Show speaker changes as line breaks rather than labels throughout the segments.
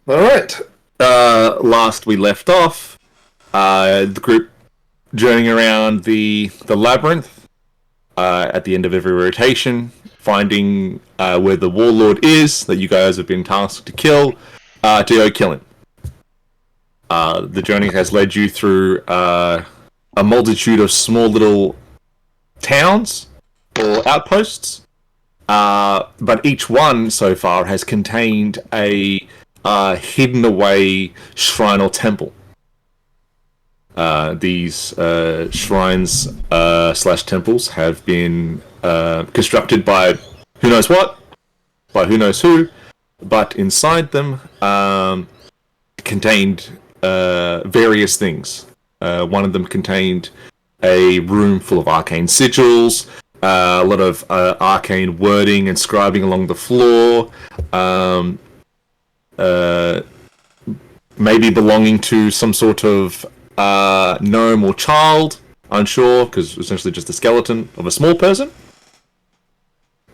Alright. Last we left off, the group journeying around the labyrinth at the end of every rotation, finding where the warlord is that you guys have been tasked to kill, to go kill him. The journey has led you through a multitude of small little towns or outposts, but each one so far has contained a hidden away shrine or temple. These shrines slash temples have been constructed by who knows what, by who knows who, but inside them contained various things. One of them contained a room full of arcane sigils, a lot of arcane wording and scribing along the floor, maybe belonging to some sort of gnome or child, unsure, because essentially just a skeleton of a small person.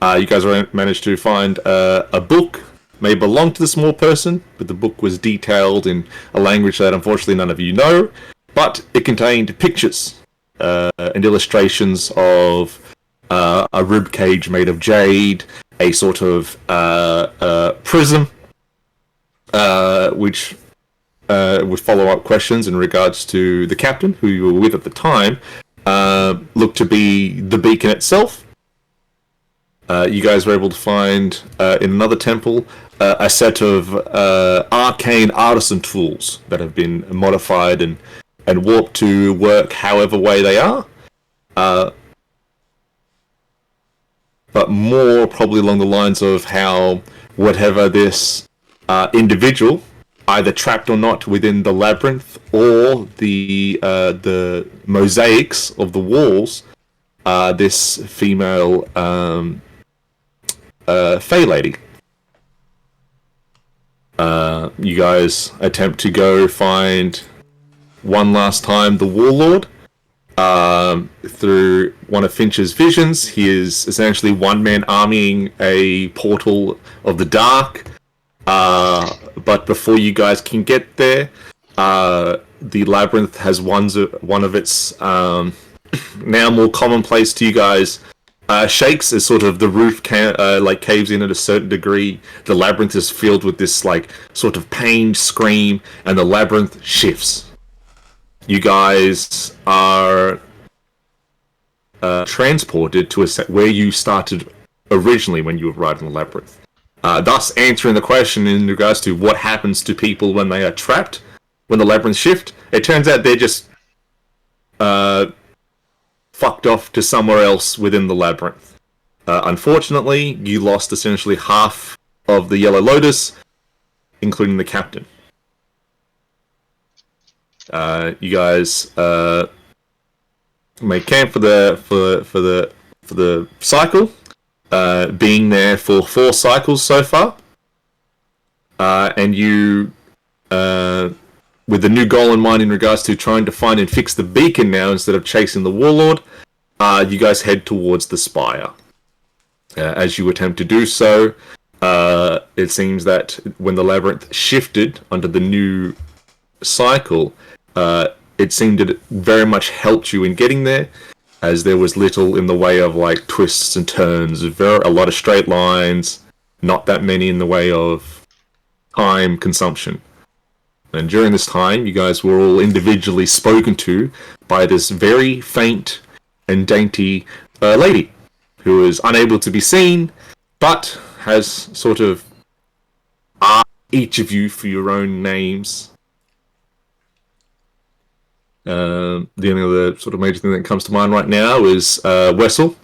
You guys managed to find a book may belong to the small person, but the book was detailed in a language that unfortunately none of you know, but it contained pictures and illustrations of a rib cage made of jade, a sort of prism, which with follow-up questions in regards to the captain, who you were with at the time, looked to be the beacon itself. You guys were able to find, in another temple, a set of arcane artisan tools that have been modified and warped to work however way they are. But more probably along the lines of how whatever this individual, either trapped or not within the labyrinth or the mosaics of the walls, this female Fey lady. You guys attempt to go find one last time the warlord. Through one of Finch's visions, he is essentially one-man armying a portal of the dark. But before you guys can get there, the labyrinth has one of its now more commonplace to you guys shakes, as sort of the roof caves in at a certain degree. The labyrinth is filled with this sort of pained scream, and the labyrinth shifts. You guys are transported to where you started originally when you arrived in the labyrinth. Thus answering the question in regards to what happens to people when they are trapped, when the labyrinth shift. It turns out they're just fucked off to somewhere else within the labyrinth. Unfortunately, you lost essentially half of the Yellow Lotus, including the captain. You guys make camp for the cycle, being there for 4 cycles so far, and you, with the new goal in mind in regards to trying to find and fix the beacon now instead of chasing the warlord, you guys head towards the spire. As you attempt to do so, it seems that when the labyrinth shifted under the new cycle, it seemed that it very much helped you in getting there, as there was little in the way of twists and turns, a lot of straight lines, not that many in the way of time consumption. And during this time, you guys were all individually spoken to by this very faint and dainty lady, who is unable to be seen, but has sort of asked each of you for your own names. The only other sort of major thing that comes to mind right now is Wessel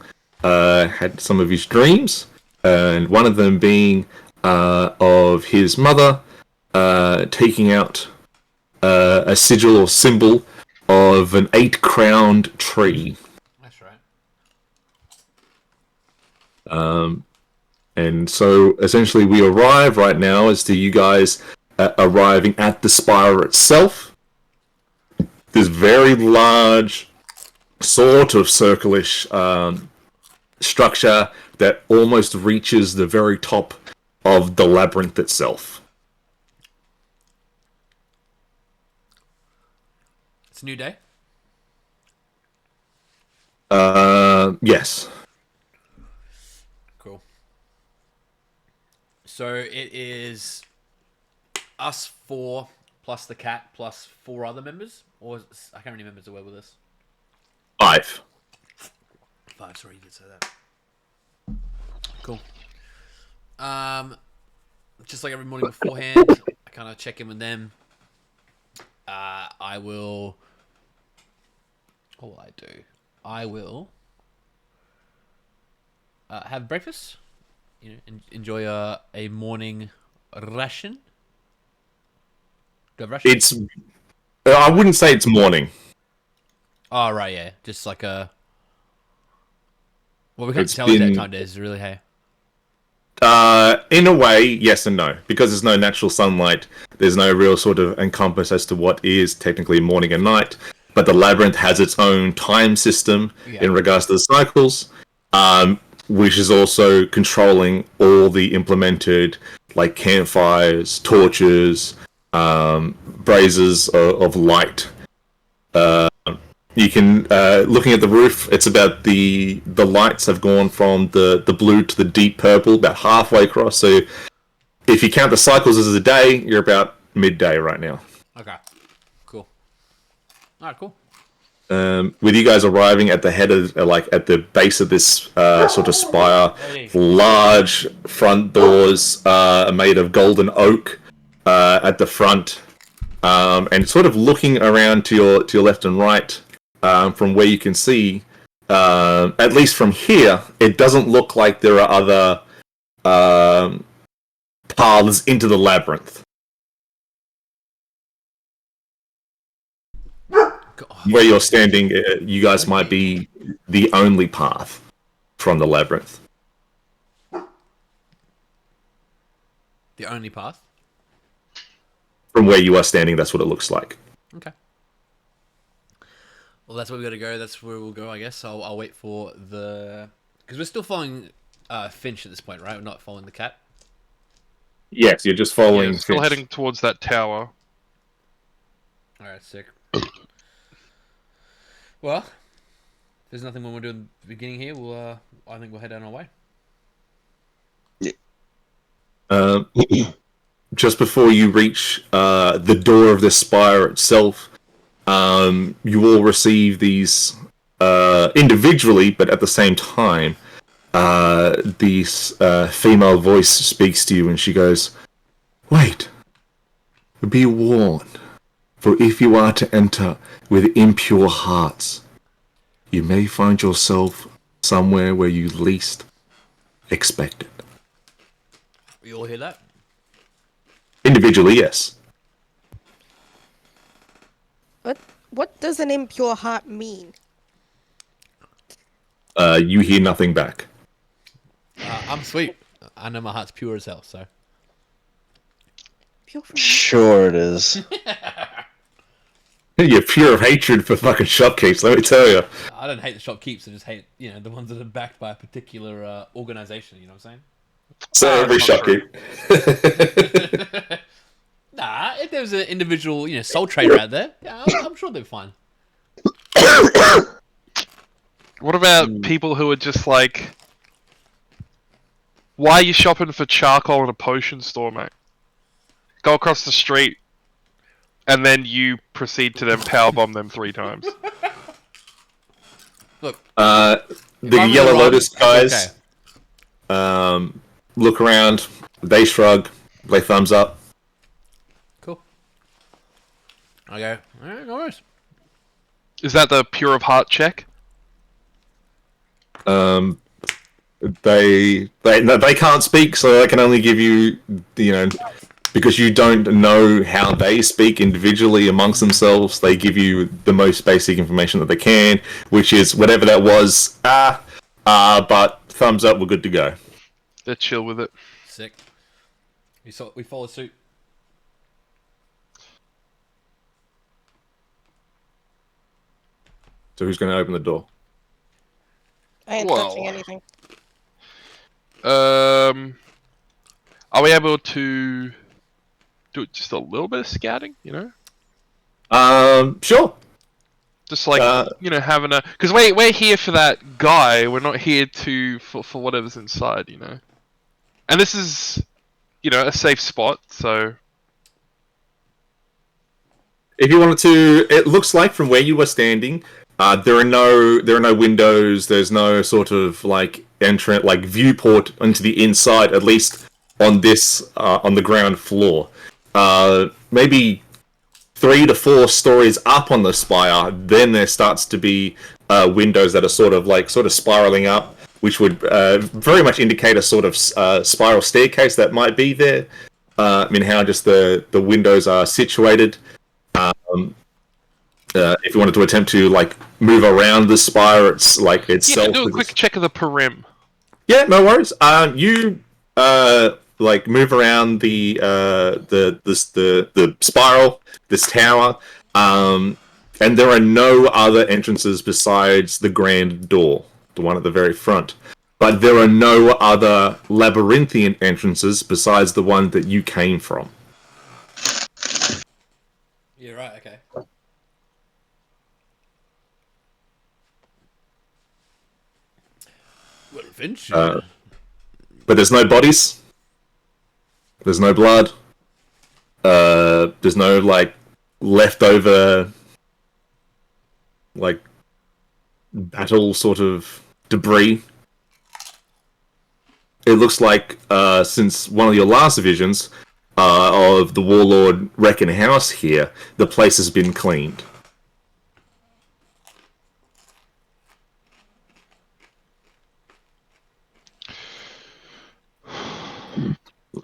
had some of his dreams, and one of them being of his mother taking out a sigil or symbol of an 8-crowned tree.
That's right.
And so essentially we arrive right now as to you guys arriving at the spire itself. This very large, sort of circlish structure that almost reaches the very top of the labyrinth itself.
It's a new day.
Yes.
Cool. So it is us 4 plus the cat plus 4 other members, or I can't remember members that were with us.
5.
5. Sorry, you did say that. Cool. Just like every morning beforehand, I kind of check in with them. I will. What will I do? I will have breakfast. You know, enjoy a morning ration. Do you have ration?
It's. I wouldn't say it's morning.
Oh right, yeah, just like a. Well, we can't
It's
tell what that
been.
time it is, really. Hey.
In a way, yes and no. Because there's no natural sunlight, there's no real sort of encompass as to what is technically morning and night. But the labyrinth has its own time system in regards to the cycles, which is also controlling all the implemented like campfires, torches, braziers of light. You can looking at the roof. It's about the lights have gone from the blue to the deep purple, about halfway across. So if you count the cycles as a day, you're about midday right now.
Okay. Cool. All right. Cool.
With you guys arriving at the head of like at the base of this sort of spire, large front doors made of golden oak at the front, and sort of looking around to your left and right. From where you can see, at least from here, it doesn't look like there are other paths into the labyrinth. Where you're standing, you guys might be the only path from the labyrinth.
The only path?
From where you are standing, that's what it looks like.
Okay. Well, that's where we got to go. That's where we'll go, I guess. I'll wait for the... Because we're still following Finch at this point, right? We're not following the cat?
Yes, you're just following.
Yeah, still
Finch.
heading towards that tower.
Alright, sick. Well, if there's nothing more we'll do in the beginning here, I think we'll head on our way.
Just before you reach the door of the spire itself, you all receive these individually, but at the same time, this female voice speaks to you, and she goes, "Wait, be warned, for if you are to enter with impure hearts, you may find yourself somewhere where you least expect it."
You all hear that?
Individually, yes.
What does an impure heart mean?
You hear nothing back.
I'm sweet. I know my heart's pure as hell, so...
Pure from
Sure it is.
You're pure of hatred for fucking shopkeepers, let me tell you.
I don't hate the shopkeepers, I just hate, the ones that are backed by a particular organization, you know what I'm saying?
So every shopkeep.
Nah, if there was an individual, soul trader out there, yeah, I'm sure they'd be fine.
What about people who are just like, why are you shopping for charcoal in a potion store, mate? Go across the street, and then you proceed to then powerbomb them 3 times.
Look,
The
I'm
Yellow
wrong,
Lotus
it's
guys look around, they shrug, they thumbs up.
cool. I go, alright, no worries.
Is that the pure of heart check?
They can't speak, so they can only give you, because you don't know how they speak individually amongst themselves, they give you the most basic information that they can, which is whatever that was, but thumbs up, we're good to go.
They're chill with it.
Sick. We follow suit.
So who's going to open the door?
I ain't
Well.
touching anything.
Are we able to do just a little bit of scouting,
Sure.
Just like having a because we're here for that guy. We're not here for whatever's inside, And this is a safe spot. So
If you wanted to, it looks like from where you were standing, there are no windows. There's no sort of like entrant, like viewport into the inside. At least on this, on the ground floor. Maybe 3 to 4 stories up on the spire, then there starts to be windows that are sort of spiraling up, which would very much indicate a sort of spiral staircase that might be there. How just the windows are situated. If you wanted to attempt to move around the spire, it's itself.
Do a quick check of the perim.
Yeah, no worries. You move around the spiral, this tower, and there are no other entrances besides the grand door, the one at the very front. But there are no other labyrinthian entrances besides the one that you came from.
Yeah, right, okay. Well, Finch.
But there's no bodies. There's no blood. There's no leftover battle sort of debris. It looks like since one of your last visions of the Warlord Reckon House here, the place has been cleaned.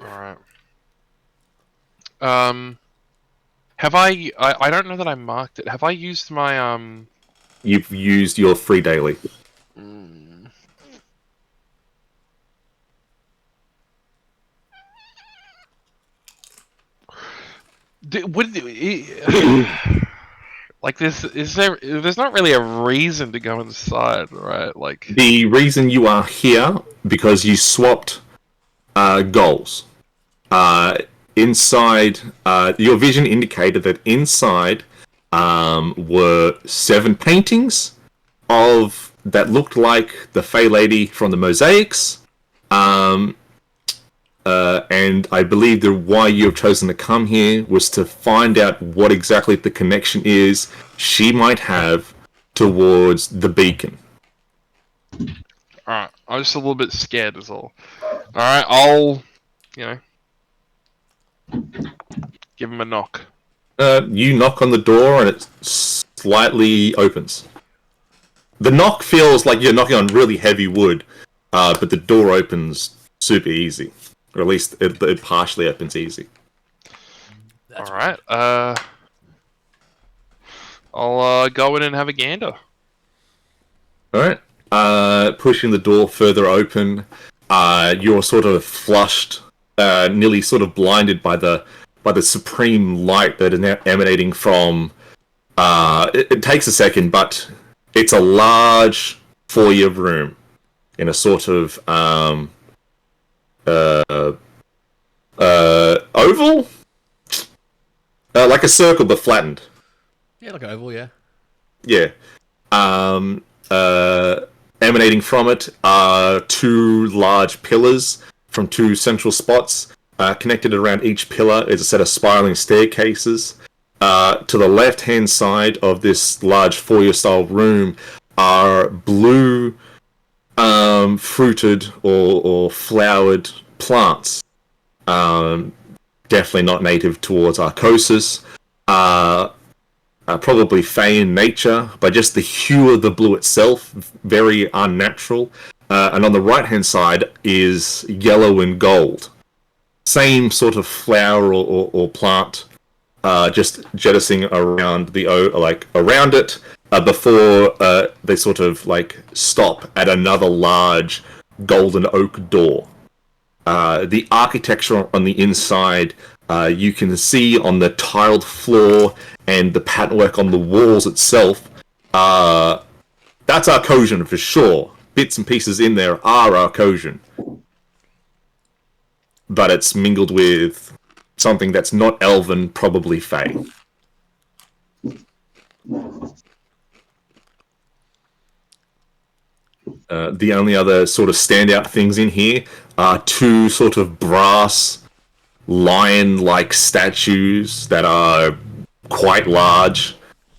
Alright. Have I don't know that I marked it. Have I used my
You've used your free daily. There's not really a reason to go inside, right? The reason you are here because you swapped goals. Inside, your vision indicated that inside were 7 paintings of that looked like the Fey Lady from the Mosaics. And I believe that why you've chosen to come here was to find out what exactly the connection is she might have towards the beacon.
Alright, I'm just a little bit scared is all. Alright, I'll give him a knock.
You knock on the door and it slightly opens. The knock feels like you're knocking on really heavy wood, but the door opens super easy. Or at least it partially opens easy.
Alright, I'll go in and have a gander.
Alright. Pushing the door further open, you're sort of flushed, nearly sort of blinded by the supreme light that is now emanating from... It takes a second, but it's a large foyer room in a sort of oval? Like a circle, but flattened.
Yeah, like an oval, yeah.
Yeah. Emanating from it are 2 large pillars from 2 central spots. Connected around each pillar is a set of spiraling staircases. To the left-hand side of this large foyer-style room are blue fruited or flowered plants. Definitely not native towards Arcosis. Probably fey in nature, but just the hue of the blue itself, very unnatural. And on the right-hand side is yellow and gold. Same sort of flower or plant, just jettisoning around around it before they sort of stop at another large golden oak door. The architecture on the inside, you can see on the tiled floor and the patternwork on the walls itself. That's Arcosian for sure. Bits and pieces in there are Arcosian. But it's mingled with something that's not elven, probably fey. The only other sort of standout things in here are two sort of brass lion-like statues that are quite large,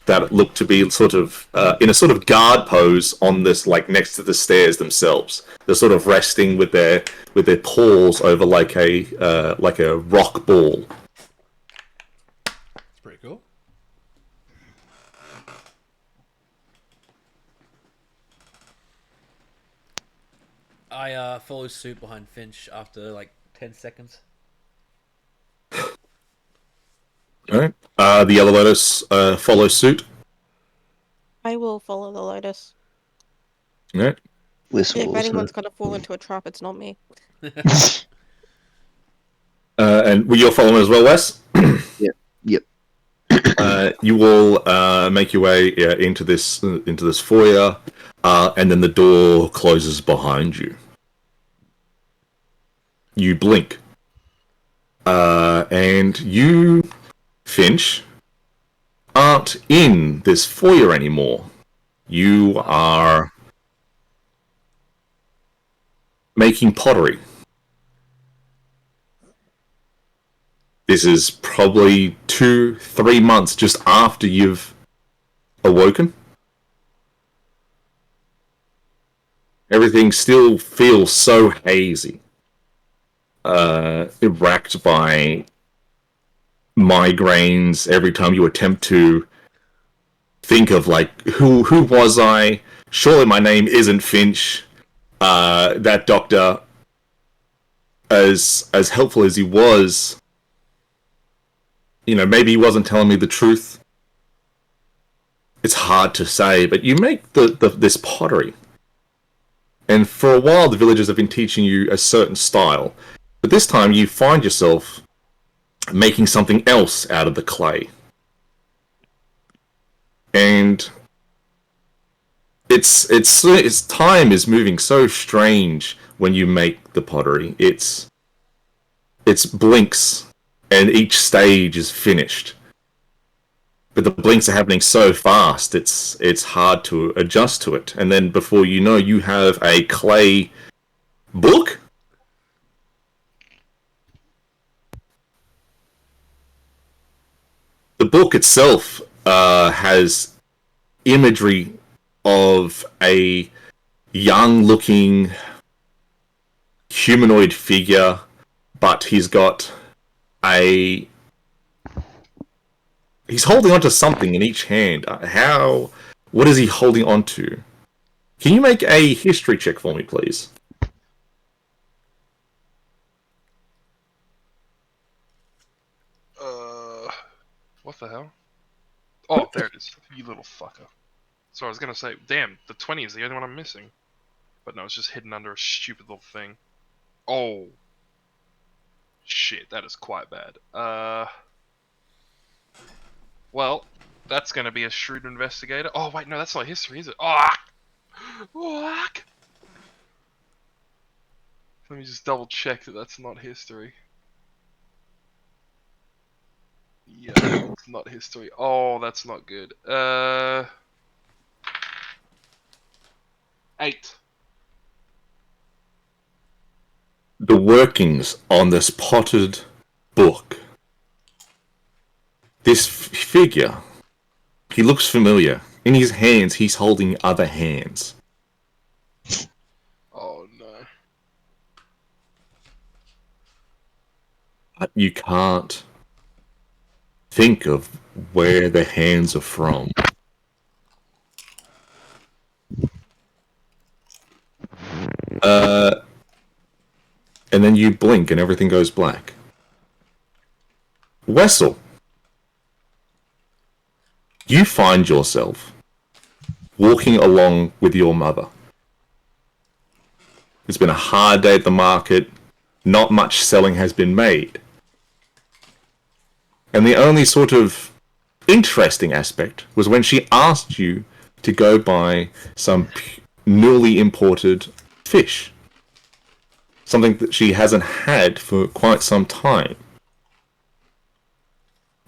that look to be sort of in a sort of guard pose on this, like next to the stairs themselves. They're sort of resting with their paws over like a rock ball.
It's pretty cool. I follow suit behind Finch after like 10 seconds.
Alright. The Yellow Lotus follows suit.
I will follow the Lotus.
Alright.
Whistle
If
also.
anyone's gonna fall into a trap, it's not me.
And you're following as well, Wes?
Yep.
You will make your way into this foyer, and then the door closes behind you. You blink, and you, Finch, aren't in this foyer anymore. You are making pottery. This is probably 2-3 months just after you've awoken. Everything still feels so hazy. Racked by migraines every time you attempt to think of, like, who was I? Surely my name isn't Finch. That doctor, as helpful as he was, maybe he wasn't telling me the truth. It's hard to say, but you make this pottery. And for a while, the villagers have been teaching you a certain style. But this time, you find yourself making something else out of the clay. And it's time is moving so strange when you make the pottery. It's blinks, and each stage is finished. But the blinks are happening so fast, it's hard to adjust to it. And then before you know, you have a clay book. The book itself has imagery of a young-looking humanoid figure, but he's holding onto something in each hand. What is he holding onto? Can you make a history check for me, please?
What the hell? Oh, there it is. You little fucker. So I was gonna say, damn, the 20 is the only one I'm missing. But no, it's just hidden under a stupid little thing. Oh. Shit, that is quite bad. Well, that's gonna be a shrewd investigator. Oh, wait, no, that's not history, is it? Oh! Fuck! Let me just double check that that's not history. Yeah, it's not history. Oh, that's not good. 8.
The workings on this potted book. This figure, he looks familiar. In his hands, he's holding other hands.
Oh no.
But you can't think of where the hands are from. And then you blink and everything goes black. Wessel, you find yourself walking along with your mother. It's been a hard day at the market. Not much selling has been made. And the only sort of interesting aspect was when she asked you to go buy some newly imported fish. Something that she hasn't had for quite some time.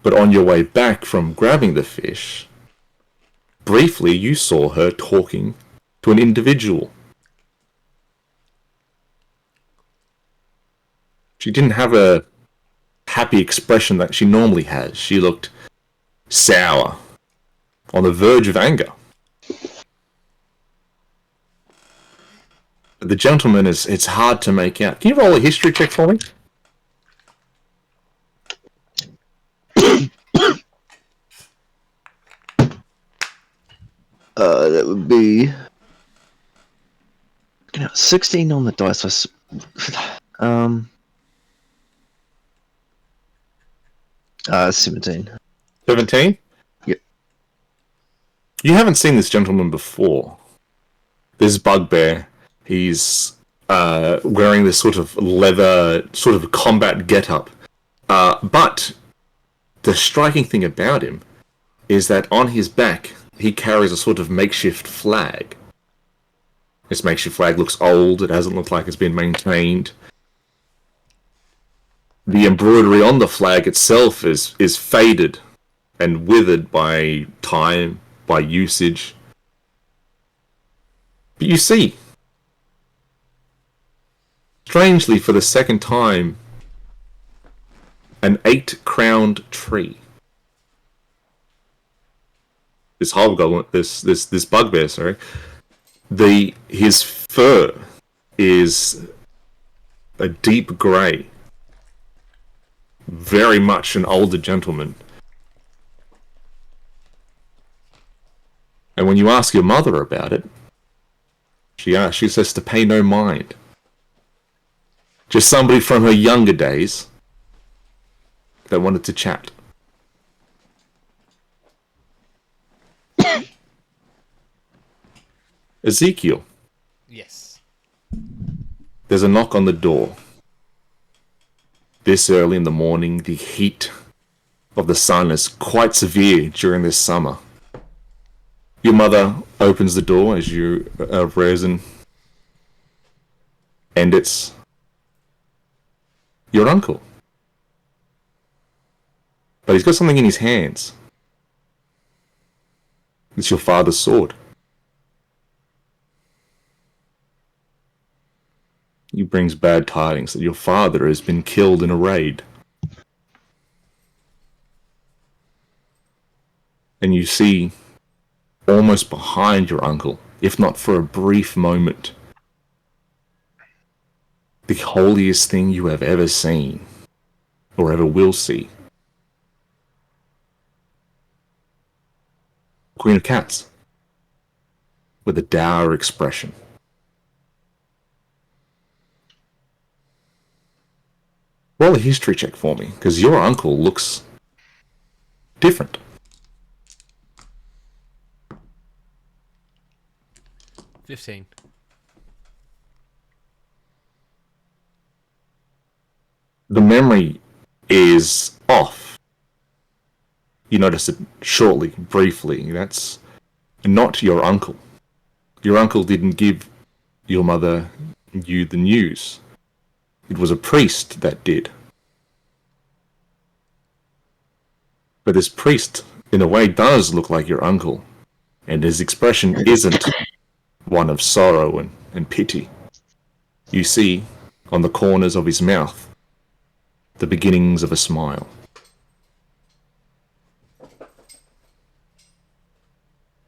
But on your way back from grabbing the fish, briefly you saw her talking to an individual She didn't have a happy expression that she normally has. She looked sour, on the verge of anger. The gentleman it's hard to make out. Can you roll a history check for me?
That would be 16 on the dice. Um, 17.
17?
Yep.
You haven't seen this gentleman before. This bugbear, he's wearing this sort of leather, sort of combat getup. But the striking thing about him is that on his back, he carries a sort of makeshift flag. This makeshift flag looks old, it hasn't looked like it's been maintained. The embroidery on the flag itself is faded and withered by time, by usage. But you see, strangely for the second time, an 8-crowned tree. This hobgoblin, this bugbear, sorry. His fur is a deep grey. Very much an older gentleman. And when you ask your mother about it, she says to pay no mind. Just somebody from her younger days that wanted to chat. Ezekiel,
Yes.
there's a knock on the door. This early in the morning, the heat of the sun is quite severe during this summer. Your mother opens the door as you have risen, and it's your uncle. But he's got something in his hands. It's your father's sword. He brings bad tidings that your father has been killed in a raid. And you see, almost behind your uncle, if not for a brief moment, the holiest thing you have ever seen, or ever will see. Queen of Cats, with a dour expression. Roll a history check for me, because your uncle looks different.
15.
The memory is off. You notice it shortly, briefly. That's not your uncle. Your uncle didn't give your mother you the news. It was a priest that did. But this priest, in a way, does look like your uncle, and his expression isn't one of sorrow and pity. You see, on the corners of his mouth, the beginnings of a smile.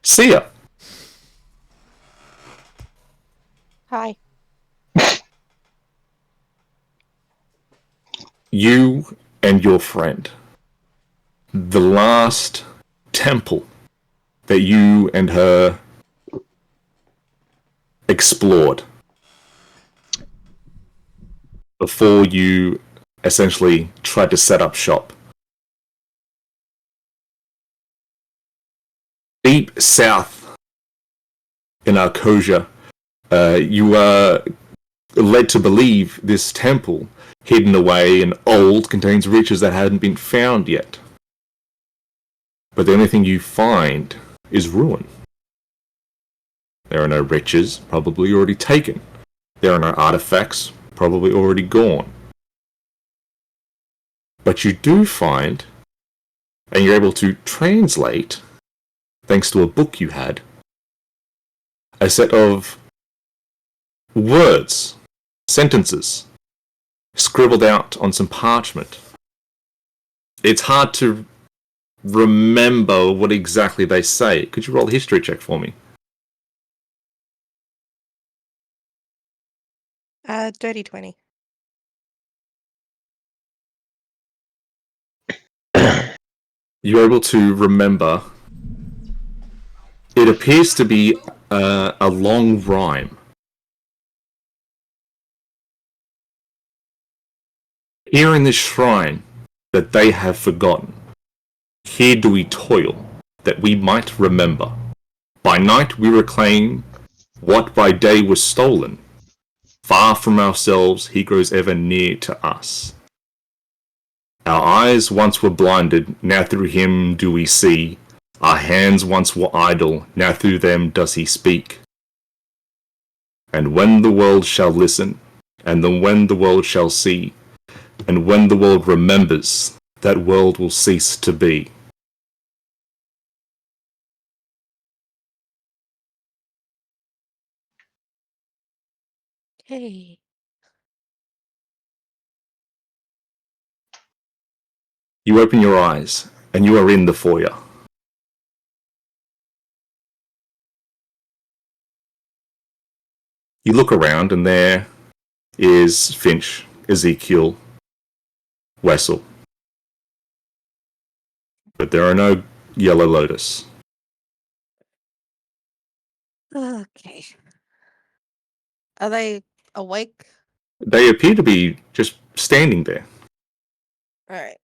Sia!
Hi.
You and your friend, the last temple that you and her explored before you essentially tried to set up shop. Deep south in Arcosia, you are led to believe this temple, hidden away and old, contains riches that hadn't been found yet. But the only thing you find is ruin. There are no riches, probably already taken. There are no artifacts, probably already gone. But you do find, and you're able to translate, thanks to a book you had, a set of words, sentences, scribbled out on some parchment. It's hard to remember what exactly they say. Could you roll a history check for me?
Dirty 20.
You're able to remember. It appears to be a long rhyme. Here in this shrine that they have forgotten, here do we toil, that we might remember. By night we reclaim what by day was stolen. Far from ourselves he grows ever near to us. Our eyes once were blinded, now through him do we see. Our hands once were idle, now through them does he speak. And when the world shall listen, and then when the world shall see, and when the world remembers, that world will cease to be.
Hey.
You open your eyes, and you are in the foyer. You look around, and there is Finch, Ezekiel, Wessel. But there are no Yellow Lotus.
Okay. Are they awake?
They appear to be just standing there.
Alright.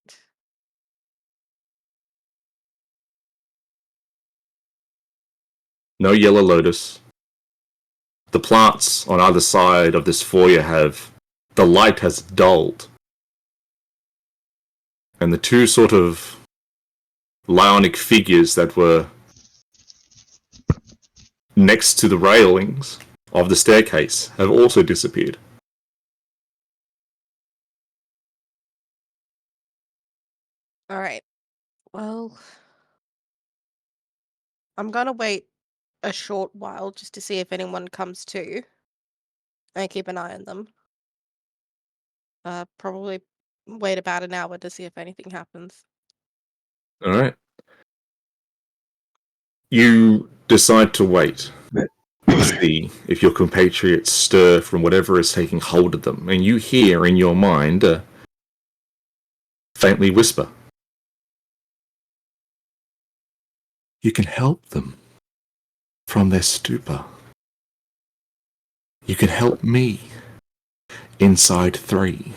No Yellow Lotus. The plants on either side of this foyer have... the light has dulled. And the two sort of lionic figures that were next to the railings of the staircase have also disappeared.
Alright. Well, I'm gonna wait a short while just to see if anyone comes to. And keep an eye on them. Probably wait about an hour to see if anything happens.
Alright. You decide to wait to see if your compatriots stir from whatever is taking hold of them, and you hear in your mind a faintly whisper. You can help them from their stupor. You can help me inside 3.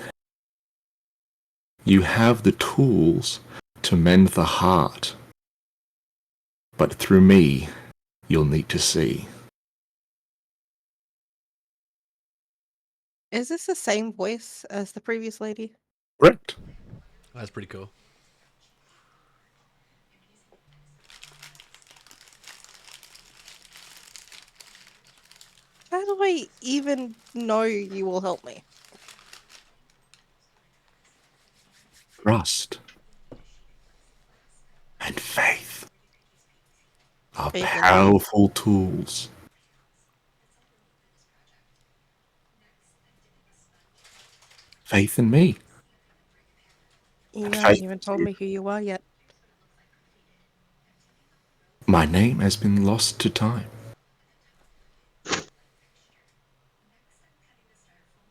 You have the tools to mend the heart, but through me you'll need to see.
Is this the same voice as the previous lady?
Correct.
That's pretty cool.
How do I even know you will help me?
Trust and faith are
Faith in me.
powerful tools. Faith in me.
You
And
haven't
faith
even
in
told
you.
me who you are yet.
My name has been lost to time.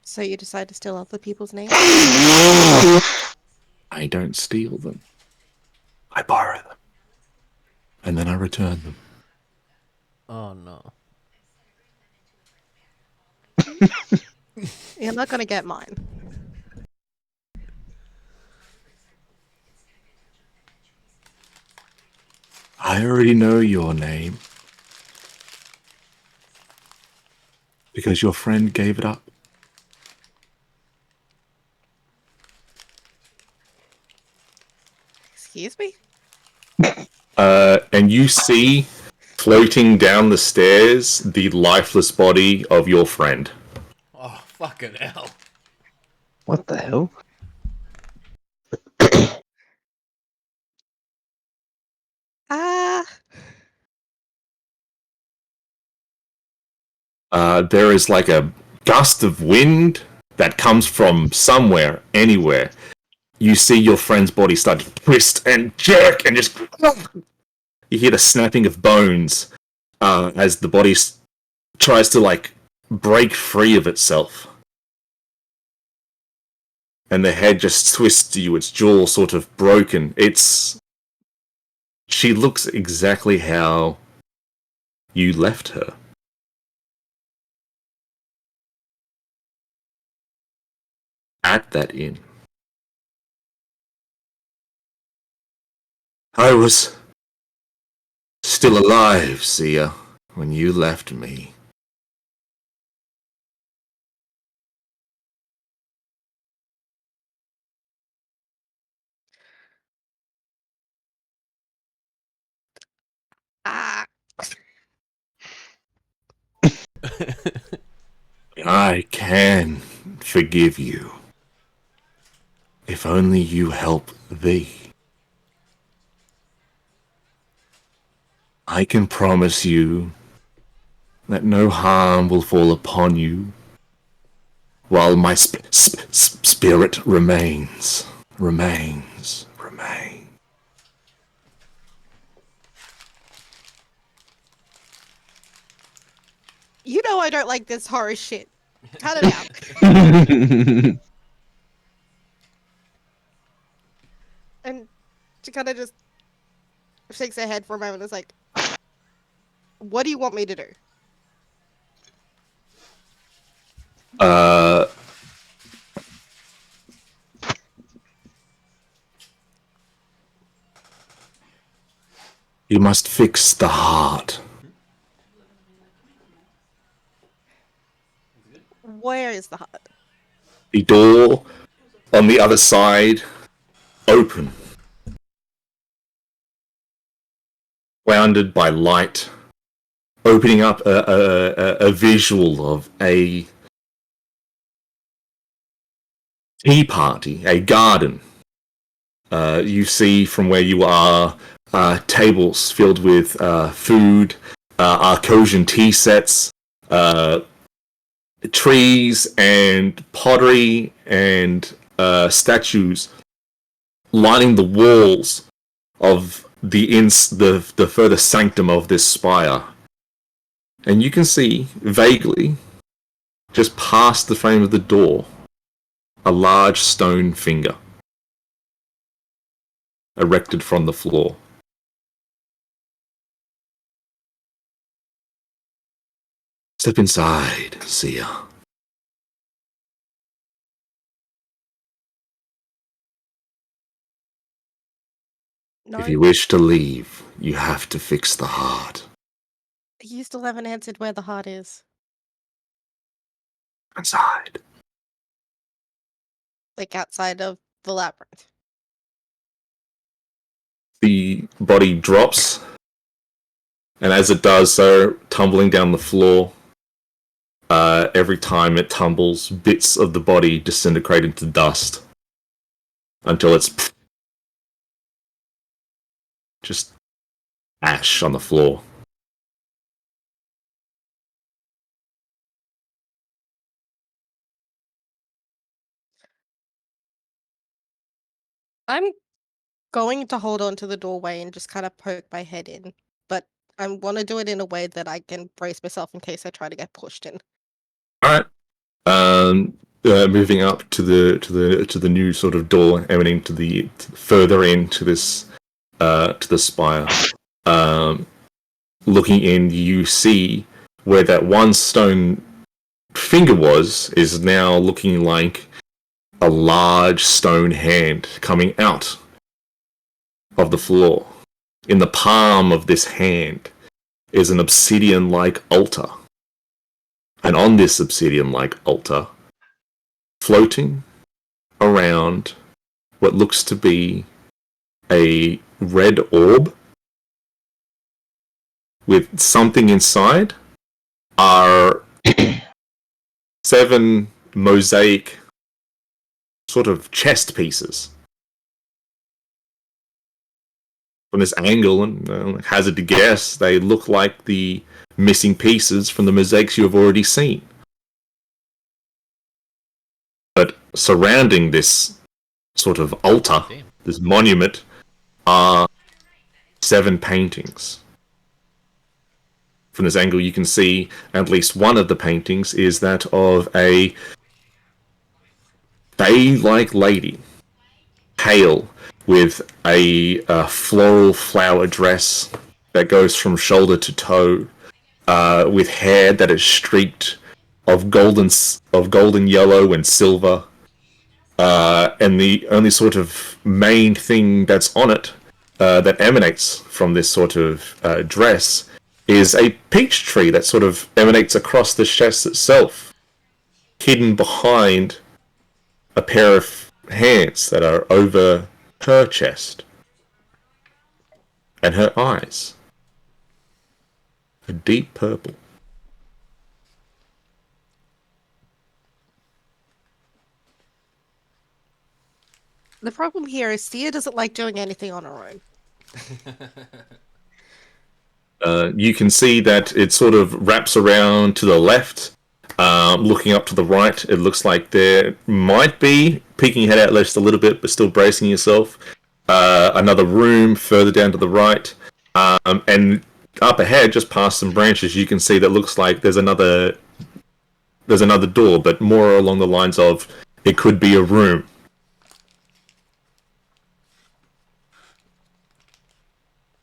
So you decide to steal other people's names?
I don't steal them. I borrow them. And then I return them.
Oh no.
You're not gonna get mine.
I already know your name. Because your friend gave it up.
Excuse me?
And you see, floating down the stairs, the lifeless body of your friend.
Oh, fucking hell.
What the hell?
Ah,
There is like a gust of wind that comes from somewhere, anywhere. You see your friend's body start to twist and jerk and just... You hear the snapping of bones as the body tries to, like, break free of itself. And the head just twists to you, its jaw sort of broken. She looks exactly how you left her. At that inn. I was still alive, Sia, when you left me.
Ah,
I can forgive you. If only you help thee. I can promise you that no harm will fall upon you while my spirit remains. Remains.
you know I don't like this horror shit. Cut it out. And she kind of just shakes her head for a moment and is like, what do you want me to do?
You must fix the heart.
Where is the heart?
The door on the other side open. Surrounded by light, opening up a visual of a tea party, a garden. You see from where you are tables filled with food, Arcosian tea sets, trees and pottery and statues lining the walls of the further sanctum of this spire. And you can see, vaguely, just past the frame of the door, a large stone finger erected from the floor. Step inside, Sia.
No,
If you wish to leave, you have to fix the heart.
you still haven't answered where the heart is.
Inside.
Like outside of the labyrinth.
The body drops, and as it does so, tumbling down the floor, every time it tumbles, bits of the body disintegrate into dust until it's just ash on the floor.
I'm going to hold on to the doorway and just kind of poke my head in, but I want to do it in a way that I can brace myself in case I try to get pushed in.
All right. Moving up to the new sort of door emanating further into this to the spire. Looking in, you see where that one stone finger is now looking like a large stone hand coming out of the floor. In the palm of this hand is an obsidian-like altar. And on this obsidian-like altar, floating around what looks to be a red orb with something inside, are 7 mosaic sort of chest pieces. From this angle, and hazard to guess, they look like the missing pieces from the mosaics you have already seen. surrounding this sort of altar,
Damn.
this monument, are 7 paintings. From this angle, you can see at least one of the paintings is that of a fae-like lady, pale, with a floral flower dress that goes from shoulder to toe, with hair that is streaked of golden yellow and silver, and the only sort of main thing that's on it that emanates from this sort of dress is a peach tree that sort of emanates across the chest itself, hidden behind a pair of hands that are over her chest and her eyes. A deep purple.
The problem here is Thea doesn't like doing anything on her own.
You can see that it sort of wraps around to the left. Looking up to the right, it looks like there might be, peeking your head out just a little bit, but still bracing yourself. Another room further down to the right. And up ahead, just past some branches, you can see that looks like there's another door, but more along the lines of it could be a room.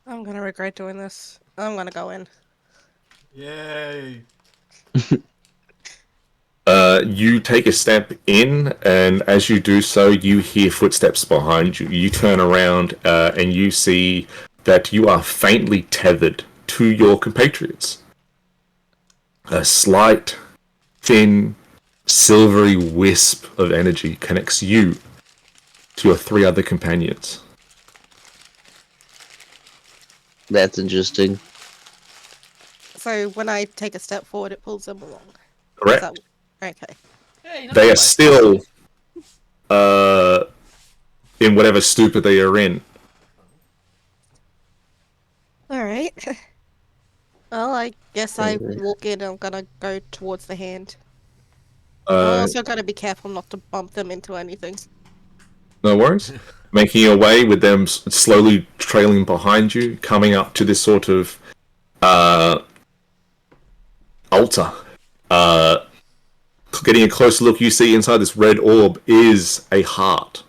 I'm gonna regret doing this. I'm gonna go in.
Yay!
You take a step in, and as you do so, you hear footsteps behind you. You turn around, and you see that you are faintly tethered to your compatriots. A slight, thin, silvery wisp of energy connects you to your 3 other companions.
That's interesting.
So when I take a step forward, it pulls them along. Is
Correct.
that... Okay.
Hey, not
They are
bad.
still in whatever stupor they are in.
Alright. Well, I guess I walk in and I'm gonna go towards the hand. I also gotta be careful not to bump them into anything.
No worries. Making your way with them slowly trailing behind you, coming up to this sort of altar. Getting a closer look, you see inside this red orb is a heart.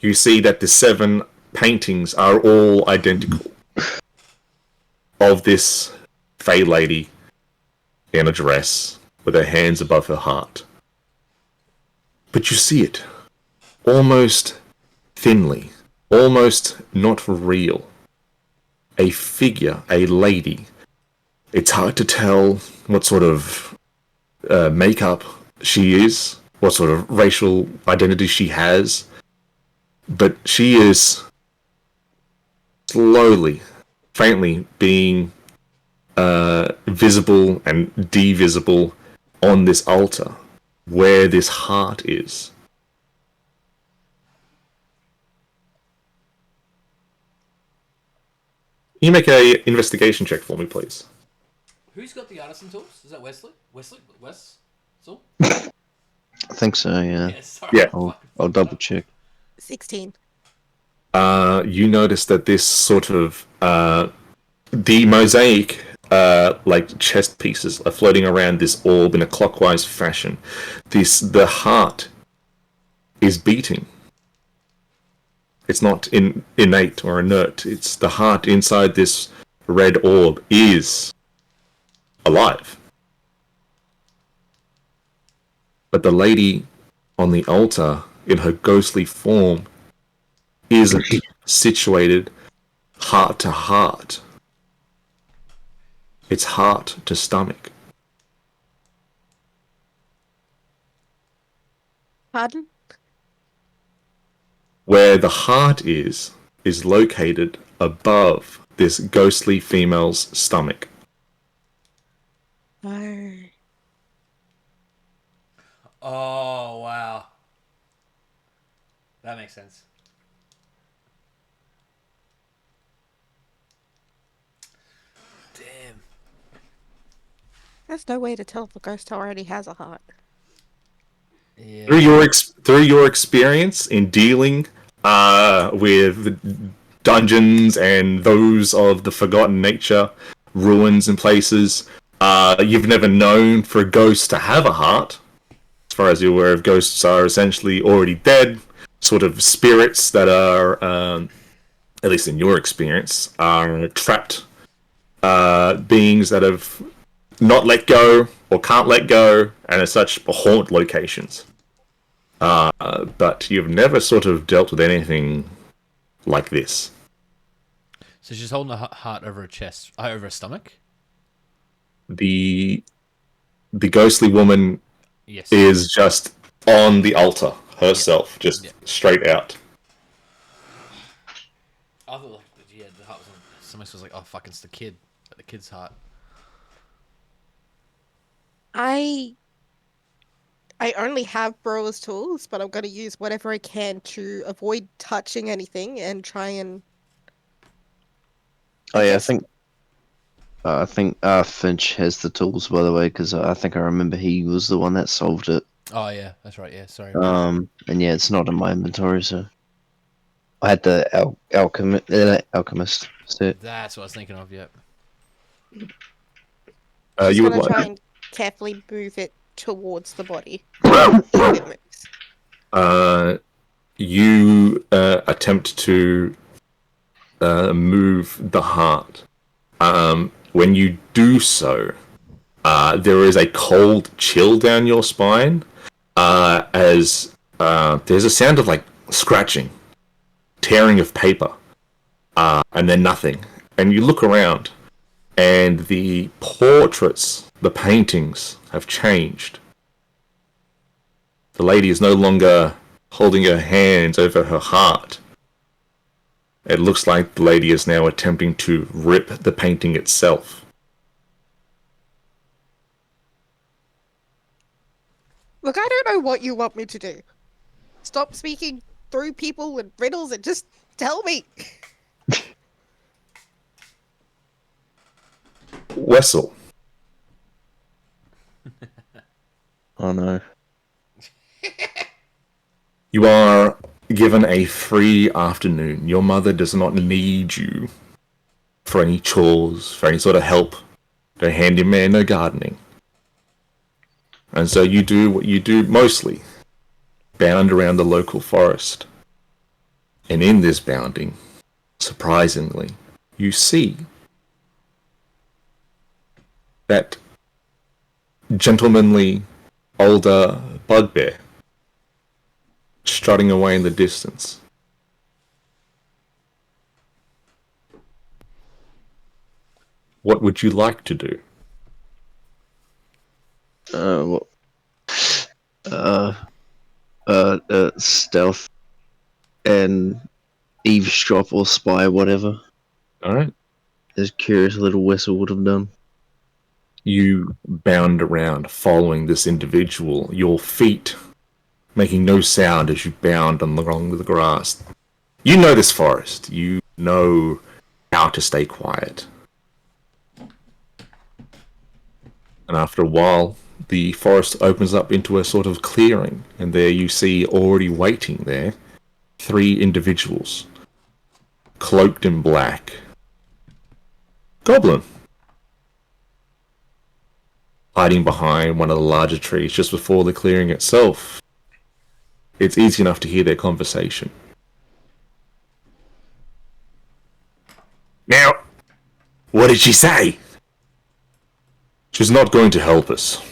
You see that the 7 paintings are all identical of this Fey lady in a dress with her hands above her heart. But you see it almost thinly, almost not real. A figure, a lady. It's hard to tell what sort of makeup she is, what sort of racial identity she has, but she is slowly, faintly being visible and divisible on this altar where this heart is. Can you make a investigation check for me, please?
Who's got the artisan tools? Is that Wesley? Wes? So?
I think so, yeah.
Yeah, sorry.
Yeah.
I'll double check.
16.
You notice that this sort of the mosaic like chest pieces are floating around this orb in a clockwise fashion. The heart is beating. It's not innate or inert. It's the heart inside this red orb is alive. But the lady on the altar, in her ghostly form, isn't situated heart to heart. It's heart to stomach.
Pardon?
Where the heart is located above this ghostly female's stomach.
Oh.
Oh, wow. That makes sense. Damn.
There's no way to tell if a ghost already has a heart.
Yeah.
Through your experience in dealing with dungeons and those of the forgotten nature, ruins and places, you've never known for a ghost to have a heart. As far as you're aware of, ghosts are essentially already dead, sort of spirits that are, at least in your experience, are trapped beings that have not let go or can't let go, and as such haunt locations. But you've never sort of dealt with anything like this.
So she's holding a heart over her chest, over her stomach.
The ghostly woman
Yes.
is just on the altar herself, just
Yeah.
straight out.
I thought, yeah, the heart was on. Somebody was like, "Oh fuck, it's the kid," but the kid's heart.
I only have Brower's tools, but I'm gonna use whatever I can to avoid touching anything and try and.
Oh yeah,
guess-
I think Finch has the tools, by the way, because I think I remember he was the one that solved it.
Oh yeah, that's right. Yeah, sorry.
And yeah, it's not in my inventory, so I had the alchemist set.
That's what I was thinking of. Yeah.
Just
You would
gonna
like
try and carefully move it towards the body. If it moves.
you attempt to move the heart. When you do so, there is a cold chill down your spine as there's a sound of like scratching, tearing of paper, and then nothing. And you look around, and the portraits, the paintings have changed. The lady is no longer holding her hands over her heart. It looks like the lady is now attempting to rip the painting itself.
Look, I don't know what you want me to do. Stop speaking through people and riddles and just tell me.
Wessel,
Oh no.
you are given a free afternoon. Your mother does not need you for any chores, for any sort of help. No handyman, no gardening. And so you do what you do mostly. Bound around the local forest. And in this bounding, surprisingly, you see that gentlemanly, older bugbear strutting away in the distance. What would you like to do?
What? Stealth and eavesdrop or spy, whatever.
Alright.
This curious little whistle would have done.
You bound around, following this individual, your feet making no sound as you bound along the grass. You know this forest. You know how to stay quiet. And after a while, the forest opens up into a sort of clearing, and there you see already waiting there 3 individuals, cloaked in black. Goblin, hiding behind one of the larger trees just before the clearing itself. It's easy enough to hear their conversation. Now, what did she say? She's not going to help us.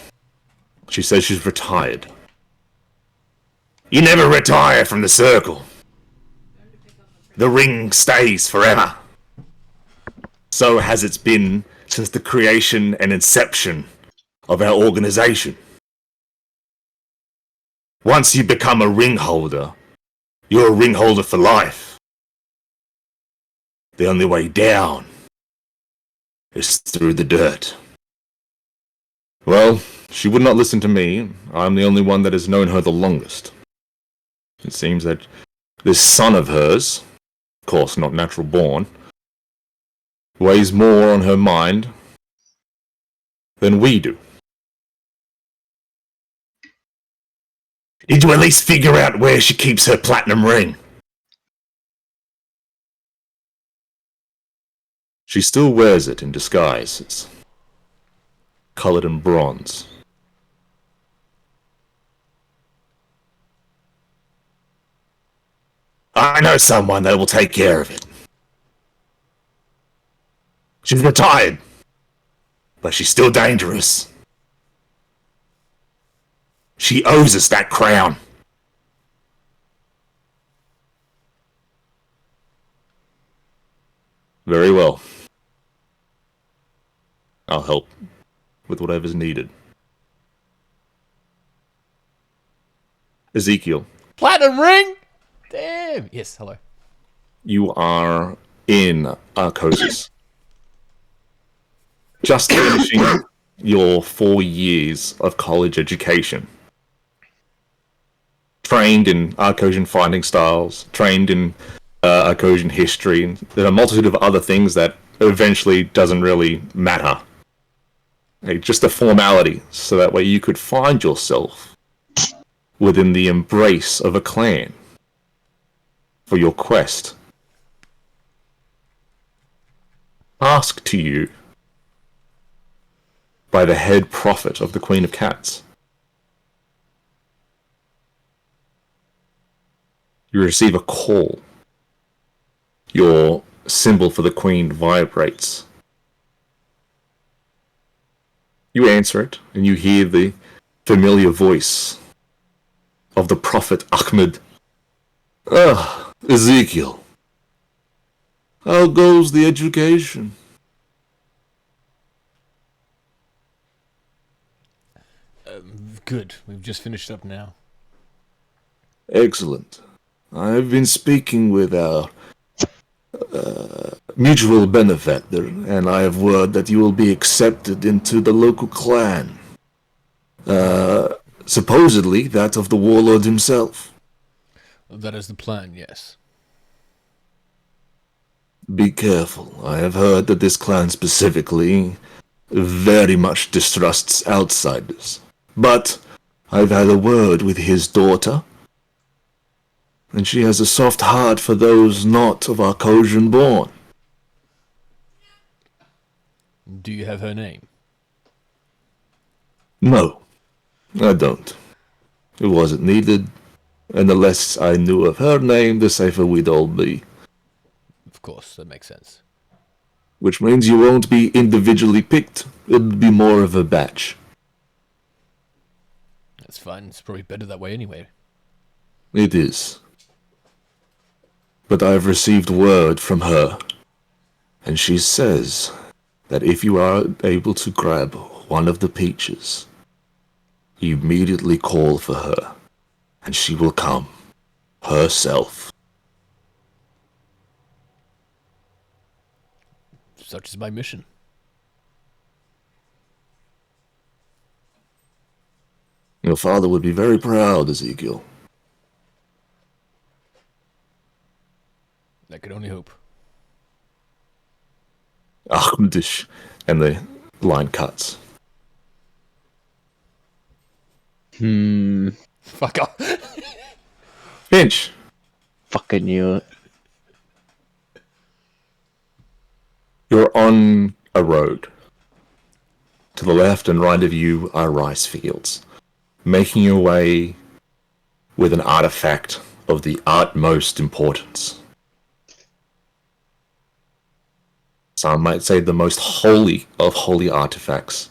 She says she's retired. You never retire from the circle. The ring stays forever. So has it been since the creation and inception of our organization. Once you become a ring holder, you're a ring holder for life. The only way down is through the dirt. Well, she would not listen to me. I'm the only one that has known her the longest. It seems that this son of hers, of course not natural born, weighs more on her mind than we do. Did you at least figure out where she keeps her platinum ring? She still wears it in disguise. It's colored in bronze. I know someone that will take care of it. She's retired, but she's still dangerous. She owes us that crown. Very well. I'll help with whatever's needed. Ezekiel,
Platinum ring? Damn. Yes, hello.
you are in Arcosis. Just finishing your 4 years of college education. Trained in Arcosian fighting styles, trained in Arcosian history, and there are a multitude of other things that eventually doesn't really matter. Just a formality, so that way you could find yourself within the embrace of a clan for your quest. Asked to you by the head prophet of the Queen of Cats. You receive a call. Your symbol for the Queen vibrates. You answer it, and you hear the familiar voice of the Prophet Ahmed. Ah, Ezekiel. How goes the education?
Good. We've just finished up now.
Excellent. I've been speaking with our mutual benefactor, and I have word that you will be accepted into the local clan. Supposedly that of the warlord himself.
That is the plan, yes.
Be careful. I have heard that this clan specifically very much distrusts outsiders. But I've had a word with his daughter, and she has a soft heart for those not of Arcosian born.
Do you have her name?
No, I don't. It wasn't needed, and the less I knew of her name, the safer we'd all be.
Of course, that makes sense.
Which means you won't be individually picked. It'll be more of a batch.
That's fine. It's probably better that way anyway.
It is. But I've received word from her, and she says that if you are able to grab one of the peaches, you immediately call for her, and she will come herself.
Such is my mission.
Your father would be very proud, Ezekiel.
I could only hope.
Ahmedish, and the line cuts.
Fuck off.
Finch,
Fucking knew it.
you're on a road. To the left and right of you are rice fields. Making your way with an artifact of the utmost importance. Some might say the most holy of holy artifacts.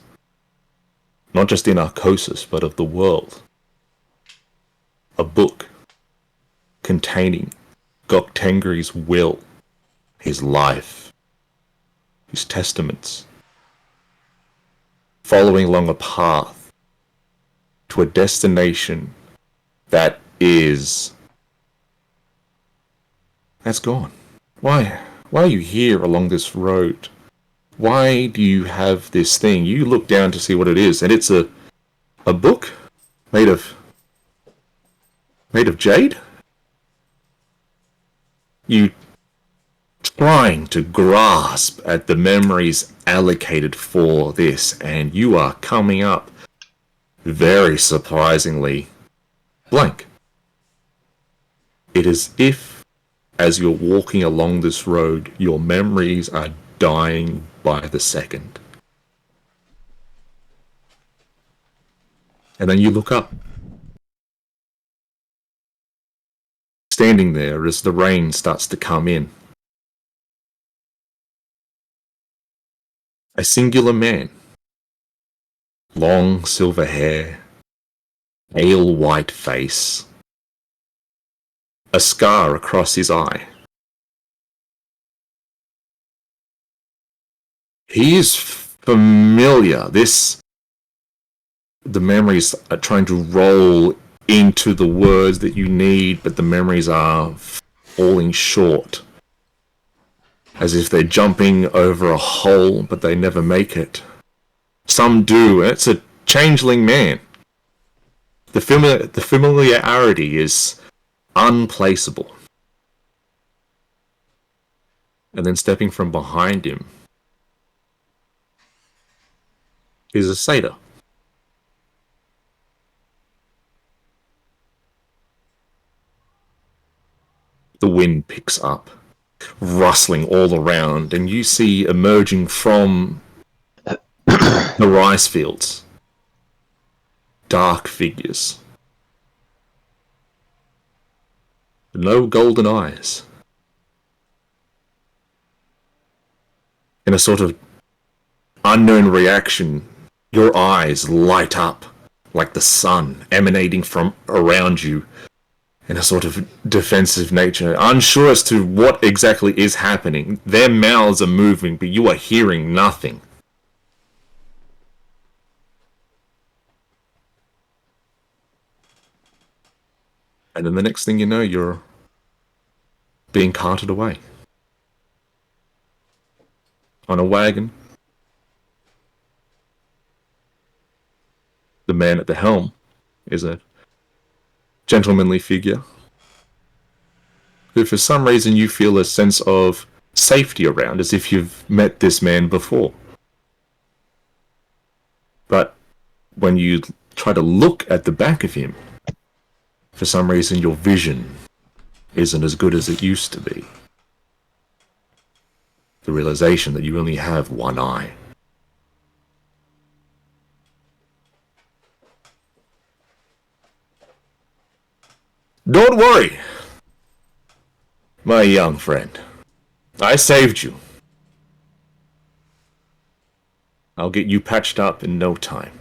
Not just in Arcosis, but of the world. A book containing Gok Tengri's will, his life, his testaments, following along a path to a destination that is... that's gone. Why are you here along this road? Why do you have this thing? You look down to see what it is, and it's a book made of jade? You trying to grasp at the memories allocated for this, and you are coming up very surprisingly blank. It is if, as you're walking along this road, your memories are dying by the second. And then you look up. Standing there as the rain starts to come in. A singular man. Long silver hair. Pale white face. A scar across his eye. He is familiar. The memories are trying to roll into the words that you need, but the memories are falling short. As if they're jumping over a hole, but they never make it. Some do. It's a changeling man. The familiarity is unplaceable. And then stepping from behind him is a satyr. The wind picks up, rustling all around, and you see emerging from the rice fields dark figures. No golden eyes. In a sort of unknown reaction, your eyes light up like the sun emanating from around you in a sort of defensive nature, unsure as to what exactly is happening. Their mouths are moving, but you are hearing nothing. And then the next thing you know, you're being carted away. On a wagon. The man at the helm is a gentlemanly figure who for some reason you feel a sense of safety around, as if you've met this man before. But when you try to look at the back of him, for some reason your vision isn't as good as it used to be. The realization that you only have one eye. Don't worry, my young friend. I saved you. I'll get you patched up in no time.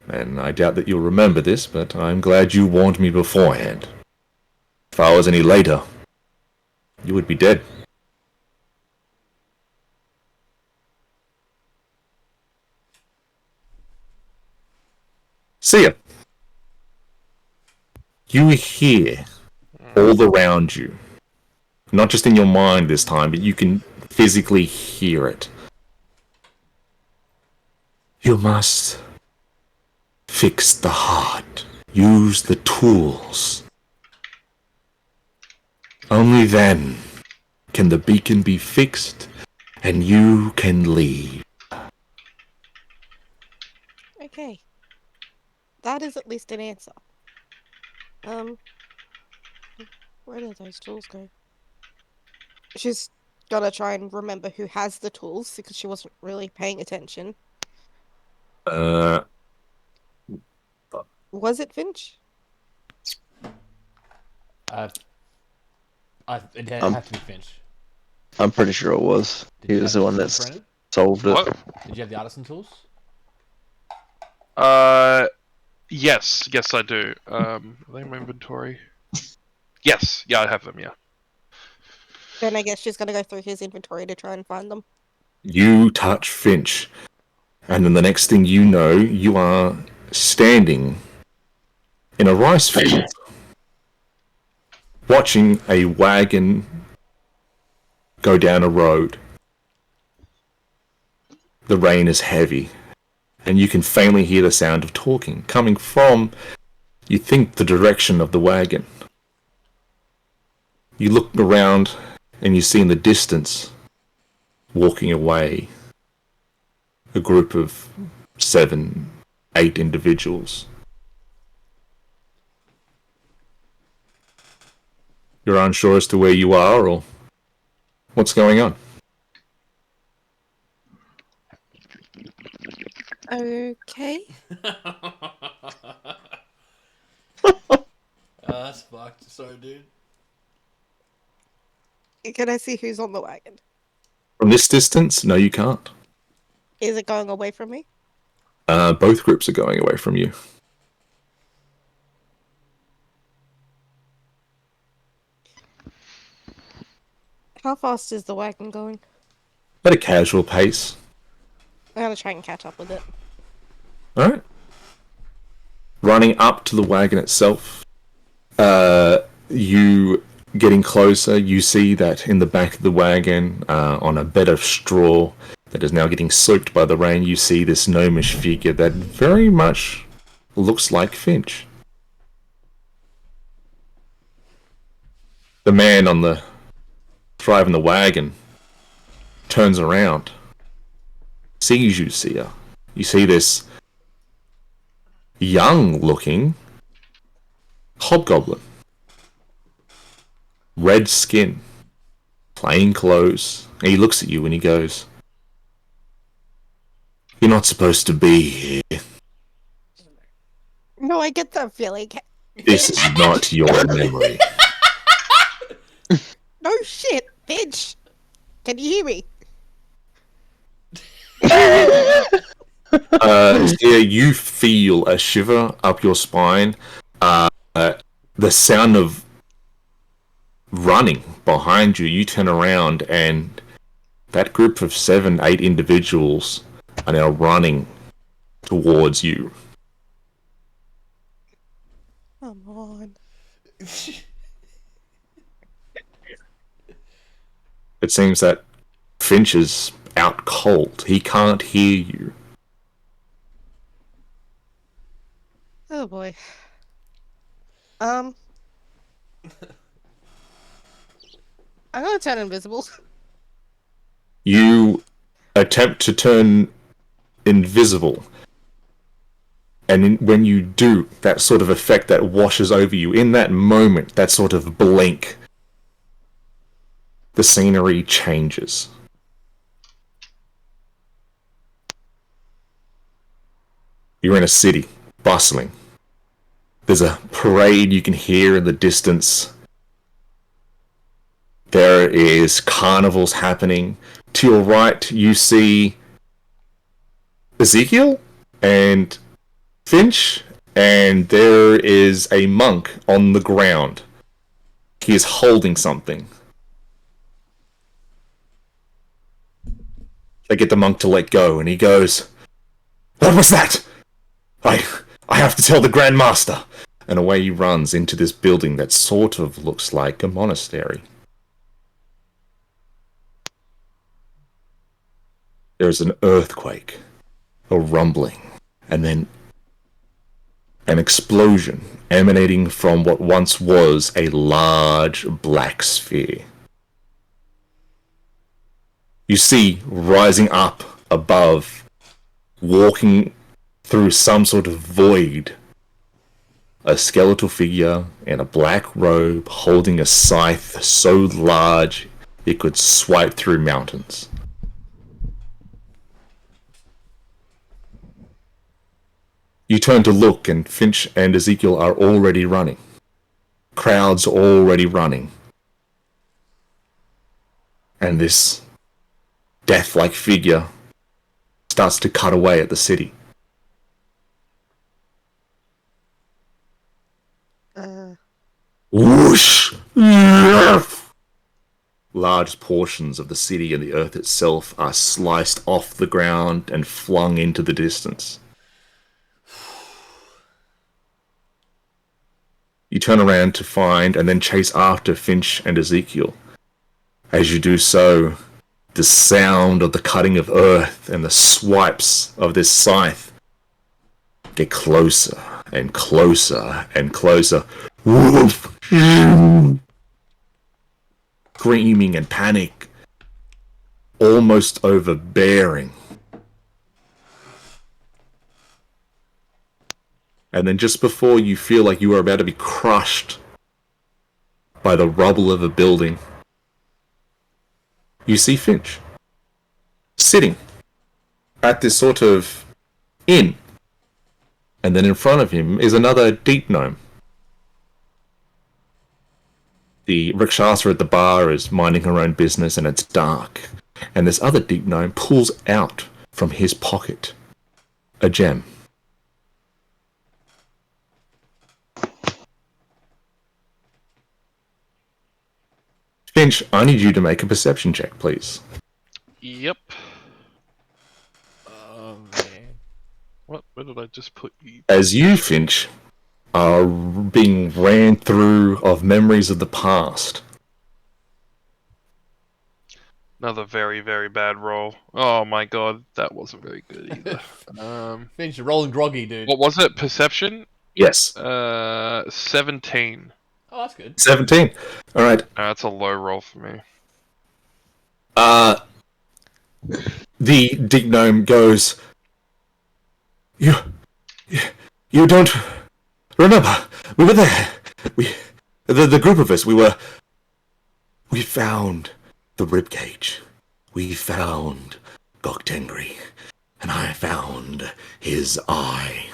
And I doubt that you'll remember this, but I'm glad you warned me beforehand. If I was any later, you would be dead. See ya. You hear all around you. Not just in your mind this time, but you can physically hear it. You must fix the heart. Use the tools. Only then can the beacon be fixed and you can leave.
Okay. That is at least an answer. Where did those tools go? She's gonna try and remember who has the tools because she wasn't really paying attention. Was it Finch?
It had to be Finch.
I'm pretty sure it was. He was the one that solved it.
What?
Did you have the artisan tools?
Yes, I do. Are they in my inventory? Yes, yeah, I have them, yeah.
Then I guess she's gonna go through his inventory to try and find them.
You touch Finch, and then the next thing you know, you are standing in a rice field, watching a wagon go down a road. The rain is heavy, and you can faintly hear the sound of talking coming from, you think, the direction of the wagon. You look around and you see in the distance, walking away, a group of 7, 8 individuals. You're unsure as to where you are or what's going on.
Okay.
That's fucked. Sorry, dude.
Can I see who's on the wagon?
From this distance, no, you can't.
Is it going away from me?
Both groups are going away from you.
How fast is the wagon going?
At a casual pace.
I'm gonna try and catch up with it.
Alright. Running up to the wagon itself, you getting closer, you see that in the back of the wagon, on a bed of straw that is now getting soaked by the rain, you see this gnomish figure that very much looks like Finch. The man on the driving the wagon turns around, sees you, Sia. You see this young-looking hobgoblin. Red skin, plain clothes. And he looks at you and he goes, "You're not supposed to be here.
No, I get that feeling.
This is not your memory."
No shit, bitch! Can you hear me?
Yeah, you feel a shiver up your spine. The sound of running behind you. You turn around and that group of 7, 8 individuals are now running towards you.
Come on.
It seems that Finch is out cold. He can't hear you.
Oh boy. I'm gonna turn invisible.
You attempt to turn invisible. And when you do, that sort of effect that washes over you, in that moment, that sort of blink, the scenery changes. You're in a city, bustling. There's a parade you can hear in the distance. There is carnivals happening. To your right, you see Ezekiel and Finch, and there is a monk on the ground. He is holding something. They get the monk to let go, and he goes, "What was that? I have to tell the Grand Master." And away he runs into this building that sort of looks like a monastery. There's an earthquake, a rumbling, and then an explosion emanating from what once was a large black sphere. You see, rising up above, walking through some sort of void, a skeletal figure in a black robe holding a scythe so large it could swipe through mountains. You turn to look, and Finch and Ezekiel are already running. Crowds already running. And this death-like figure starts to cut away at the city. Whoosh! Large portions of the city and the earth itself are sliced off the ground and flung into the distance. You turn around to find and then chase after Finch and Ezekiel. As you do so, the sound of the cutting of earth and the swipes of this scythe get closer and closer and closer. Woof! Screaming and panic, almost overbearing. And then just before you feel like you are about to be crushed by the rubble of a building, you see Finch sitting at this sort of inn, and then in front of him is another deep gnome. The Rakshasa at the bar is minding her own business, and it's dark. And this other deep gnome pulls out from his pocket a gem. Finch, I need you to make a perception check, please.
Yep.
Oh man.
What? Where did I just put you?
As you, Finch, are being ran through of memories of the past.
Another very, very bad roll. Oh my god, that wasn't very good either.
Finch, you're rolling groggy, dude.
What was it? Perception?
Yes.
17.
Oh, that's good.
17. Alright.
That's a low roll for me.
The deep gnome goes, You don't remember. We were there. The group of us, we found the ribcage. We found Goktengri. And I found his eye.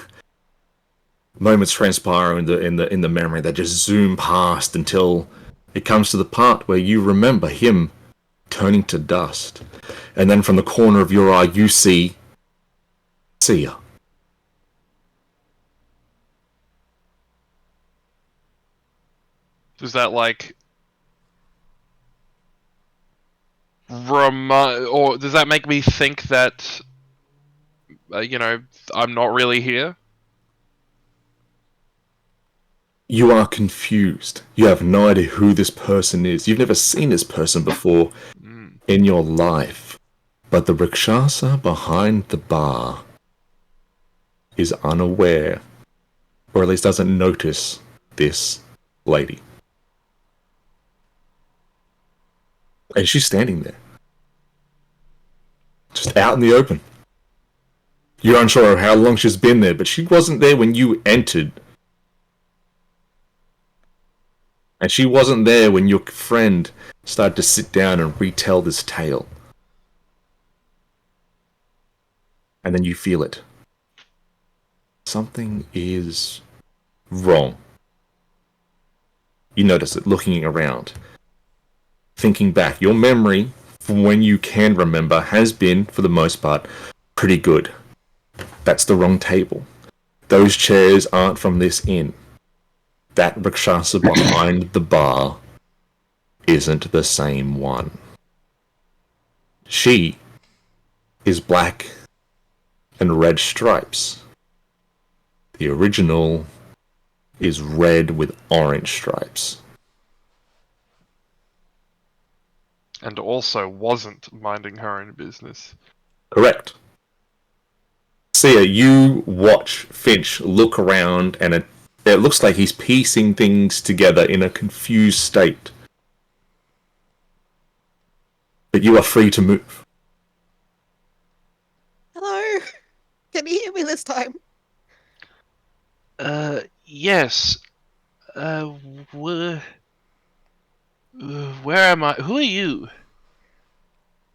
Moments transpire in the memory that just zoom past until it comes to the part where you remember him turning to dust. And then from the corner of your eye you see Sia.
Does that like or does that make me think that I'm not really here?
You are confused. You have no idea who this person is. You've never seen this person before in your life. But the Rakshasa behind the bar is unaware, or at least doesn't notice, this lady. And she's standing there. Just out in the open. You're unsure of how long she's been there, but she wasn't there when you entered. And she wasn't there when your friend started to sit down and retell this tale. And then you feel it. Something is wrong. You notice it looking around. Thinking back, your memory from when you can remember has been, for the most part, pretty good. That's the wrong table. Those chairs aren't from this inn. That Rakshasa behind the bar isn't the same one. She is black and red stripes. The original is red with orange stripes.
And also wasn't minding her own business.
Correct. Sia, you watch Finch look around, and it looks like he's piecing things together in a confused state. But you are free to move.
Hello? Can you hear me this time?
Yes. Where am I? Who are you?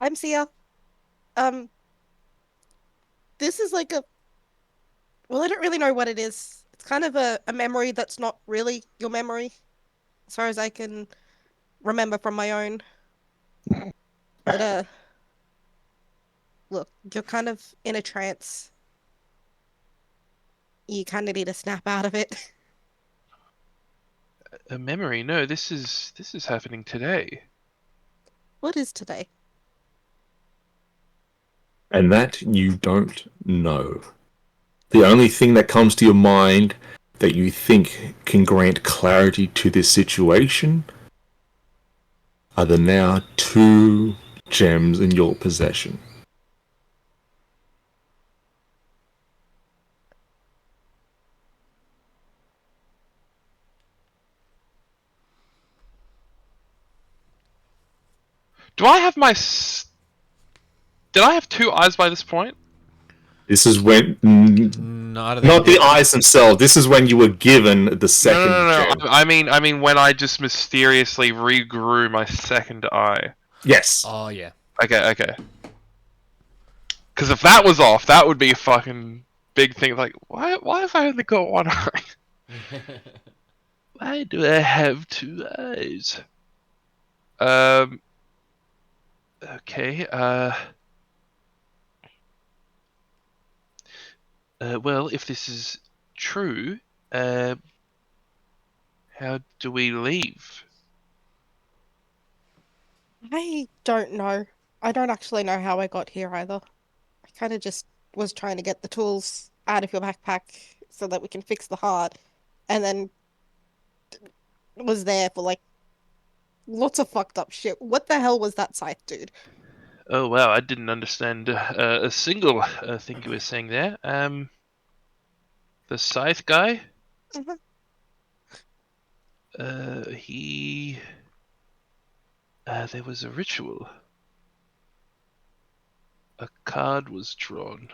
I'm Sia. This is like well, I don't really know what it is. It's kind of a memory that's not really your memory, as far as I can remember from my own. But, look, you're kind of in a trance. You kind of need to snap out of it.
A memory? No, this is happening today.
What is today?
And that you don't know. The only thing that comes to your mind that you think can grant clarity to this situation are the now 2 gems in your possession.
Do I have Did I have 2 eyes by this point?
This is when...
Are they
Not the
different?
eyes themselves. This is when you were given the second
No.
gem.
I mean when I just mysteriously regrew my second eye.
Yes.
Oh yeah.
Okay. Because if that was off, that would be a fucking big thing. Like, why have I only got one eye? Why do I have two eyes? Okay, well, if this is true, how do we leave?
I don't know. I don't actually know how I got here either. I kind of just was trying to get the tools out of your backpack so that we can fix the heart, and then was there for like lots of fucked up shit. What the hell was that scythe, dude?
Oh wow, I didn't understand a single thing you were saying there. The scythe guy?
Mhm.
He... there was a ritual. A card was drawn.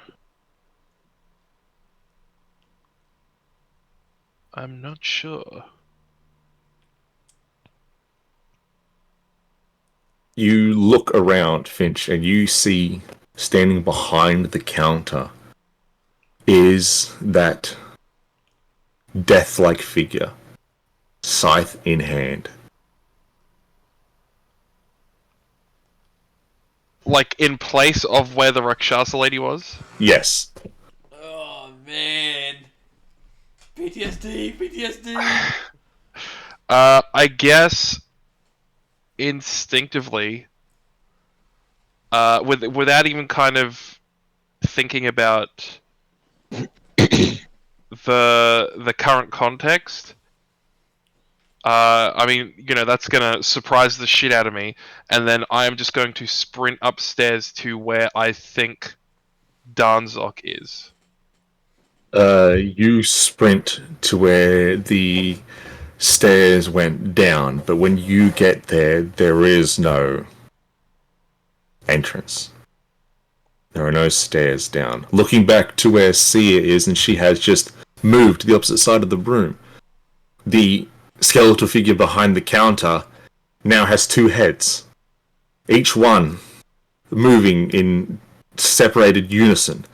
I'm not sure.
You look around, Finch, and you see standing behind the counter is that death-like figure, scythe in hand.
Like, in place of where the Rakshasa lady was?
Yes.
Oh man. PTSD.
I guess instinctively, without even kind of thinking about the current context, I mean, you know, that's gonna surprise the shit out of me, and then I am just going to sprint upstairs to where I think Darnzok is.
You sprint to where the stairs went down, but when you get there, there is no entrance. There are no stairs down. Looking back to where Sia is, and she has just moved to the opposite side of the room. The skeletal figure behind the counter now has two heads, each one moving in separated unison.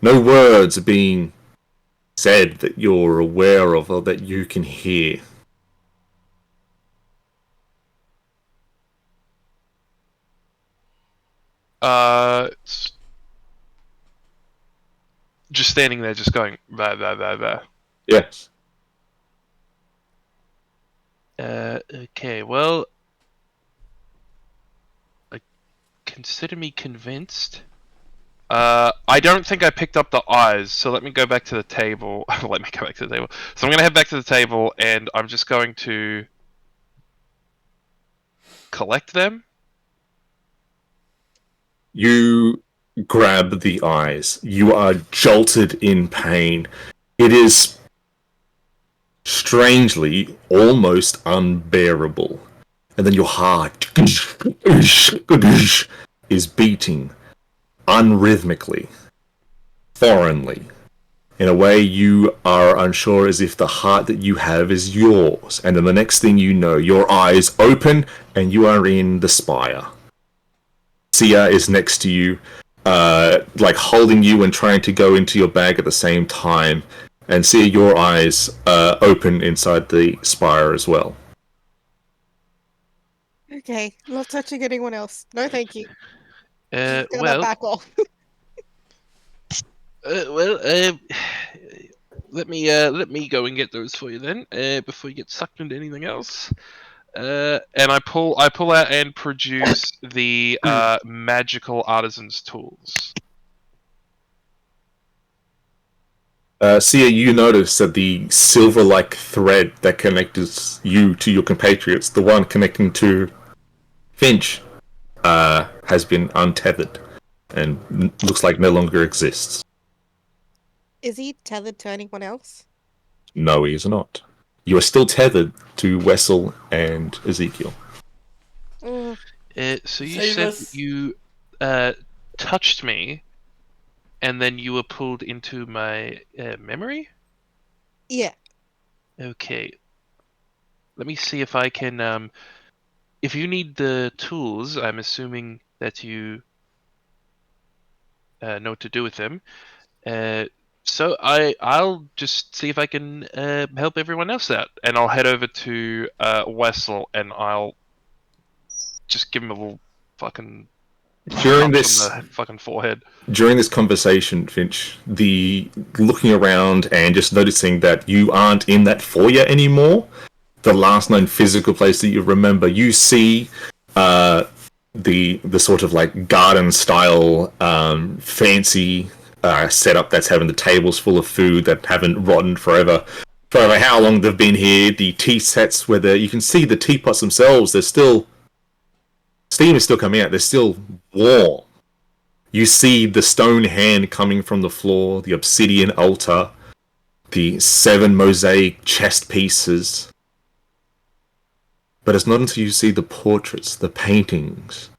No words are being said that you're aware of or that you can hear.
Just standing there, just going bah.
Yes.
Okay, well, consider me convinced. I don't think I picked up the eyes, so let me go back to the table. Let me go back to the table. So I'm gonna head back to the table, and I'm just going to collect them.
You grab the eyes. You are jolted in pain. It is strangely almost unbearable. And then your heart is beating unrhythmically, foreignly, in a way you are unsure as if the heart that you have is yours. And then the next thing you know, your eyes open and you are in the spire. Sia is next to you, like holding you and trying to go into your bag at the same time. And Sia, your eyes open inside the spire as well.
Okay, not touching anyone else. No, thank you.
Uh,
Just gonna
well,
back off.
well, let me go and get those for you then, before you get sucked into anything else. And I pull out and produce the magical artisan's tools.
Sia, you notice that the silver-like thread that connects you to your compatriots, the one connecting to Finch, has been untethered and looks like no longer exists.
Is he tethered to anyone else?
No, he is not. You are still tethered to Wessel and Ezekiel.
Mm,
So you
Save
said
us.
you touched me and then you were pulled into my memory?
Yeah.
Okay. Let me see if I can. If you need the tools, I'm assuming that you know what to do with them. So I'll just see if I can help everyone else out, and I'll head over to Wessel, and I'll just give him a little fucking
During
punch on
this
the fucking forehead.
during this conversation, Finch, the looking around and just noticing that you aren't in that foyer anymore, the last known physical place that you remember, you see the sort of like garden style fancy setup that's having the tables full of food that haven't rotten forever. Forever, how long they've been here. The tea sets where you can see the teapots themselves. They're still steam is still coming out. They're still warm. You see the stone hand coming from the floor, the obsidian altar, the 7 mosaic chest pieces. But it's not until you see the portraits, the paintings,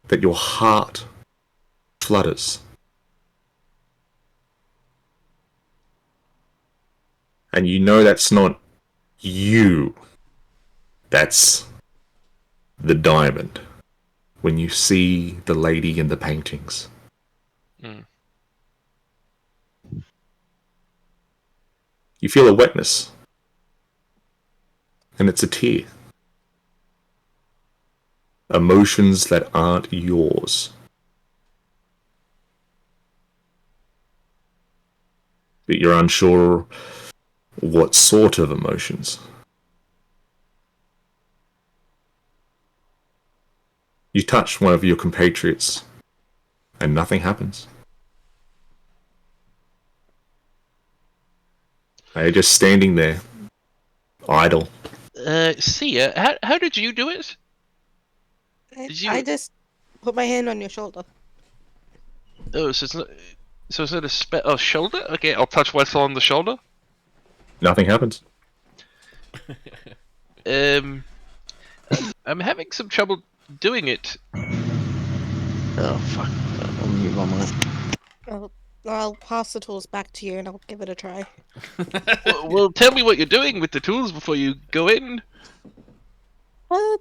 that your heart flutters. And you know that's not you. That's the diamond. When you see the lady in the paintings.
Mm.
You feel a wetness. And it's a tear. Emotions that aren't yours. But you're unsure what sort of emotions. You touch one of your compatriots, and nothing happens. They're just standing there, idle.
Sia, how did you do it? Did you?
I just put my hand on your shoulder.
Oh, so it's not a shoulder? Okay, I'll touch Wessel on the shoulder.
Nothing happens.
Um, I'm having some trouble doing it.
Oh fuck! I'll mute my mic.
I'll pass the tools back to you and I'll give it a try.
Well, tell me what you're doing with the tools before you go in.
I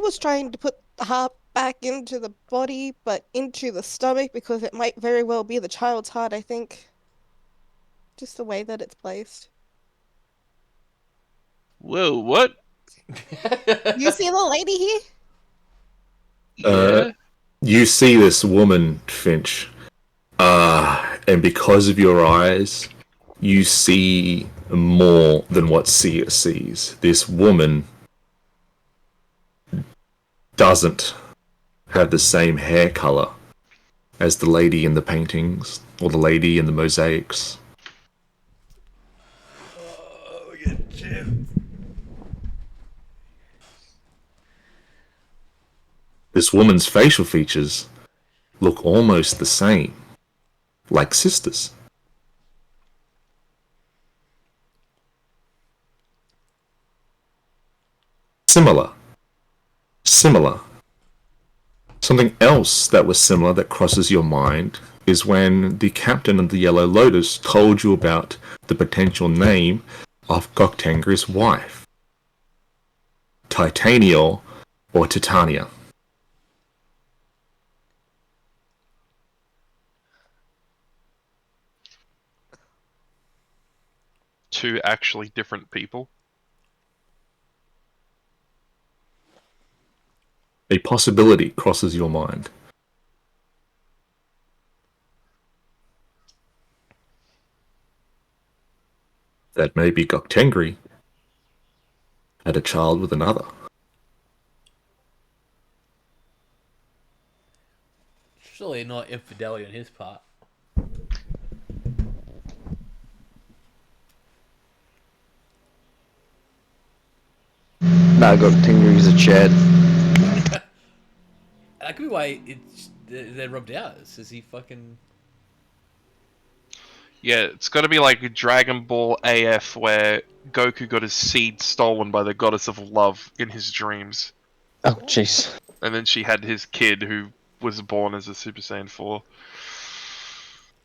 was trying to put the heart back into the body, but into the stomach because it might very well be the child's heart, I think. Just the way that it's placed.
Whoa, what?
You see the lady here?
Yeah.
You see this woman, Finch, and because of your eyes, you see more than what Sia sees. This woman doesn't have the same hair color as the lady in the paintings or the lady in the mosaics.
Oh, get Jim.
This woman's facial features look almost the same, like sisters. Similar. Something else that was similar that crosses your mind is when the captain of the Yellow Lotus told you about the potential name of Goktangri's wife. Titania or Titania.
Two actually different people.
A possibility crosses your mind. That maybe Goktengri had a child with another.
Surely not infidelity on his part.
No, I got Tingry's a Chad.
That could be why they're rubbed out. Is he fucking...
Yeah, it's got to be like Dragon Ball AF, where Goku got his seed stolen by the goddess of love in his dreams,
Oh jeez.
and then she had his kid who was born as a Super Saiyan 4.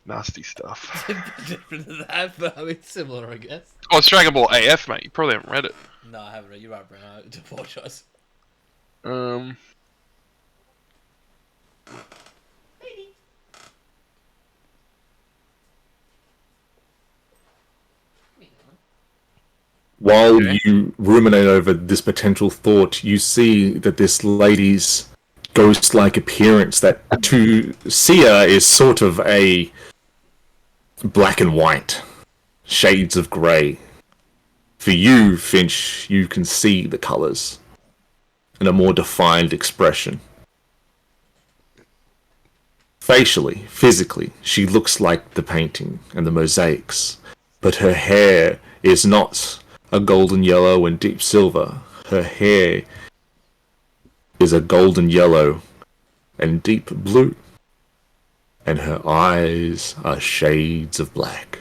Nasty stuff.
A bit different than that, but I mean similar, I guess.
Oh, it's Dragon Ball AF, mate. You probably haven't read it.
No, I haven't read. You're right, Brent. I do apologise.
While
Okay.
you ruminate over this potential thought, you see that this lady's ghost-like appearance, that to Sia is sort of a black and white, shades of grey. For you, Finch, you can see the colours and a more defined expression. Facially, physically, she looks like the painting and the mosaics, but her hair is not a golden yellow and deep silver. Her hair is a golden yellow and deep blue, and her eyes are shades of black.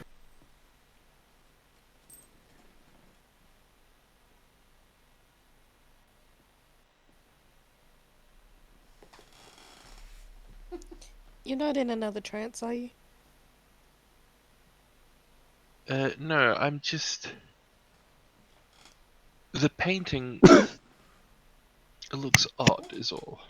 You're not in another trance, are you?
No, I'm just... The painting... It looks odd, is all.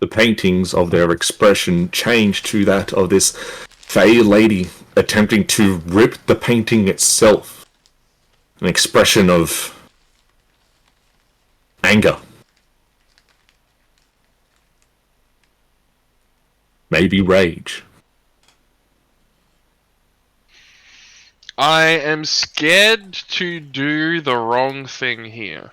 The paintings of their expression change to that of this fey lady attempting to rip the painting itself. An expression of anger. Maybe rage.
I am scared to do the wrong thing here.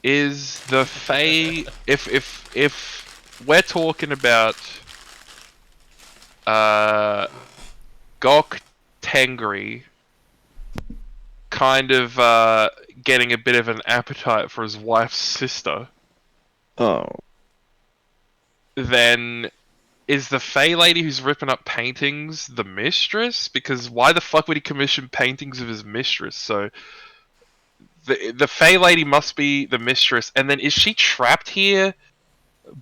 Is the Fae... If we're talking about... Gok Tengri kind of getting a bit of an appetite for his wife's sister,
Oh,
then is the Fae lady who's ripping up paintings the mistress? Because why the fuck would he commission paintings of his mistress? So the Fae lady must be the mistress, and then is she trapped here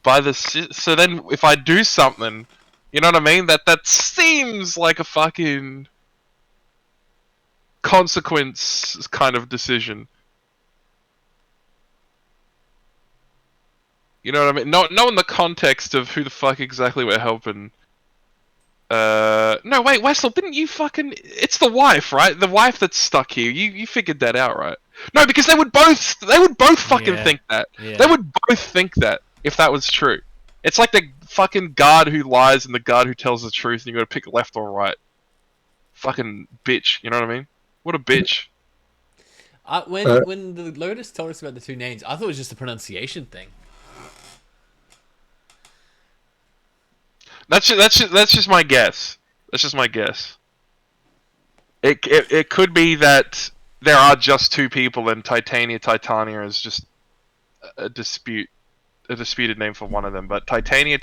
by the so then if I do something, you know what I mean? That seems like a fucking consequence kind of decision. You know what I mean? Not in the context of who the fuck exactly we're helping. No, wait, Wessel, didn't you fucking... It's the wife, right? The wife that's stuck here. You figured that out, right? No, because they would both fucking
Yeah.
think that.
Yeah.
They would both think that, if that was true. It's like the fucking guard who lies and the guard who tells the truth, and you gotta pick left or right. Fucking bitch, you know what I mean? What a bitch.
When the Lotus told us about the two names, I thought it was just a pronunciation thing.
That's just my guess. That's just my guess. It could be that there are just two people and Titania is just a disputed name for one of them. But Titania,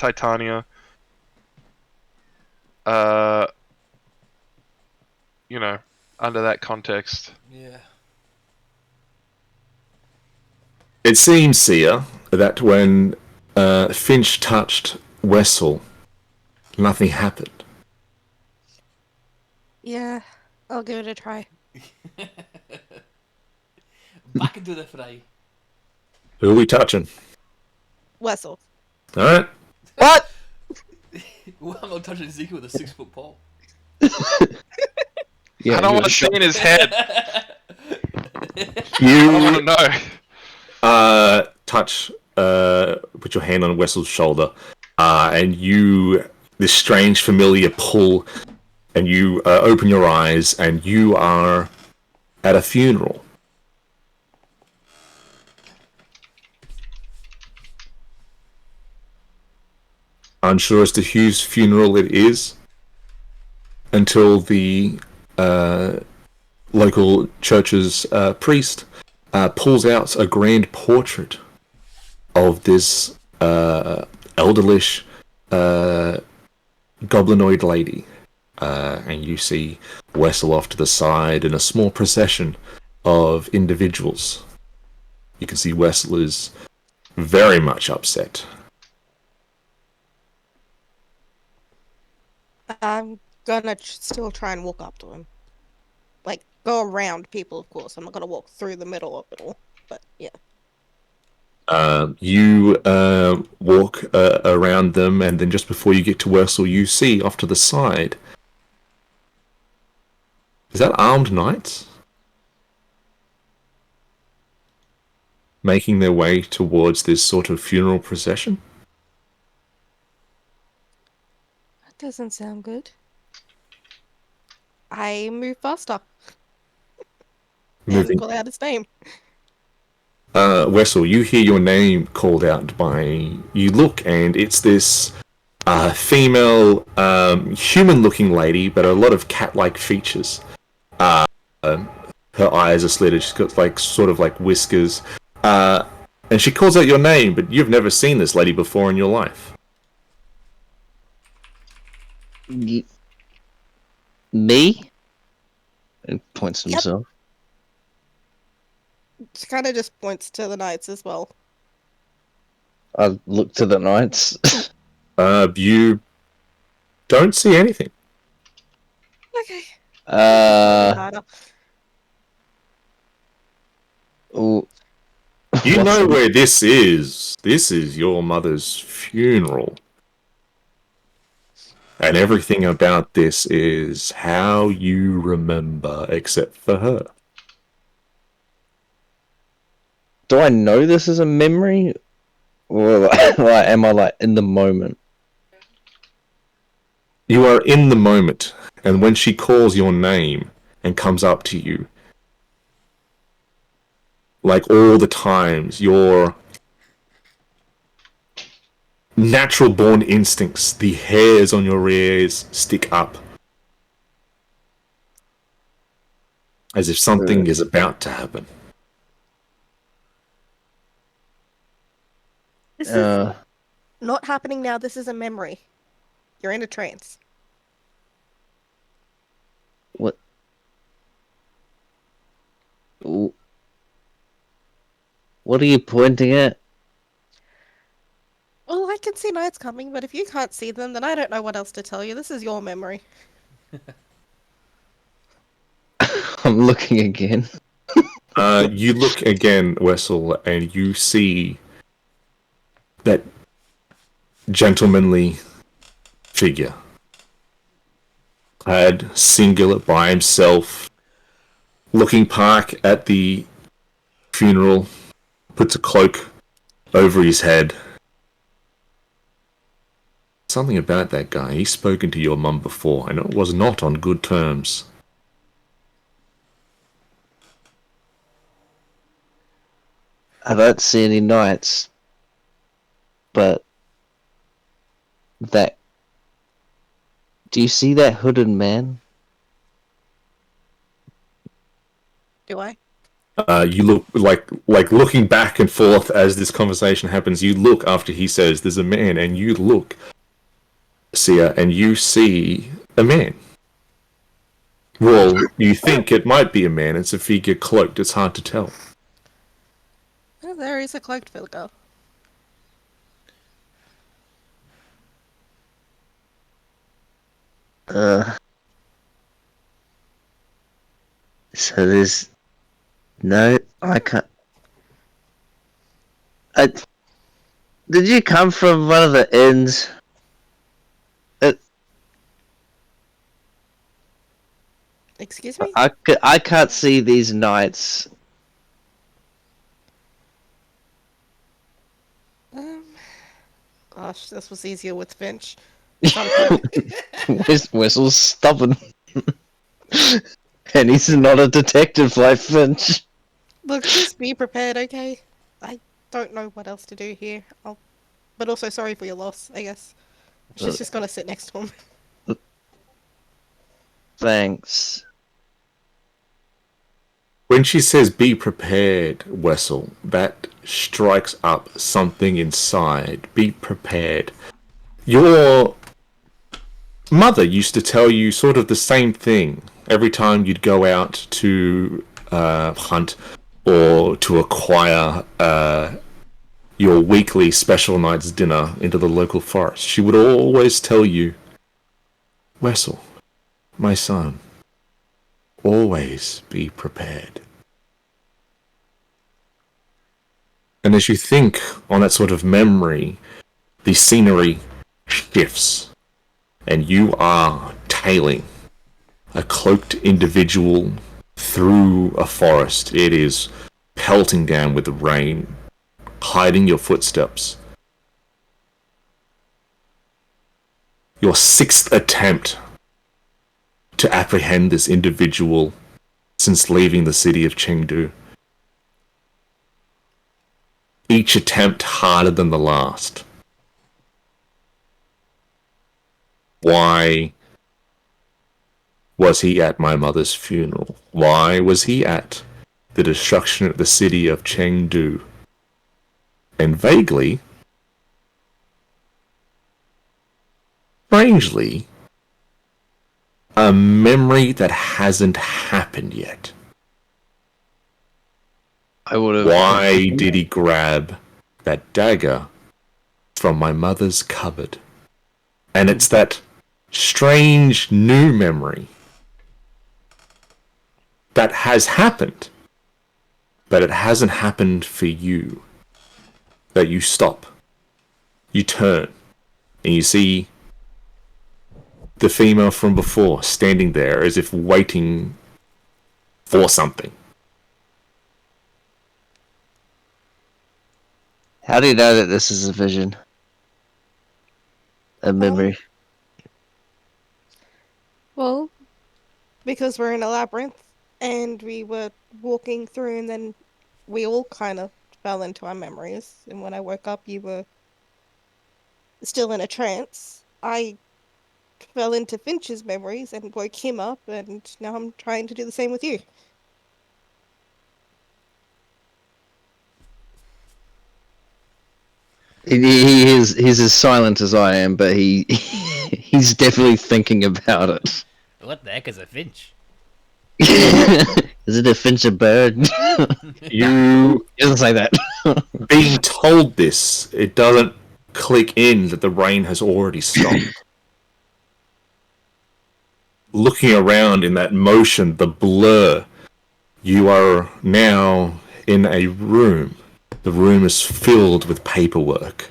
you know, under that context.
Yeah.
It seems, Sia, that when Finch touched Wessel, nothing happened.
Yeah, I'll give it a try.
Back into the fray.
Who are we touching?
Wessel.
Alright.
what?
Well, I'm not touching Ezekiel with a 6-foot pole.
Yeah,
I don't
you
want to see in his head. I don't want to
You
know.
touch, put your hand on Wessel's shoulder, and this strange familiar pull, and you open your eyes, and you are at a funeral. Unsure as to whose funeral it is, until the local church's priest pulls out a grand portrait of this elderish goblinoid lady. And you see Wessel off to the side in a small procession of individuals. You can see Wessel is very much upset.
I'm gonna still try and walk up to him. Like, go around people, of course. I'm not gonna walk through the middle of it all. But yeah.
You walk around them, and then just before you get to Wurzel, you see off to the side. Is that armed knights? Making their way towards this sort of funeral procession?
That doesn't sound good. I move faster and
Moving.
call out his name.
Wessel, you hear your name called out by. You look, and it's this female, human-looking lady, but a lot of cat-like features. Her eyes are slitted. She's got sort of like whiskers, and she calls out your name, but you've never seen this lady before in your life.
Me? And points to
Yep.
himself.
She kind of just points to the knights as well.
I look to the knights.
You don't see anything.
Okay.
Ooh,
You
what's
know
the-
where this is. This is your mother's funeral. And everything about this is how you remember, except for her.
Do I know this is a memory? Or like, am I like in the moment?
You are in the moment, and when she calls your name and comes up to you, like all the times, your natural born instincts, the hairs on your ears stick up. As if something is about to happen.
This is not happening now. This is a memory. You're in a trance.
What? Ooh. What are you pointing at?
Well, I can see knights coming, but if you can't see them, then I don't know what else to tell you. This is your memory.
I'm looking again.
You look again, Wessel, and you see that gentlemanly figure, clad singular by himself, looking back at the funeral, puts a cloak over his head. Something about that guy. He's spoken to your mum before, and it was not on good terms.
I don't see any knights, but that. Do you see that hooded man?
Do I?
You look like looking back and forth as this conversation happens. You look after he says there's a man, and you look, Sia, and you see a man. Well, you think it might be a man. It's a figure cloaked. It's hard to tell.
Oh, there is a cloaked figure.
So there's no. I can't. Did you come from one of the inns?
Excuse me?
I can't see these knights.
Gosh, this was easier with Finch.
Whistle's stubborn. And he's not a detective like Finch.
Look, just be prepared, okay? I don't know what else to do here. But also sorry for your loss, I guess. She's just gonna sit next to him.
Thanks.
When she says be prepared, Wessel, that strikes up something inside. Be prepared. Your mother used to tell you sort of the same thing every time you'd go out to hunt or to acquire your weekly special night's dinner into the local forest. She would always tell you Wessel, my son, always be prepared. And as you think on that sort of memory, the scenery shifts, and you are tailing a cloaked individual through a forest. It is pelting down with the rain, hiding your footsteps. Your sixth attempt to apprehend this individual since leaving the city of Chengdu. Each attempt harder than the last. Why was he at my mother's funeral? Why was he at the destruction of the city of Chengdu? And vaguely, strangely, a memory that hasn't happened yet.
I would have.
Why did he grab that dagger from my mother's cupboard? And it's that strange new memory that has happened, but it hasn't happened for you. That you stop, you turn, and you see the female from before standing there as if waiting for something.
How do you know that this is a vision? A memory?
Well, because we're in a labyrinth and we were walking through, and then we all kind of fell into our memories. And when I woke up, you were still in a trance. I fell into Finch's memories and woke him up, and now I'm trying to do the same with you.
He's as silent as I am, but he's definitely thinking about it.
What the heck is a finch?
Is it a finch a bird?
You
He doesn't say that.
being told this, it doesn't click in that the rain has already stopped. Looking around in that motion, the blur, you are now in a room. The room is filled with paperwork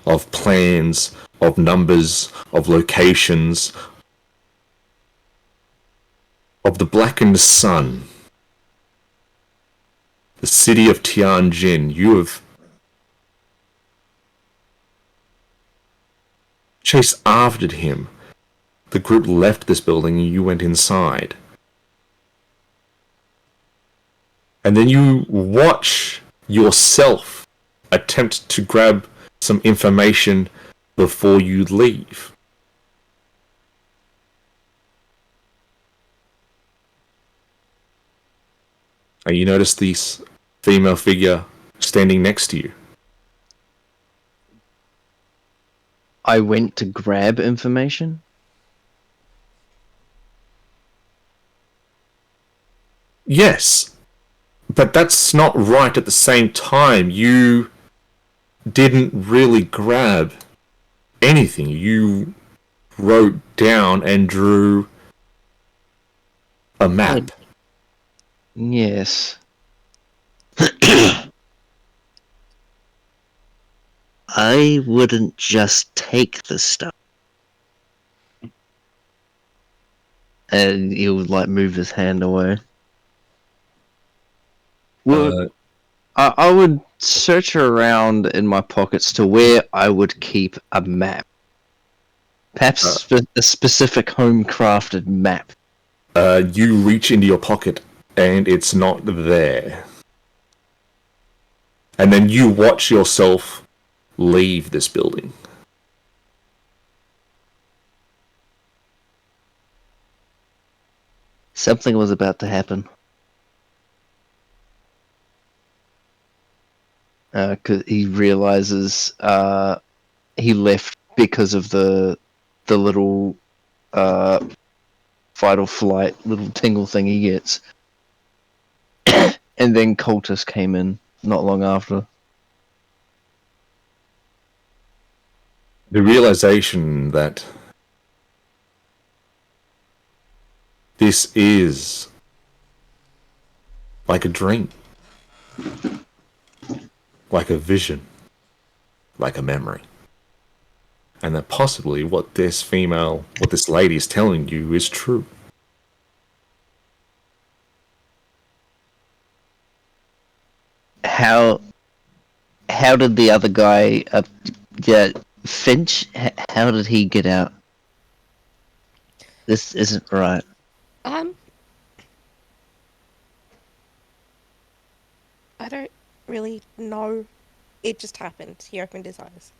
of plans, of numbers, of locations, of the blackened sun. The city of Tianjin. You have chased after him. The group left this building and you went inside. And then you watch yourself attempt to grab some information before you leave. And you notice this female figure standing next to you.
I went to grab information.
Yes, but that's not right at the same time. You didn't really grab anything. You wrote down and drew a map.
Yes. I wouldn't just take the stuff. And he would like move his hand away. Well, I would search around in my pockets to where I would keep a map. Perhaps a specific home-crafted map.
You reach into your pocket and it's not there. And then you watch yourself leave this building.
Something was about to happen. 'Cause he realizes he left because of the little fight or flight little tingle thing he gets. And then cultists came in not long after.
The realization that This is like a dream, like a vision, like a memory. And that possibly what this lady is telling you is true.
How did the other guy, Finch? How did he get out? This isn't right.
I don't really know. It just happened. He opened his eyes.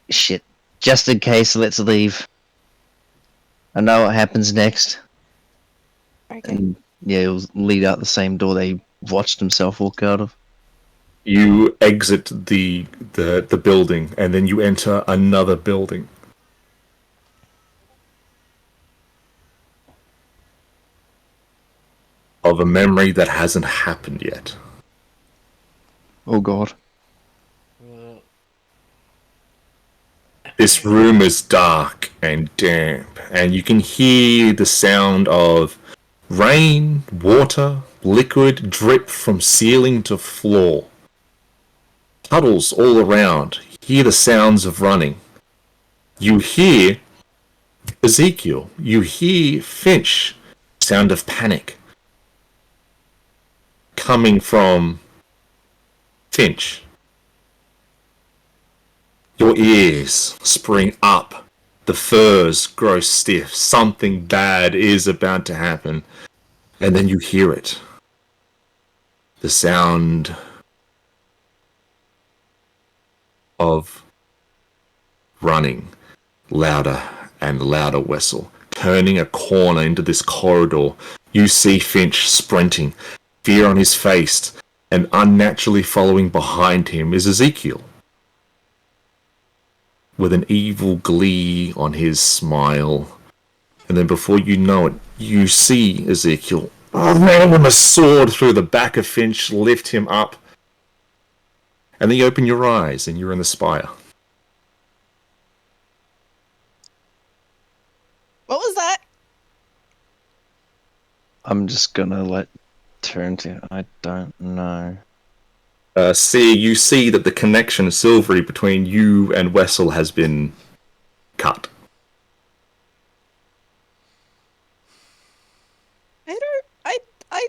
Shit. Just in case, let's leave. I know what happens next.
Okay.
And yeah, he'll lead out the same door they watched himself walk out of.
You exit the building, and then you enter another building. Of a memory that hasn't happened yet.
Oh god.
This room is dark and damp, and you can hear the sound of rain, water, liquid drip from ceiling to floor. Puddles all around. Hear the sounds of running. You hear Ezekiel. You hear Finch. Sound of panic. Coming from Finch. Your ears spring up. The furs grow stiff. Something bad is about to happen. And then you hear it. The sound of running. Louder and louder, Wessel. Turning a corner into this corridor, you see Finch sprinting. Fear on his face. And unnaturally following behind him is Ezekiel. With an evil glee on his smile. And then before you know it, you see Ezekiel ram a sword through the back of Finch, lift him up. And then you open your eyes and you're in the spire.
What was that?
I'm just gonna turn to. I don't know.
You see that the connection, Silvery, between you and Wessel has been cut.
I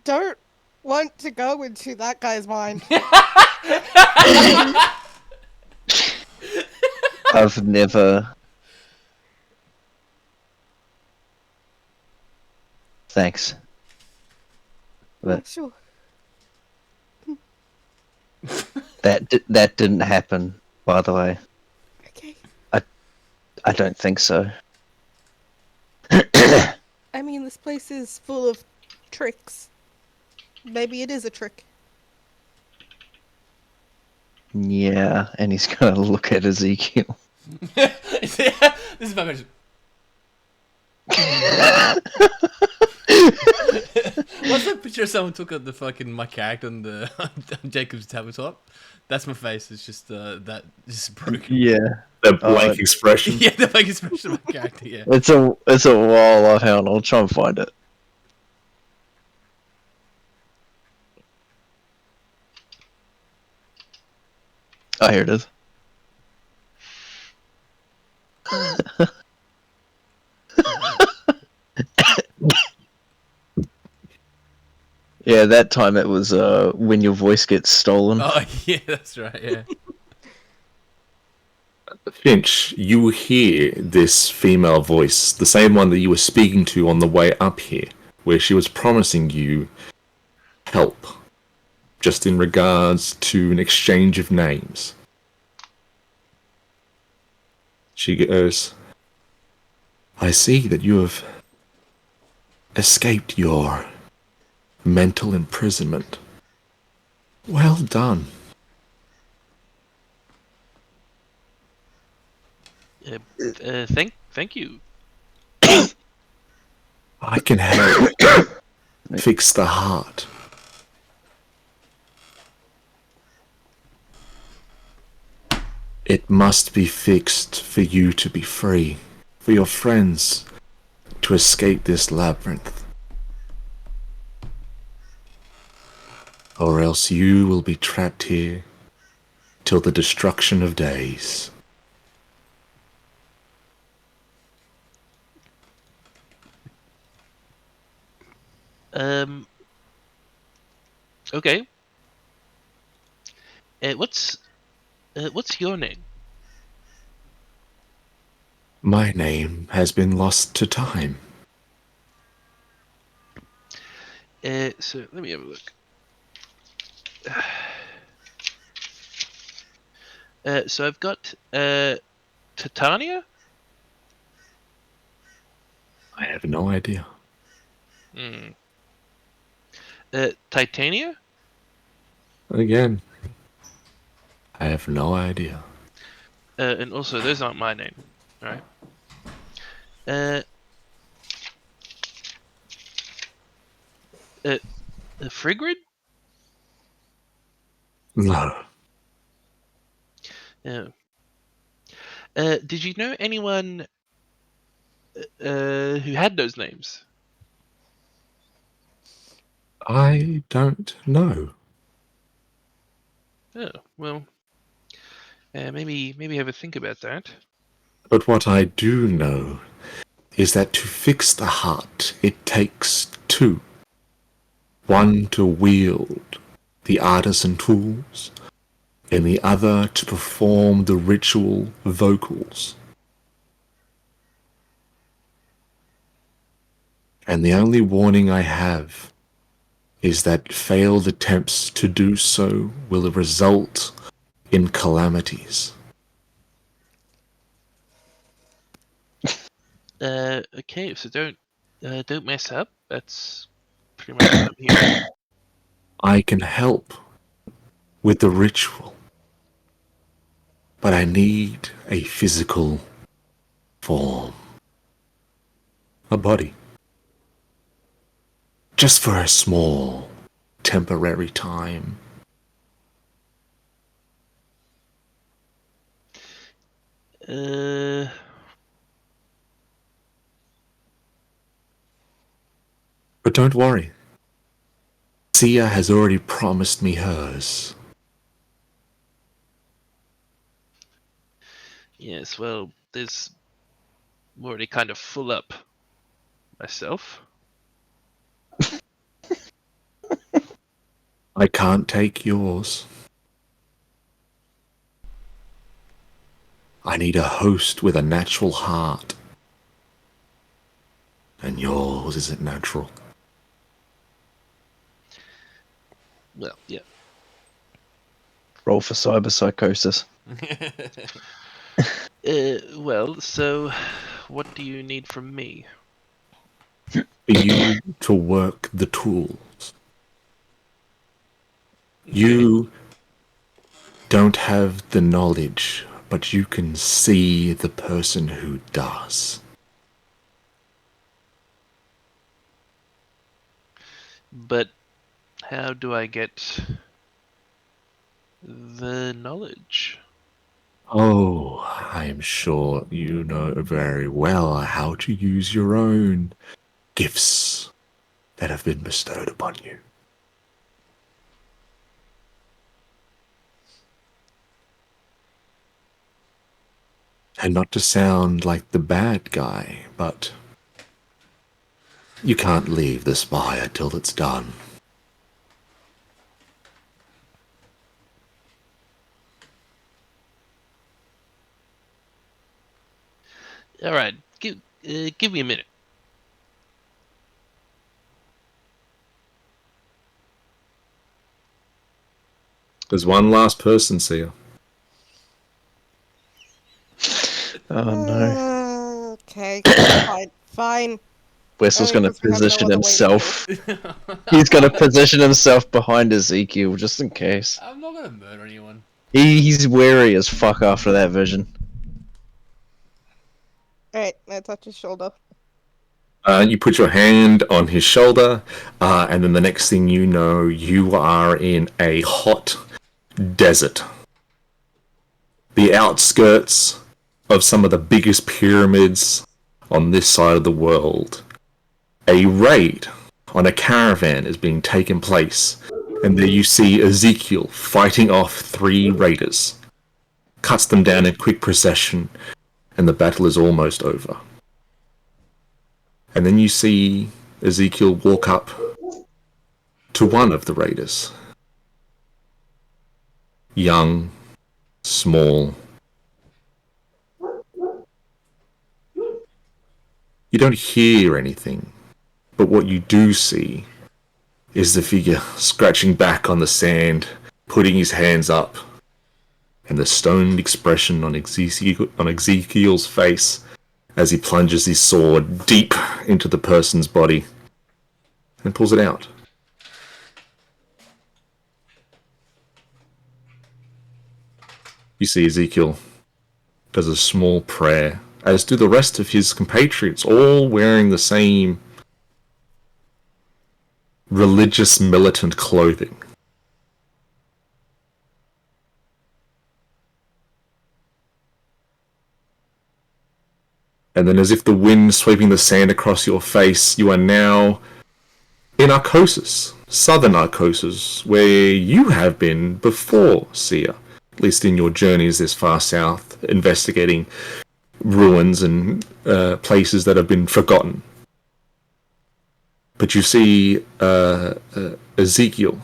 don't want to go into that guy's mind.
I've never. Thanks. But
Sure.
that didn't happen, by the way.
Okay.
I don't think so.
I mean, this place is full of tricks. Maybe it is a trick.
Yeah, and he's gonna look at Ezekiel.
This is my question. What's that picture someone took of the fucking my character on the on Jacob's tabletop? That's my face. It's just that just broken.
Yeah.
The blank expression.
Yeah, the blank expression of my character. Yeah.
It's a while out. Hang on, I'll try and find it. Oh, here it is. Yeah, that time it was when your voice gets stolen.
Oh yeah, that's right. Yeah.
Finch, you hear this female voice, the same one that you were speaking to on the way up here, where she was promising you help, just in regards to an exchange of names. She goes, I see that you have escaped your mental imprisonment. Well done.
Thank you.
I can help fix the heart. It must be fixed for you to be free, for your friends to escape this labyrinth. Or else you will be trapped here till the destruction of days.
Okay. What's your name?
My name has been lost to time.
So let me have a look. So I've got Titania.
I have no idea.
Hmm. Titania.
Again, I have no idea.
And also those aren't my name, right? Uh, Frigrid.
No.
Yeah. Did you know anyone who had those names?
I don't know.
Oh, well, maybe have a think about that.
But what I do know is that to fix the heart, it takes two. One to wield the artisan tools, and the other to perform the ritual vocals. And the only warning I have is that failed attempts to do so will result in calamities.
Okay, so don't mess up. That's pretty much what I'm hearing.
I can help with the ritual, but I need a physical form. A body. Just for a small, temporary time.
Uh,
But don't worry. Sia has already promised me hers.
yes. Well, there's I'm already kind of full up myself.
I can't take yours. I need a host with a natural heart. And yours isn't natural.
Well, yeah.
Roll for cyberpsychosis.
Well, so what do you need from me?
For you to work the tools. You don't have the knowledge, but you can see the person who does.
But how do I get the knowledge?
Oh, I am sure you know very well how to use your own gifts that have been bestowed upon you. And not to sound like the bad guy, but you can't leave the spire till it's done.
All right, give me a minute.
There's one last person, Sia.
Oh no.
Okay, fine, fine.
Wessel's
Only
going to
'cause we have no
position
other way to do
himself. He's going to position himself behind Ezekiel just in case.
I'm not gonna murder anyone.
He's wary as fuck after that vision.
Alright, I touch his shoulder.
You put your hand on his shoulder, and then the next thing you know, you are in a hot desert. the outskirts of some of the biggest pyramids on this side of the world, a raid on a caravan is being taken place, and there you see Ezekiel fighting off 3 raiders, cuts them down in quick procession, and the battle is almost over. And then you see Ezekiel walk up to one of the raiders. Young, small. You don't hear anything, but what you do see is the figure scratching back on the sand, putting his hands up, and the stoned expression on Ezekiel's face as he plunges his sword deep into the person's body and pulls it out. You see Ezekiel does a small prayer, as do the rest of his compatriots, all wearing the same religious militant clothing. And then, as if the wind sweeping the sand across your face, you are now in Arcosis, southern Arcosis, where you have been before, Sia, at least in your journeys this far south, investigating ruins and places that have been forgotten. But you see Ezekiel.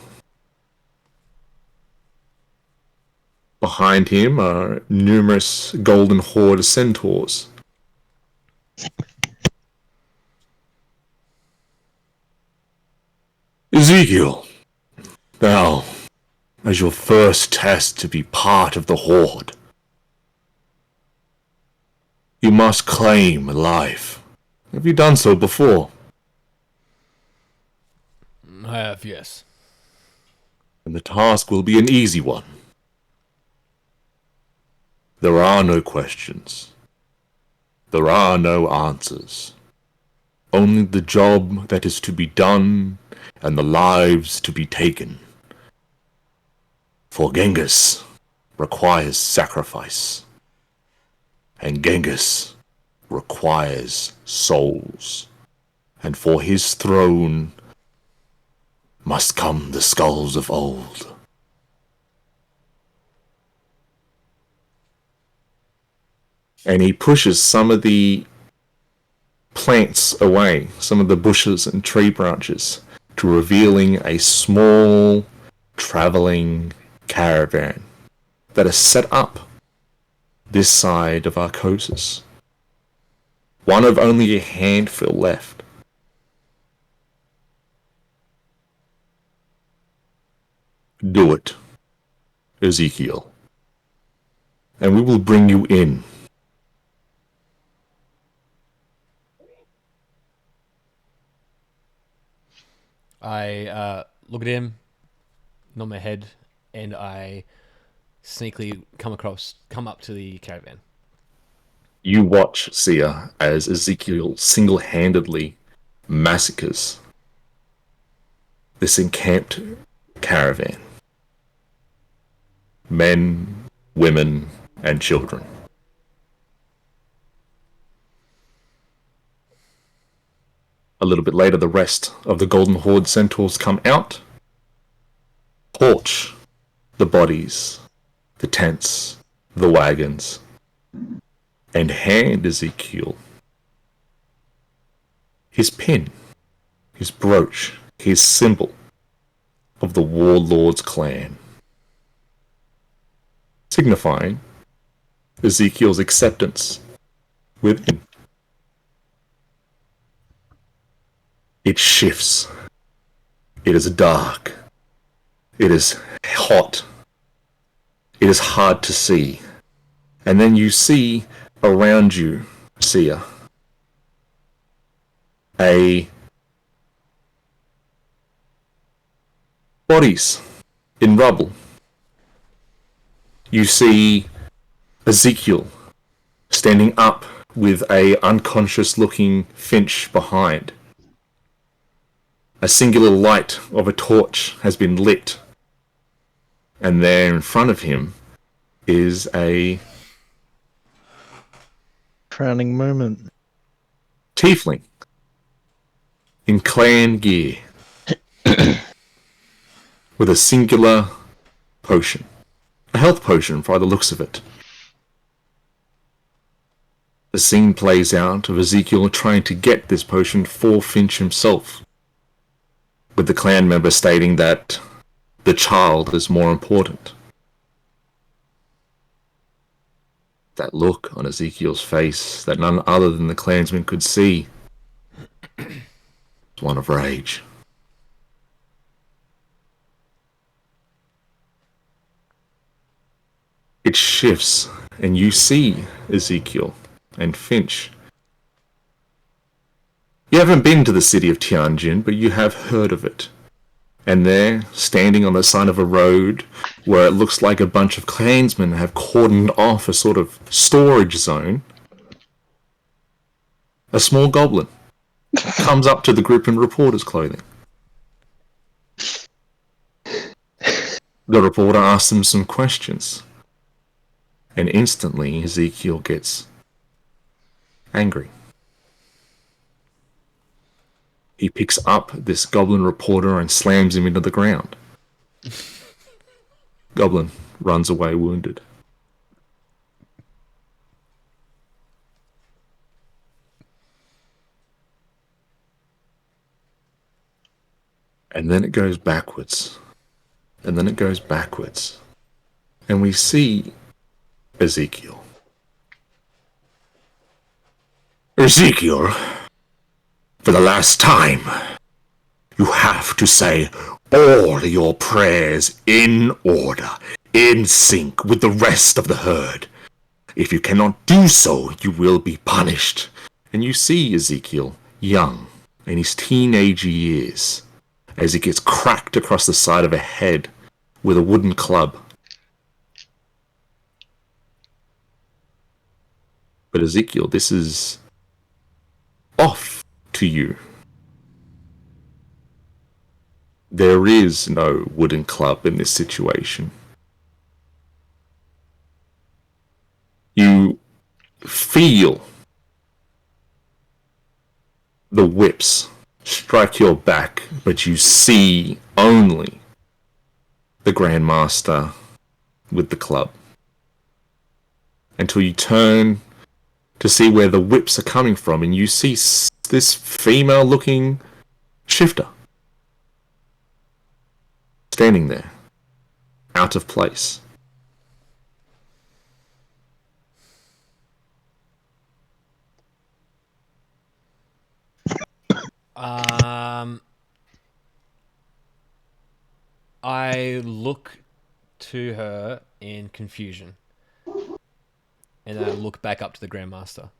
Behind him are numerous golden horde centaurs. Ezekiel, now, as your first test to be part of the Horde, you must claim life. Have you done so before?
I have, yes.
And the task will be an easy one. There are no questions. There are no answers. Only the job that is to be done and the lives to be taken. For Genghis requires sacrifice, and Genghis requires souls, and for his throne must come the skulls of old. And he pushes some of the plants away, some of the bushes and tree branches, to revealing a small traveling caravan that is set up this side of Arcosis. One of only a handful left. Do it, Ezekiel, and we will bring you in.
I look at him, nod my head, and I sneakily come up to the caravan.
You watch, Sia, as Ezekiel single-handedly massacres this encamped caravan. Men, women, and children. A little bit later, the rest of the Golden Horde centaurs come out, torch the bodies, the tents, the wagons, and hand Ezekiel his pin, his brooch, his symbol of the Warlord's clan, signifying Ezekiel's acceptance within. It shifts. It is dark. It is hot. It is hard to see. And then you see around you, Sia, bodies in rubble. You see Ezekiel standing up with a unconscious looking Finch behind. A singular light of a torch has been lit, and there in front of him is a
Crowning moment.
tiefling in clan gear with a singular potion. A health potion, by the looks of it. The scene plays out of Ezekiel trying to get this potion for Finch himself, with the clan member stating that the child is more important. That look on Ezekiel's face that none other than the clansman could see was one of rage. It shifts, and you see Ezekiel and Finch. You haven't been to the city of Tianjin, but you have heard of it. And there, standing on the side of a road, where it looks like a bunch of clansmen have cordoned off a sort of storage zone, a small goblin comes up to the group in reporter's clothing. The reporter asks him some questions. And instantly, Ezekiel gets angry. He picks up this goblin reporter and slams him into the ground. Goblin runs away wounded. And then it goes backwards. And then it goes backwards. And we see Ezekiel. Ezekiel, for the last time, you have to say all your prayers in order, in sync with the rest of the herd. If you cannot do so, you will be punished. And you see Ezekiel, young, in his teenage years, as he gets cracked across the side of a head with a wooden club. But Ezekiel, this is off to you. There is no wooden club in this situation. You feel the whips strike your back, but you see only the Grandmaster with the club. Until you turn to see where the whips are coming from, and you see this female-looking shifter standing there, out of place.
I look to her in confusion. And then I look back up to the Grandmaster.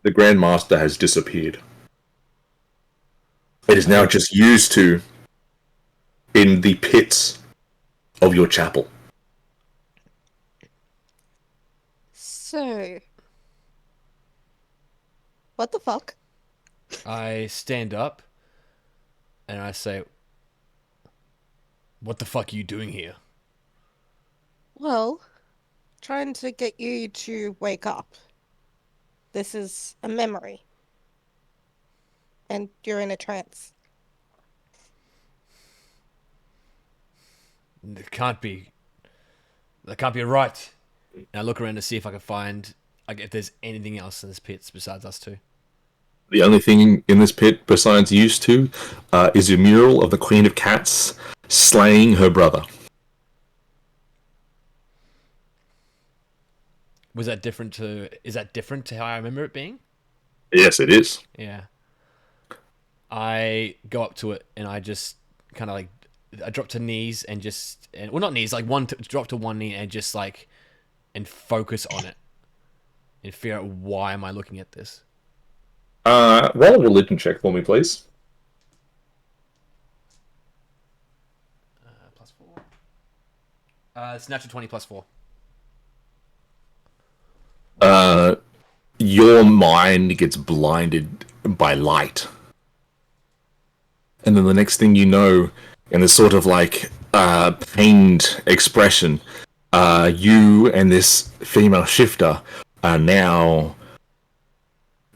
The Grandmaster has disappeared. It is now just used to in the pits of your chapel.
So, what the fuck?
I stand up and I say, "What the fuck are you doing here?"
Well, trying to get you to wake up. This is a memory. And you're in a trance.
That can't be right. And I look around to see if I can find, like, if there's anything else in this pit besides us two.
The only thing in this pit besides used to is a mural of the Queen of Cats slaying her brother.
Is that different to how I remember it being?
Yes, it is.
Yeah. I go up to it and I just kind of like, I drop to knees and well, not knees, like drop to one knee and just like, and focus on it and figure out why am I looking at this.
Roll a religion check for me, please.
+4. It's natural 20 +4.
Your mind gets blinded by light. And then the next thing you know, in this sort of like pained expression, you and this female shifter are now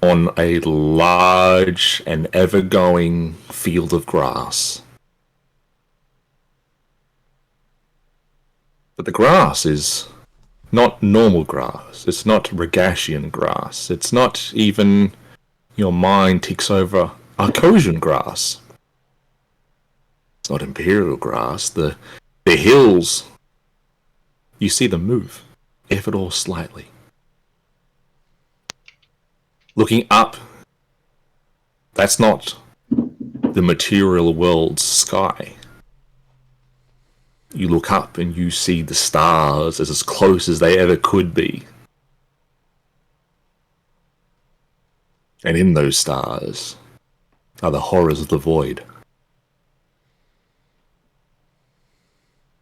on a large and ever-going field of grass. But the grass is not normal grass. It's not Regashian grass. It's not even your mind ticks over Arcosian grass. It's not Imperial grass. The hills, you see them move, if at all slightly. Looking up, that's not the material world's sky. You look up and you see the stars as close as they ever could be. And in those stars are the horrors of the void.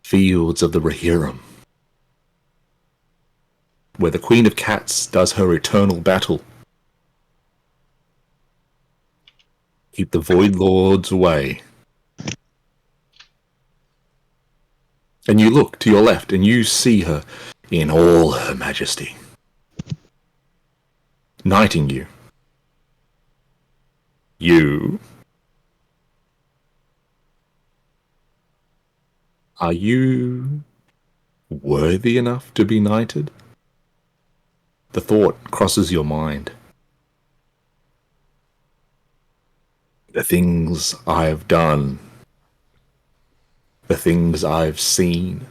Fields of the Rohirrim, where the Queen of Cats does her eternal battle. Keep the Void Lords away. And you look to your left and you see her in all her majesty, knighting you. Are you worthy enough to be knighted? The thought crosses your mind. The things I've done, the things I've seen,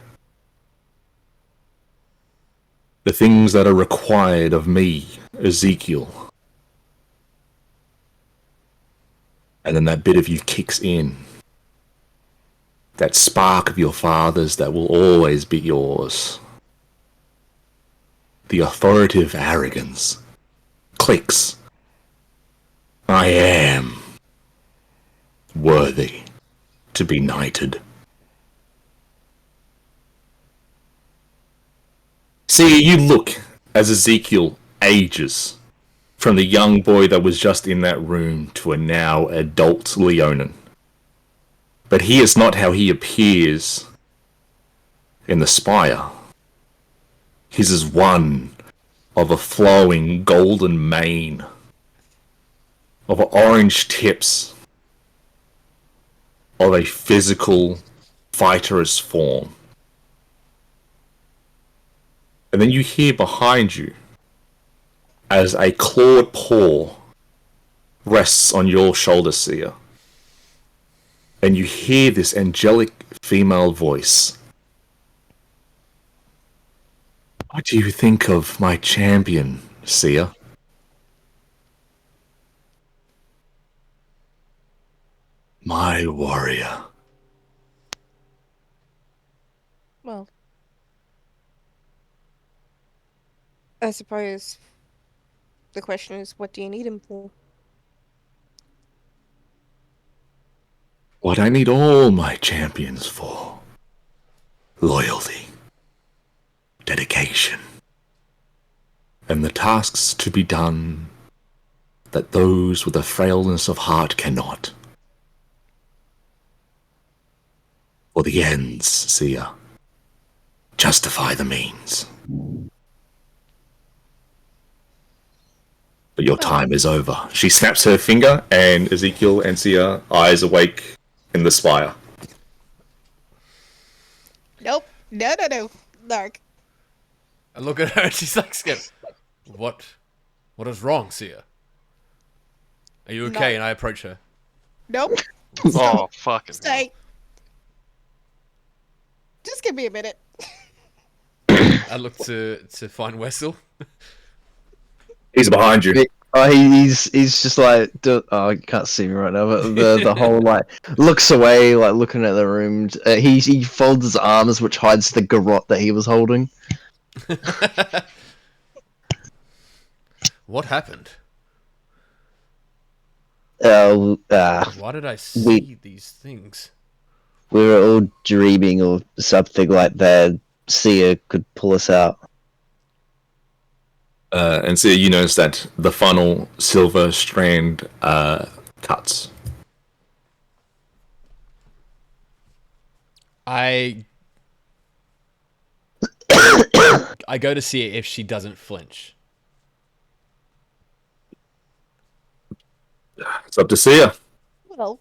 the things that are required of me, Ezekiel. And then that bit of you kicks in. That spark of your father's that will always be yours. The authoritative arrogance clicks. I am worthy to be knighted. See, you look as Ezekiel ages from the young boy that was just in that room to a now adult Leonin. But he is not how he appears in the spire. His is one of a flowing golden mane, of orange tips, of a physical fighter's form. And then you hear behind you, as a clawed paw rests on your shoulder, Seer. And you hear this angelic female voice. What do you think of my champion, Seer? My warrior.
Well, I suppose the question is, what do you need him for?
What I need all my champions for. Loyalty. Dedication. And the tasks to be done that those with a frailness of heart cannot. For the ends, Seer, justify the means. But your time is over. She snaps her finger, and Ezekiel and Seer eyes awake in the spire.
Nope. No. Narc.
I look at her and she's like scared. What is wrong, Sia? Are you okay?
No.
And I approach her.
Nope.
Oh, fucking hell.
Stay. Just give me a minute.
I look to find Wessel.
He's behind you.
Oh, he's just like, oh, you can't see me right now, but the whole like looks away, like looking at the room. He folds his arms, which hides the garrote that he was holding.
What happened?
Why
did I see these things?
We were all dreaming of something like that. Sia could pull us out.
And so you notice that the funnel silver strand cuts.
I go to see if she doesn't flinch.
It's up to Sia.
Well,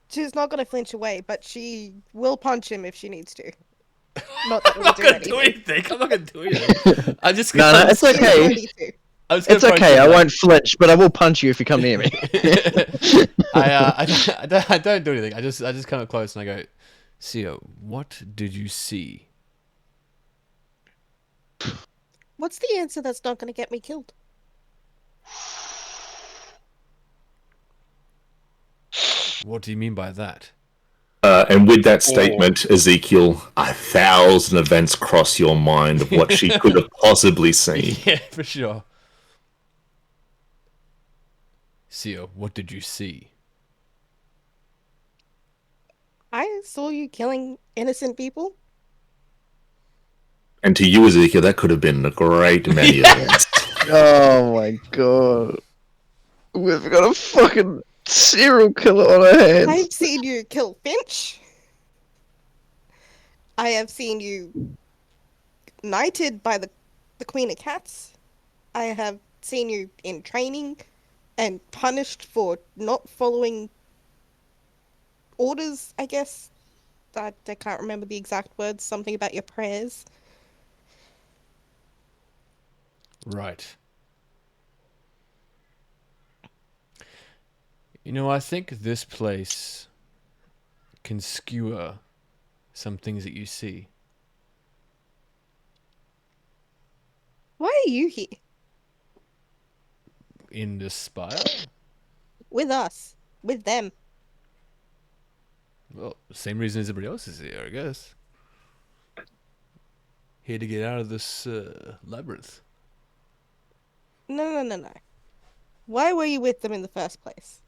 she's not going to flinch away, but she will punch him if she needs to. Not that
I'm
it'll
not
do
gonna do
anything.
anything. I'm not gonna do anything. I'm just
No,
gonna.
no, it's
She is
okay.
ready to.
I'm just gonna
It's
approach
okay.
him,
I
like-
won't flinch, but I will punch you if you come near me.
I don't do anything. I just come up close and I go, Sio, what did you see?
What's the answer that's not going to get me killed?
What do you mean by that?
And with that statement, Ezekiel, 1,000 events cross your mind of what she could have possibly seen.
Yeah, for sure. Sio, what did you see?
I saw you killing innocent people.
And to you, Ezekiel, that could have been a great many events.
Oh my god. We've got a fucking serial killer on our hands.
I've seen you kill Finch. I have seen you knighted by the Queen of Cats. I have seen you in training and punished for not following orders, I guess. I can't remember the exact words. Something about your prayers.
Right. You know, I think this place can skewer some things that you see.
Why are you here?
In the spire?
With us. With them.
Well, same reason as everybody else is here, I guess. Here to get out of this labyrinth.
No. Why were you with them in the first place?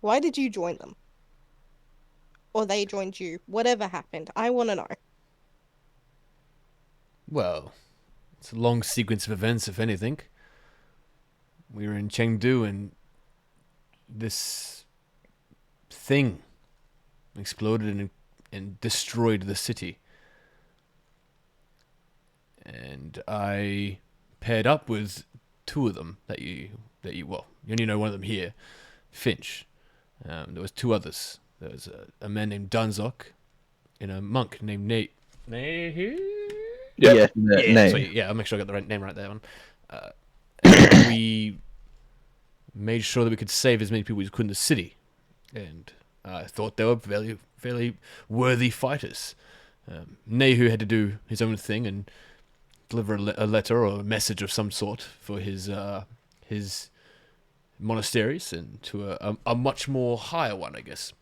Why did you join them? Or they joined you? Whatever happened. I want to know.
Well, it's a long sequence of events, if anything. We were in Chengdu and this thing exploded and destroyed the city. And I paired up with two of them that you well, you only know one of them here, Finch. There was two others. There was a man named Dunzock and a monk named Nate.
Yep.
Yeah,
Yeah,
no.
I'll make sure I got the right name right there. And we made sure that we could save as many people as we could in the city, and I thought they were fairly worthy fighters. Nehu had to do his own thing and deliver a letter or a message of some sort for his monasteries and to a much more higher one, I guess.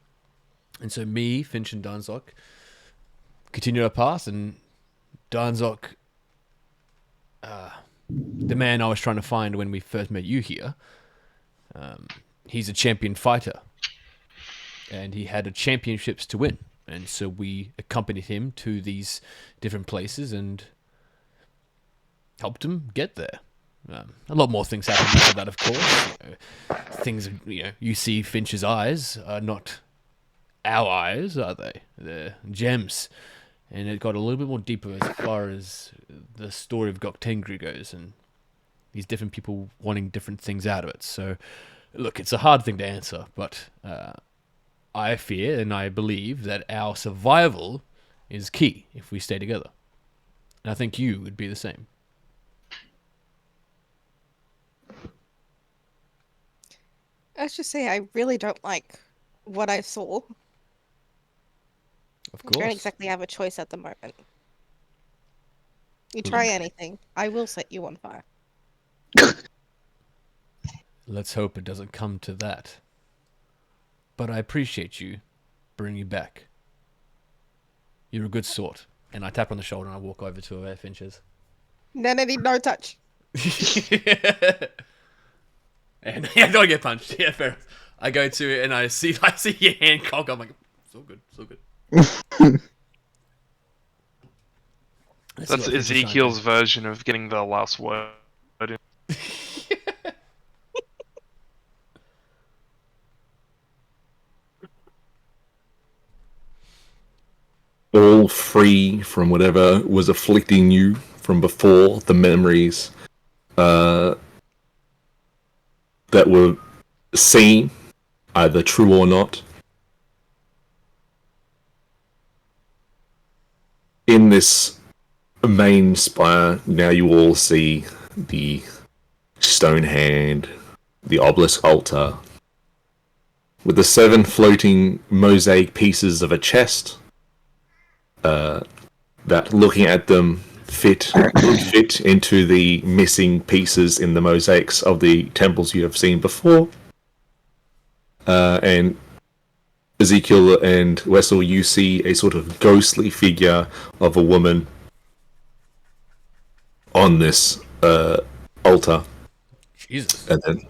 And so me, Finch, and Danzok continued our path, and Danzok, the man I was trying to find when we first met you here, he's a champion fighter, and he had championships to win, and so we accompanied him to these different places and helped him get there. A lot more things happened after that, of course. Things, you see Finch's eyes are not our eyes, are they? They're gems. And it got a little bit more deeper as far as the story of Gok Tengri goes, and these different people wanting different things out of it. So, look, it's a hard thing to answer, but I fear and I believe that our survival is key if we stay together. And I think you would be the same.
Let's just say I really don't like what I saw.
Of
I don't
course.
exactly have a choice at the moment. You try anything, I will set you on fire.
Let's hope it doesn't come to that. But I appreciate you bringing you back. You're a good sort. And I tap her on the shoulder and I walk over to where Finch is.
No touch.
And yeah, don't get punched. Yeah, fair enough. I go to it and I see your hand cock. I'm like, so good. Let's see
That's
what Finch is trying to
Ezekiel's version of getting the last word. In.
all free from whatever was afflicting you from before, the memories that were seen, either true or not. In this main spire, now you all see the stone hand, the obelisk altar, with the 7 floating mosaic pieces of a chest that, looking at them, would fit into the missing pieces in the mosaics of the temples you have seen before. And Ezekiel and Wessel, you see a sort of ghostly figure of a woman on this altar,
Jesus.
and then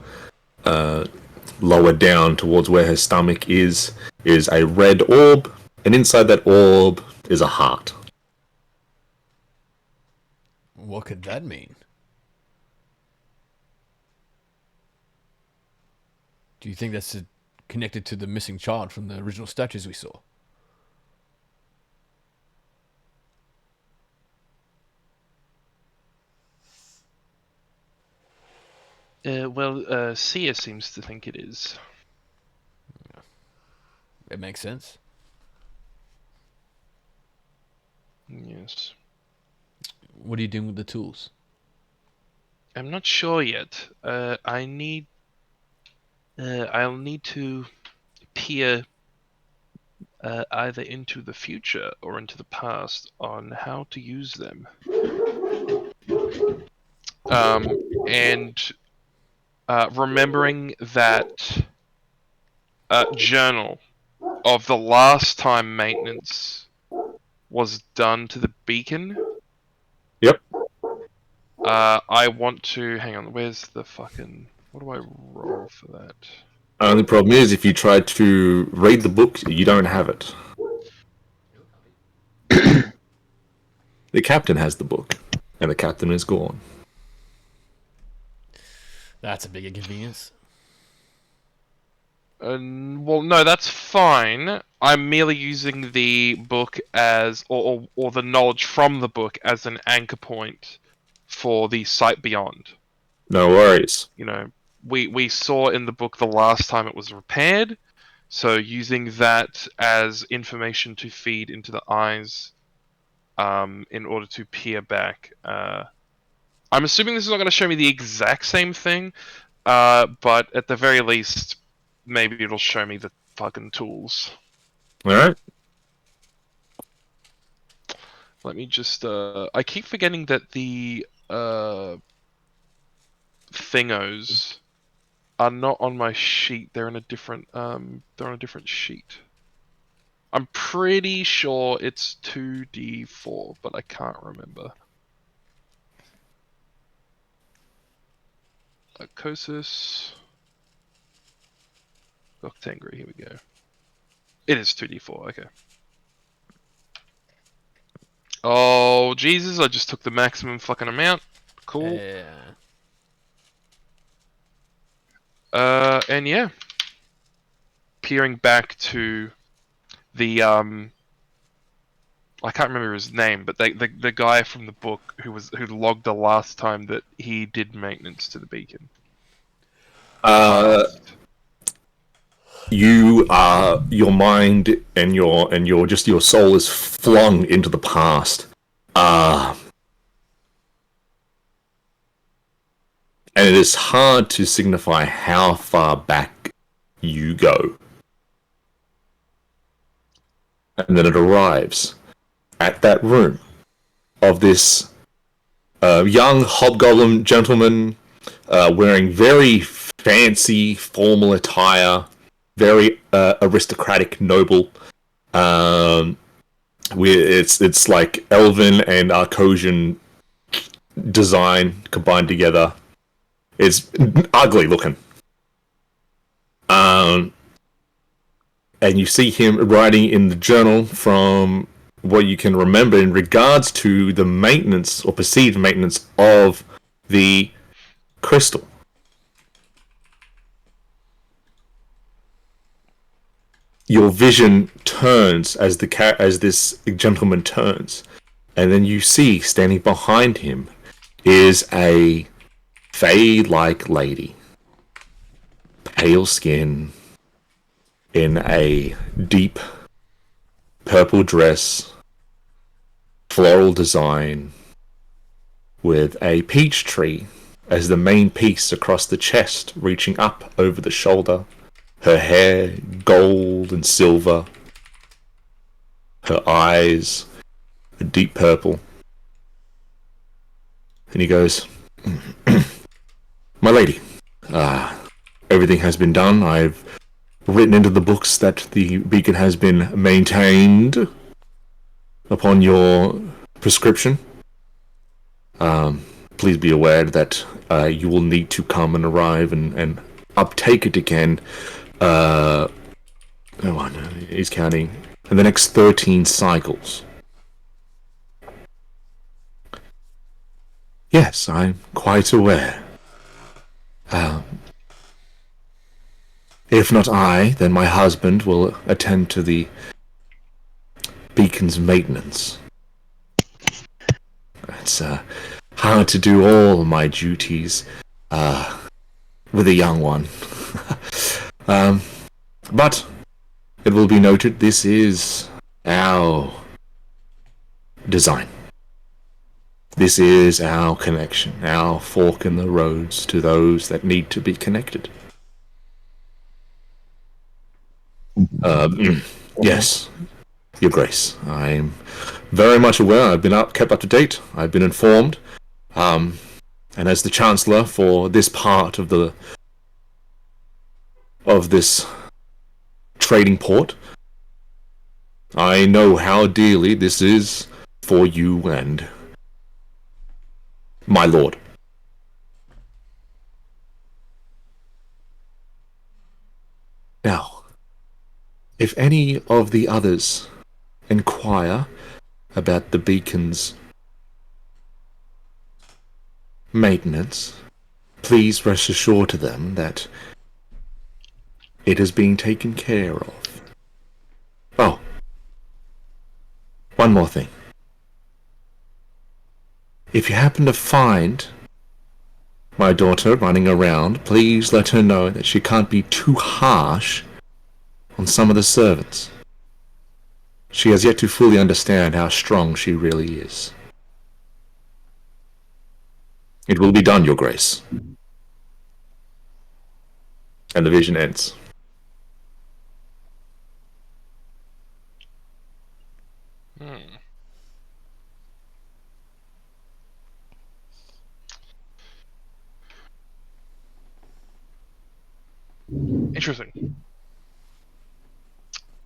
lower down towards where her stomach is a red orb, and inside that orb is a heart.
What could that mean? Do you think that's connected to the missing child from the original statues we saw?
Sia seems to think it is.
It makes sense.
Yes.
What are you doing with the tools?
I'm not sure yet. I'll need to peer either into the future or into the past on how to use them. And remembering that journal of the last time maintenance was done to the beacon.
Yep.
I want to hang on. Where's the fucking? What do I roll for that?
Only problem is, if you try to read the book, you don't have it. The captain has the book, and the captain is gone.
That's a big inconvenience.
Well, no, that's fine. I'm merely using the book as, or the knowledge from the book as an anchor point for the sight beyond.
No worries.
You know, we saw in the book the last time it was repaired, so using that as information to feed into the eyes, in order to peer back. I'm assuming this is not going to show me the exact same thing, but at the very least, maybe it'll show me the fucking tools.
Alright.
Let me just, I keep forgetting that the, thingos are not on my sheet. They're in a different, they're on a different sheet. I'm pretty sure it's 2d4, but I can't remember. Kosis. Octangri, here we go. It is 2d4, okay. Oh, Jesus, I just took the maximum fucking amount. Cool.
Yeah.
And yeah. Peering back to the, I can't remember his name, but the guy from the book who logged the last time that he did maintenance to the beacon.
You are, your mind and your just your soul is flung into the past. And it is hard to signify how far back you go. And then it arrives at that room of this young hobgoblin gentleman wearing very fancy formal attire, very aristocratic, noble. It's like Elven and Arcosian design combined together. It's ugly looking. And you see him writing in the journal from what you can remember in regards to the maintenance or perceived maintenance of the crystal. your vision turns as as this gentleman turns, and then you see standing behind him is a Fae-like lady, pale skin, in a deep purple dress, floral design, with a peach tree as the main piece across the chest, reaching up over the shoulder. Her hair gold and silver. Her eyes a deep purple. And he goes, "My lady, everything has been done. I've written into the books that the beacon has been maintained upon your prescription. Please be aware that you will need to come and arrive and uptake it again. He's counting. In the next 13 cycles." "Yes, I'm quite aware. If not I, then my husband will attend to the beacon's maintenance. It's hard to do all my duties with a young one. But it will be noted, this is our design. This is our connection, our fork in the roads to those that need to be connected." Yes, Your Grace. I'm very much aware. I've been kept up to date. I've been informed. And as the Chancellor for this part of this trading port, I know how dearly this is for you and my lord. Now, if any of the others inquire about the beacon's maintenance, please rest assured to them that it is being taken care of. Oh, one more thing. If you happen to find my daughter running around, please let her know that she can't be too harsh on some of the servants. She has yet to fully understand how strong she really is. It will be done, Your Grace." And the vision ends.
Interesting.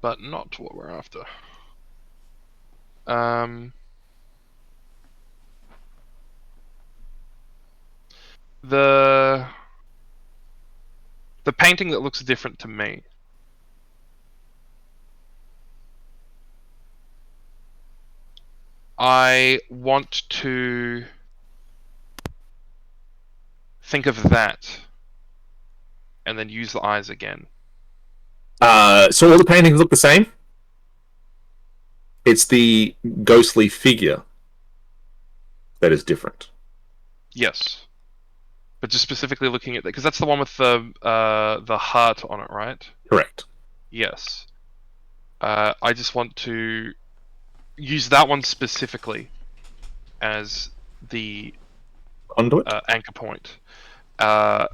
But not what we're after. The painting that looks different to me. I want to think of that and then use the eyes again.
So all the paintings look the same? It's the ghostly figure that is different.
Yes. But just specifically looking at that, because that's the one with the heart on it, right?
Correct.
Yes. I just want to use that one specifically as the
Conduit?
anchor point, and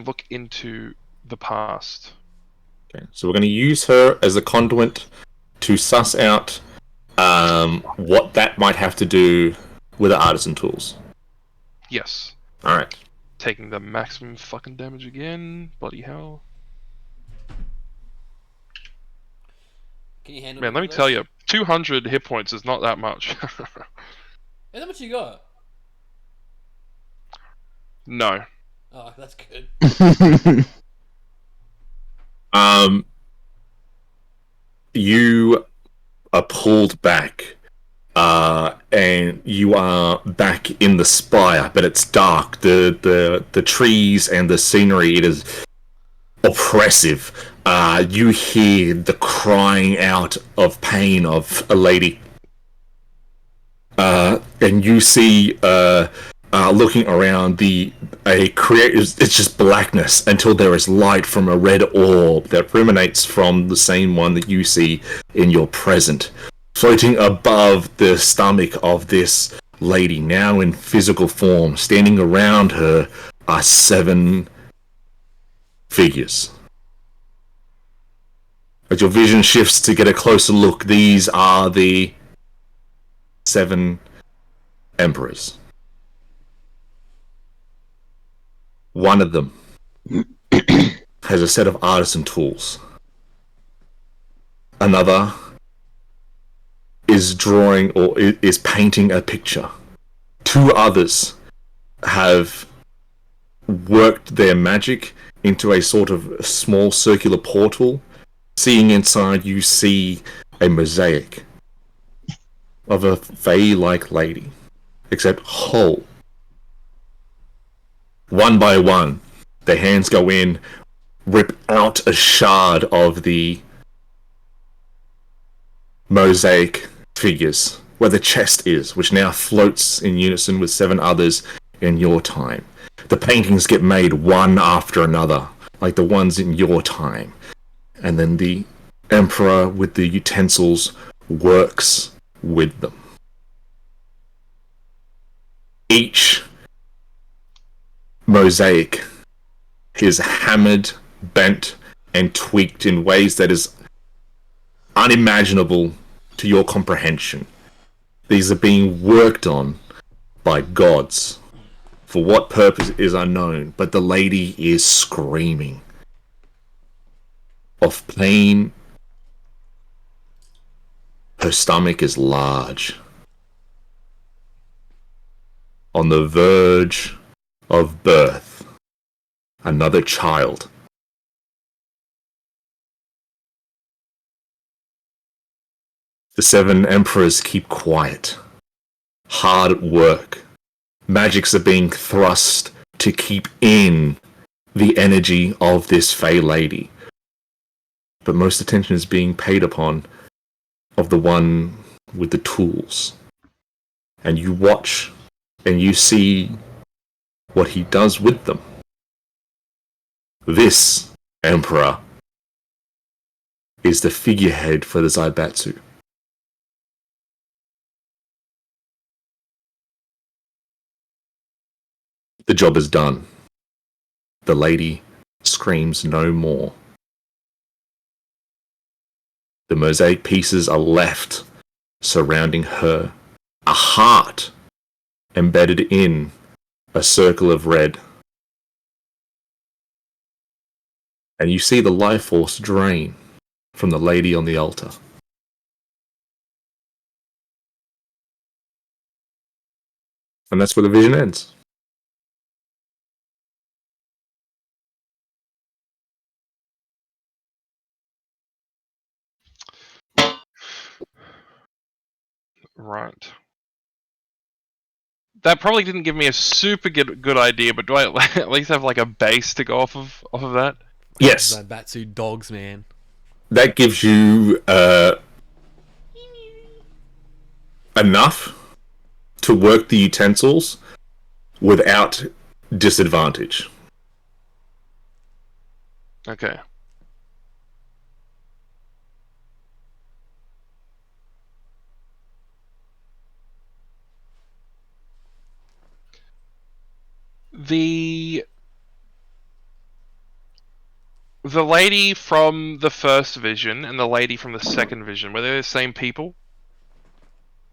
look into the past.
Okay, so we're going to use her as a conduit to suss out what that might have to do with the artisan tools.
Yes.
Alright.
Taking the maximum fucking damage again. Bloody hell.
Can you handle?
Man, let me tell you, 200 hit points is not that much.
How much you got?
No.
Oh, that's good.
You are pulled back, and you are back in the spire, but it's dark. The trees and the scenery, it is oppressive. you hear the crying out of pain of a lady. And you see, looking around, it's just blackness until there is light from a red orb that emanates from the same one that you see in your present, floating above the stomach of this lady, now in physical form. Standing around her are 7 figures. As your vision shifts to get a closer look, these are the 7 emperors. One of them has a set of artisan tools. Another is drawing or is painting a picture. 2 others have worked their magic into a sort of small circular portal. Seeing inside, you see a mosaic of a fae-like lady, except whole. One by one, their hands go in, rip out a shard of the mosaic figures where the chest is, which now floats in unison with 7 others in your time. The paintings get made one after another, like the ones in your time. And then the emperor with the utensils works with them. Each mosaic is hammered, bent, and tweaked in ways that is unimaginable to your comprehension. These are being worked on by gods. For what purpose is unknown, but the lady is screaming of pain. Her stomach is large, on the verge of birth. Another child. The 7 emperors keep quiet, hard at work. Magics are being thrust to keep in the energy of this Fey lady. But most attention is being paid upon of the one with the tools. And you watch and you see what he does with them. This emperor is the figurehead for the Zaibatsu. The job is done. The lady screams no more. The mosaic pieces are left surrounding her. A heart embedded in a circle of red. And you see the life force drain from the lady on the altar. And that's where the vision ends.
Right. That probably didn't give me a super good idea, but do I at least have like a base to go off of that?
Yes,
Zaibatsu dogs, man.
that gives you enough to work the utensils without disadvantage.
Okay. The lady from the first vision and the lady from the second vision, were they the same people?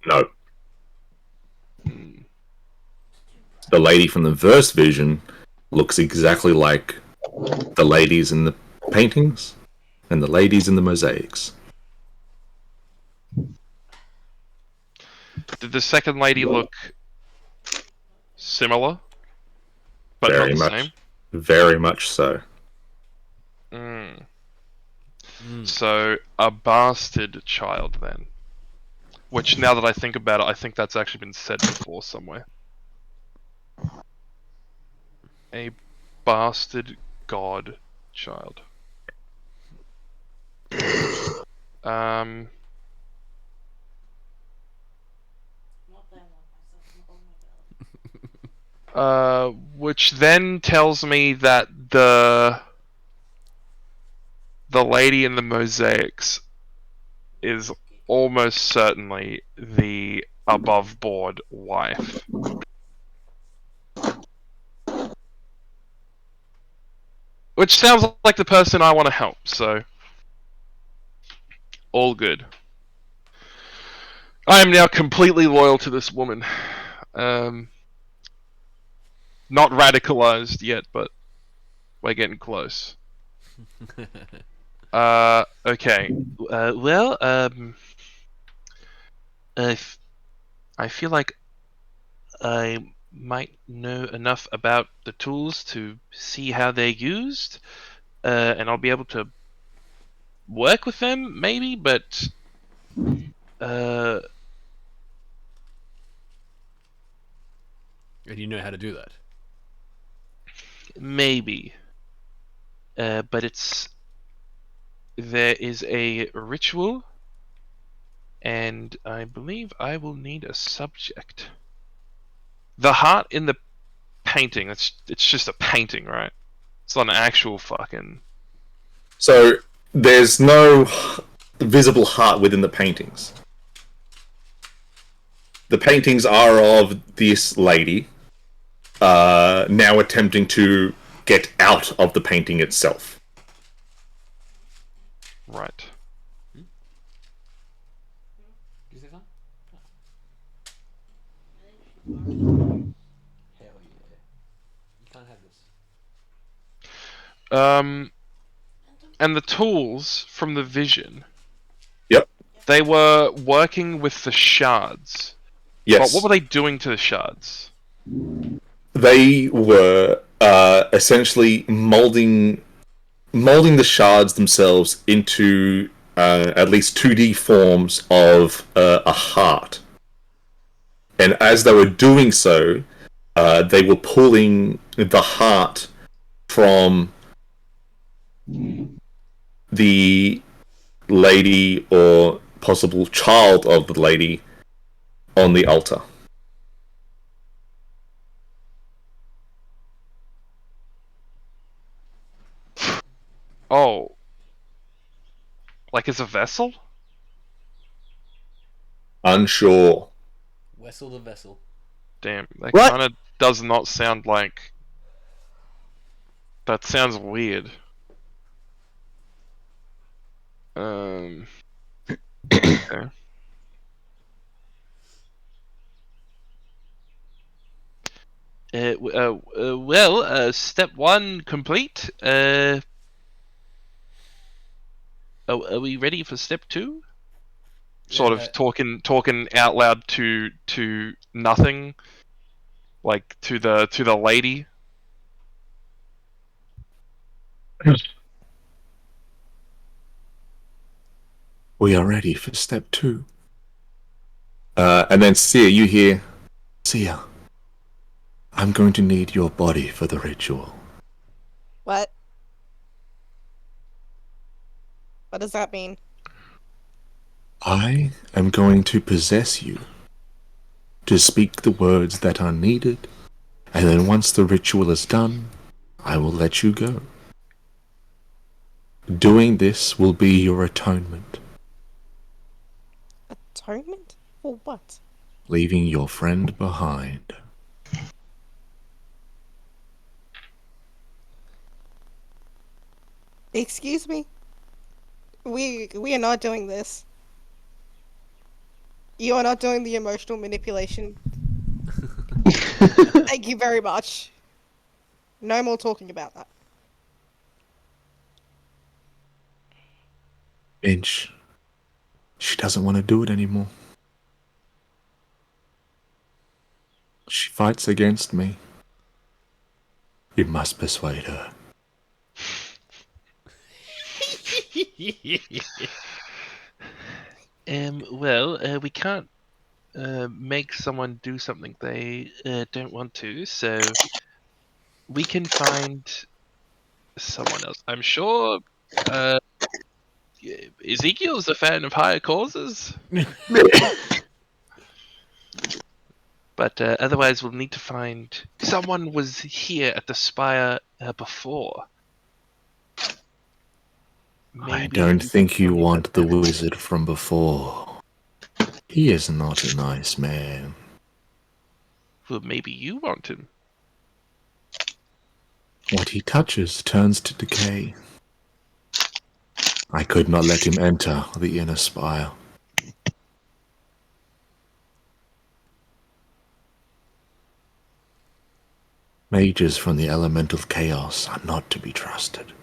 No. The lady from the first vision looks exactly like the ladies in the paintings and the ladies in the mosaics.
Did the second lady look similar, but
Very
not the
much.
same?
Very much so.
So, a bastard child then. Which, now that I think about it, I think that's actually been said before somewhere. A bastard god child. Um, which then tells me that the lady in the mosaics is almost certainly the above board wife. Which sounds like the person I want to help, so all good. I am now completely loyal to this woman. Not radicalized yet, but we're getting close. Okay. Well, I feel like I might know enough about the tools to see how they're used, and I'll be able to work with them, maybe, but uh,
And you know how to do that.
maybe. But there is a ritual, and I believe I will need a subject. The heart in the painting, it's just a painting, right? It's not an actual fucking...
So there's no visible heart within the paintings. The paintings are of this lady now attempting to get out of the painting itself.
Right.
Did you say something? Hell yeah. You can't have this.
And the tools from the vision,
Yep.
they were working with the shards.
Yes.
But what were they doing to the shards?
They were essentially molding the shards themselves into at least 2D forms of a heart. And as they were doing so, they were pulling the heart from the lady or possible child of the lady on the altar.
Oh. Like as a vessel?
Unsure.
Wessel the vessel.
Damn, that
What?
kind of does not sound like... That sounds weird. Okay. Well, step one complete. Are we ready for step two? Sort
Yeah,
of talking out loud to nothing, like to the lady.
We are ready for step 2. And then Sia, you hear, Sia, I'm going to need your body for the ritual.
What? What does that mean?
I am going to possess you to speak the words that are needed, and then once the ritual is done, I will let you go. Doing this will be your atonement,
Atonement? For what?
leaving your friend behind.
Excuse me? We are not doing this. You are not doing the emotional manipulation. Thank you very much. No more talking about that.
Inch, she doesn't want to do it anymore. She fights against me. You must persuade her.
Well, we can't make someone do something they don't want to, so we can find someone else. I'm sure Ezekiel's a fan of higher causes. But otherwise, we'll need to find someone was here at the spire before.
I don't
we
think
can
you
find
want the
that.
wizard from before. He is not a nice man.
Well, maybe you want him.
What he touches turns to decay. I could not let him enter the inner spire. Mages from the elemental chaos are not to be trusted.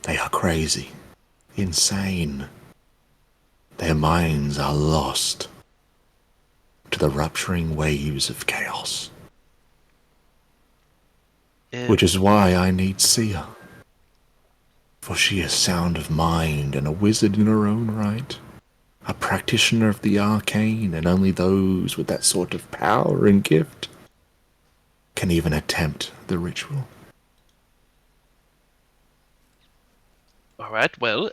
They are crazy, insane. Their minds are lost to the rupturing waves of chaos. Which is why I need Sia. For she is sound of mind and a wizard in her own right. A practitioner of the arcane, and only those with that sort of power and gift can even attempt the ritual.
All right. Well,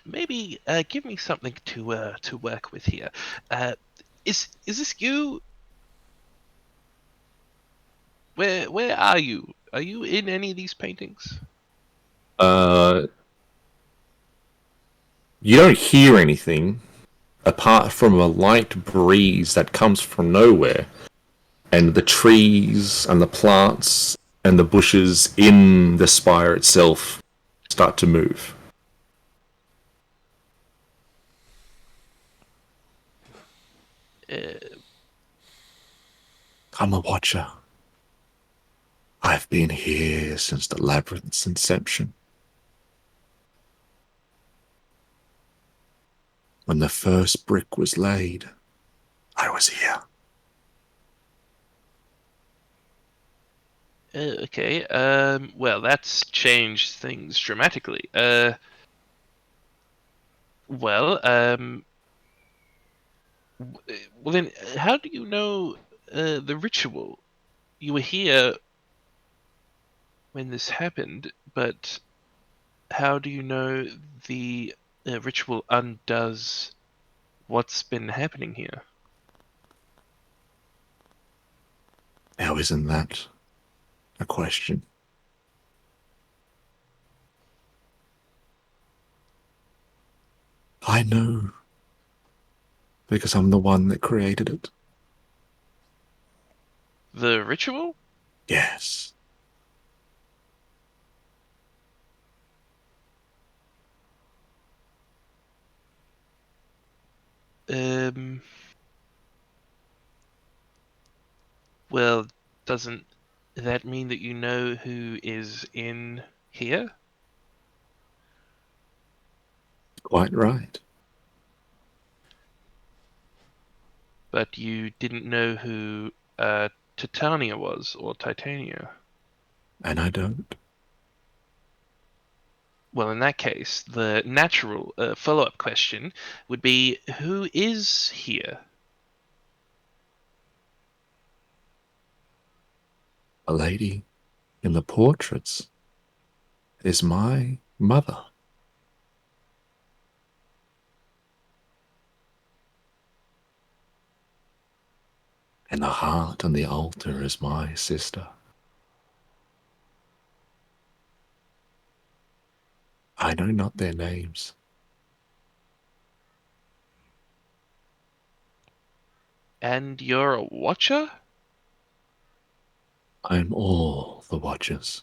maybe give me something to work with here. Is this you? Where are you? Are you in any of these paintings?
You don't hear anything apart from a light breeze that comes from nowhere, and the trees and the plants and the bushes in the spire itself start to move.
Uh,
I'm a watcher. I've been here since the labyrinth's inception. When the first brick was laid, I was here.
okay. Well, that's changed things dramatically. Well, well then, how do you know the ritual? You were here when this happened, but how do you know the ritual undoes what's been happening here?
Now, isn't that a question? I know, because I'm the one that created it.
The ritual?
Yes.
Um. Well, doesn't that mean that you know who is in here?
Quite right.
But you didn't know who Titania was, or Titania.
And I don't.
Well, in that case, the natural follow-up question would be, who is here?
A lady in the portraits is my mother. And the heart on the altar is my sister. I know not their names.
And you're a watcher?
I'm all the watchers.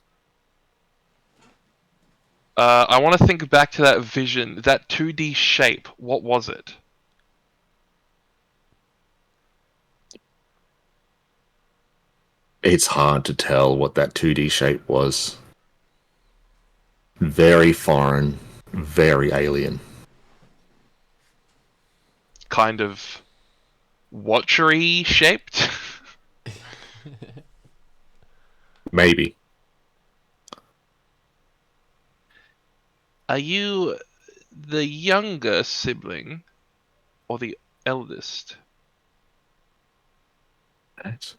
I want to think back to that vision, that 2D shape. What was it?
It's hard to tell what that 2D shape was. Very foreign, very alien.
Kind of watchery shaped?
Maybe.
Are you the younger sibling or the eldest?
That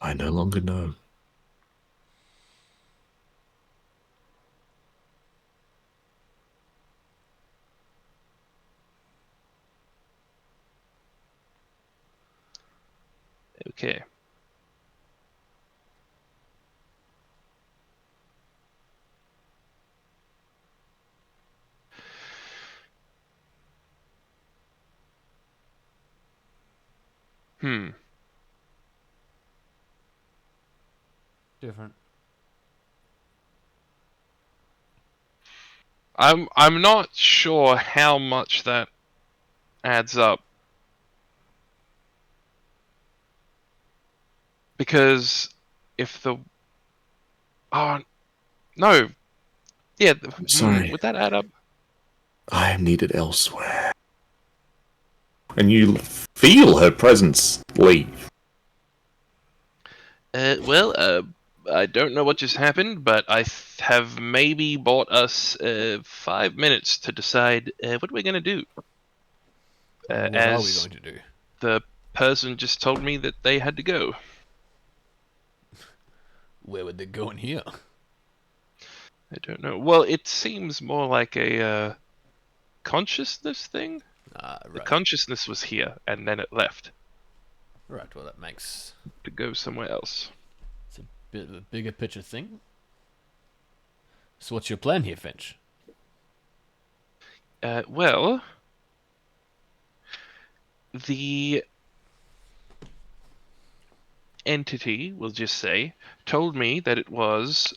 I no longer know.
Okay. Hmm.
Different.
I'm not sure how much that adds up. Because if the oh no, yeah,
Sorry,
would that add up?
I am needed elsewhere. And you feel her presence leave.
I don't know what just happened, but I have maybe bought us 5 minutes to decide what we're gonna do.
What are we
As
going to do?
the person just told me that they had to go.
Where would they go in here?
I don't know. Well, it seems more like a consciousness thing.
Ah,
The
right.
consciousness was here, and then it left
Right, well, that makes
to go somewhere else.
it's a bit of a bigger picture thing. So what's your plan here, Finch?
Well, the entity, we'll just say, told me that it was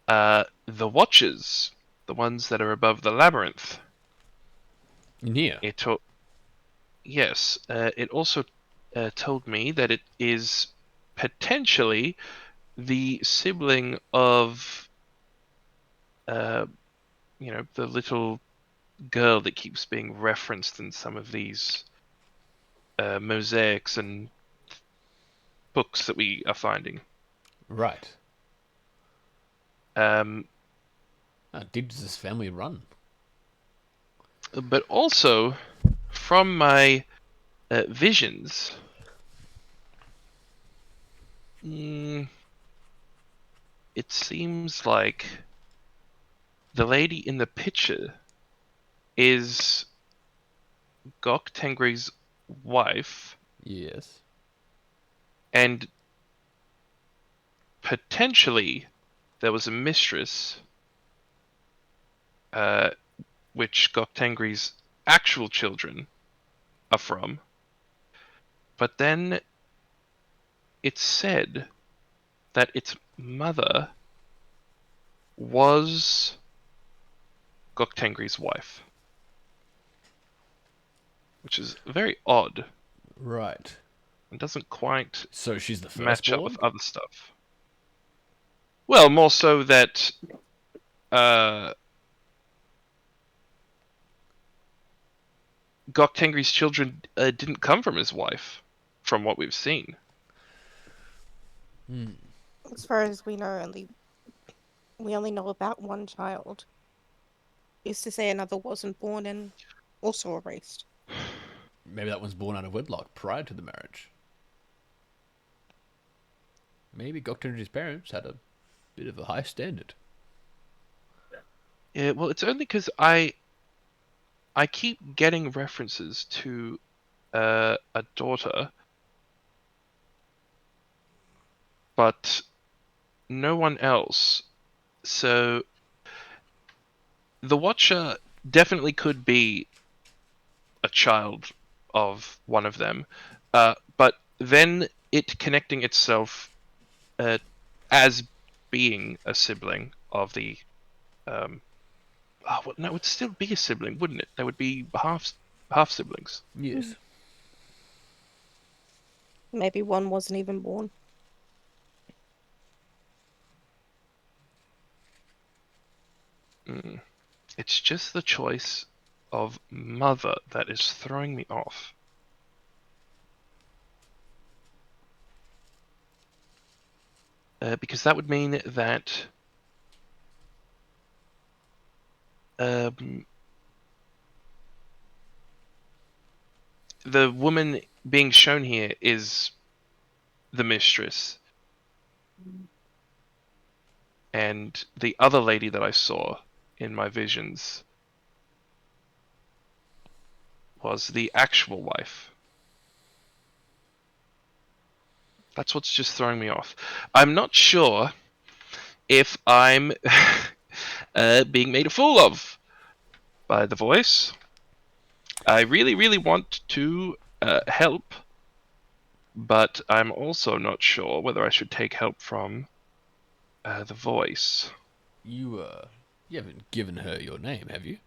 the Watchers, the ones that are above the labyrinth.
In here?
It told, yes. It also told me that it is potentially the sibling of, uh, the little girl that keeps being referenced in some of these mosaics and books that we are finding.
Right.
Um,
How deep does this family run?
but also, from my visions, mm, it seems like the lady in the picture is Gok Tengri's wife,
Yes.
and potentially there was a mistress, uh, which Gok Tengri's actual children are from. But then it's said that its mother was Gok Tengri's wife, which is very odd
Right.
and doesn't quite
So she's the
match up
firstborn?
with other stuff. Well, more so that uh, Gok Tengri's children didn't come from his wife, from what we've seen.
Hmm.
As far as we only know about one child. Is to say another wasn't born and also erased.
Maybe that one's born out of wedlock prior to the marriage. Maybe Goktenji's parents had a bit of a high standard.
Yeah, well, it's only because I keep getting references to a daughter, but no one else. So the Watcher definitely could be a child of one of them, but then it connecting itself uh, as being a sibling of the. Oh, well, no, it would still be a sibling, wouldn't it? They would be half siblings.
Yes.
Maybe one wasn't even born.
Mm. It's just the choice of mother that is throwing me off. Because that would mean that um, the woman being shown here is the mistress, and the other lady that I saw in my visions was the actual wife. That's what's just throwing me off. I'm not sure if I'm being made a fool of by the voice. I really, really want to help, but I'm also not sure whether I should take help from the voice.
You haven't given her your name, have you?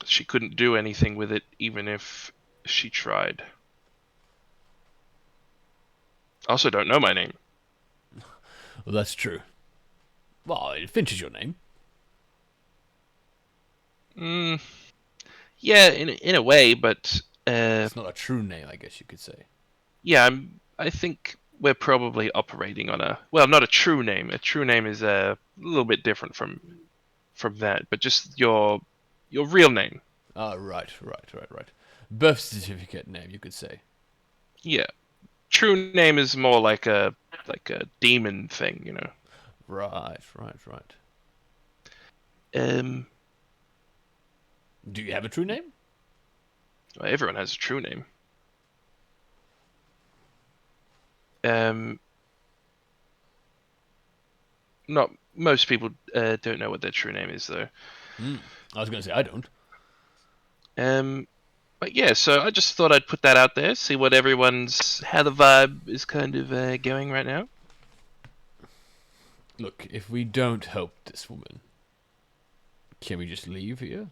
She couldn't do anything with it, even if she tried. I also don't know my name.
Well, that's true. Well, Finch is your name.
Mm, yeah, in a way, but
It's not a true name, I guess you could say.
yeah, I think we're probably operating on a not a true name. A true name is a little bit different from that, but just your real name.
Ah, right. Birth certificate name, you could say.
Yeah, true name is more like a demon thing, you know.
Right.
Um,
Do you have a true name?
Everyone has a true name. Not most people don't know what their true name is though.
I was going to say I don't.
But yeah, so I just thought I'd put that out there, see what how the vibe is kind of going right now.
Look, if we don't help this woman, can we just leave here?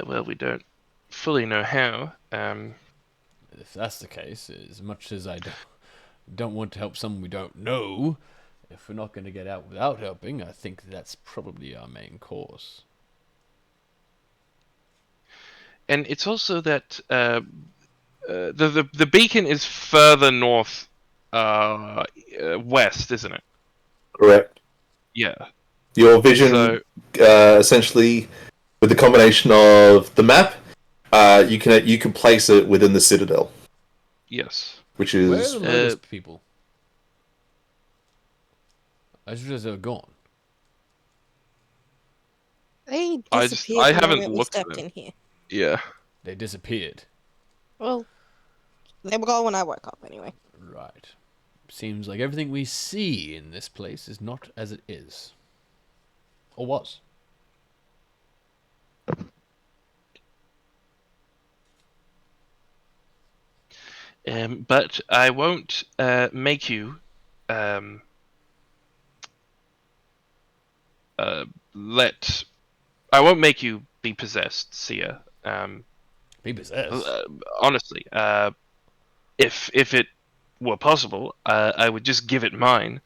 Well, we don't fully know how.
If that's the case, as much as I don't want to help someone we don't know, if we're not going to get out without helping, I think that's probably our main course.
And it's also that the beacon is further north west, isn't it?
Correct.
Yeah.
Your vision,
So
essentially, with the combination of the map, you can place it within the citadel,
yes.
which
Where are
is
the Lotus people? I just realized they were gone.
They
I
disappeared the
haven't
moment we
looked at
stepped
them.
in here.
Yeah.
They disappeared.
Well, they were gone when I woke up anyway.
Right. Seems like everything we see in this place is not as it is. Or was.
But I won't make you um, let. I won't make you be possessed, Sia.
Be possessed.
Honestly, if it were possible, I would just give it mine.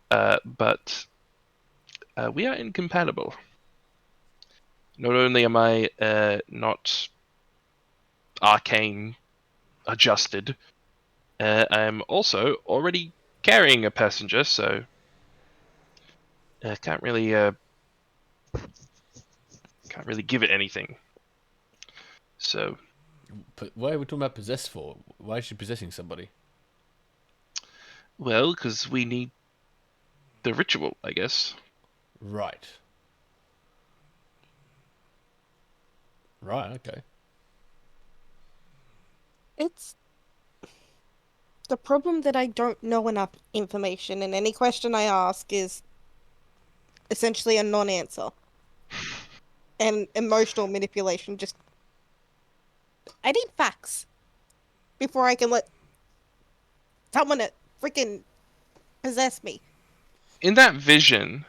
But we are incompatible. Not only am I not arcane adjusted, I'm also already carrying a passenger, so can't really give it anything. So,
Why are we talking about possessed for? Why is she possessing somebody?
well, because we need the ritual, I guess.
Right. Right, okay.
It's the problem that I don't know enough information, and any question I ask is essentially a non-answer. And emotional manipulation just... I need facts before I can let someone freaking possess me.
In that vision,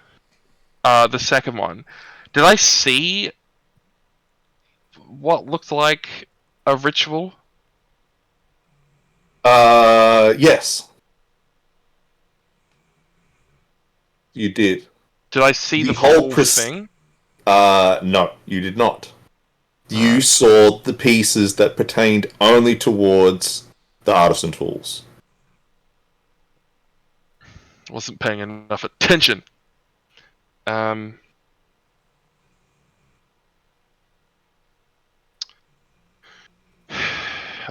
the second one, did I see what looked like a ritual?
yes, you did.
Did I see
The
the
whole
whole thing?
No, you did not. You saw the pieces that pertained only towards the artisan tools.
Wasn't paying enough attention. I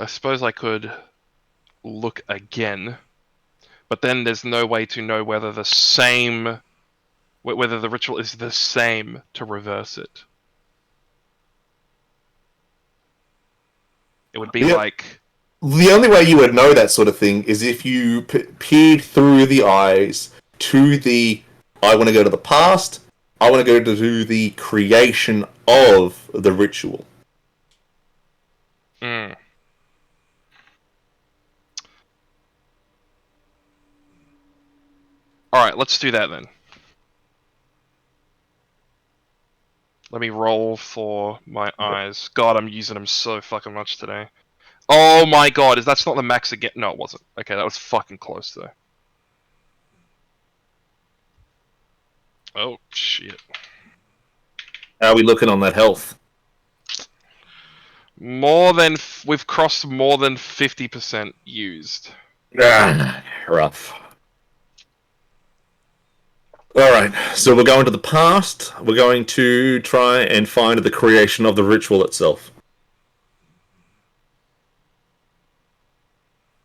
suppose I could look again, but then there's no way to know whether whether the ritual is the same to reverse it. It would be
Yeah.
like,
The only way you would know that sort of thing is if you peered through the eyes to the I want to go to the past, I want to go to the creation of the ritual.
mm. All right, let's do that then. Let me roll for my eyes. God, I'm using them so fucking much today. Oh my god, that's not the max again? No, it wasn't. Okay, that was fucking close though. Oh shit.
How are we looking on that health?
We've crossed more than 50% used.
Rough. Alright, so we're going to the past. We're going to try and find the creation of the ritual itself.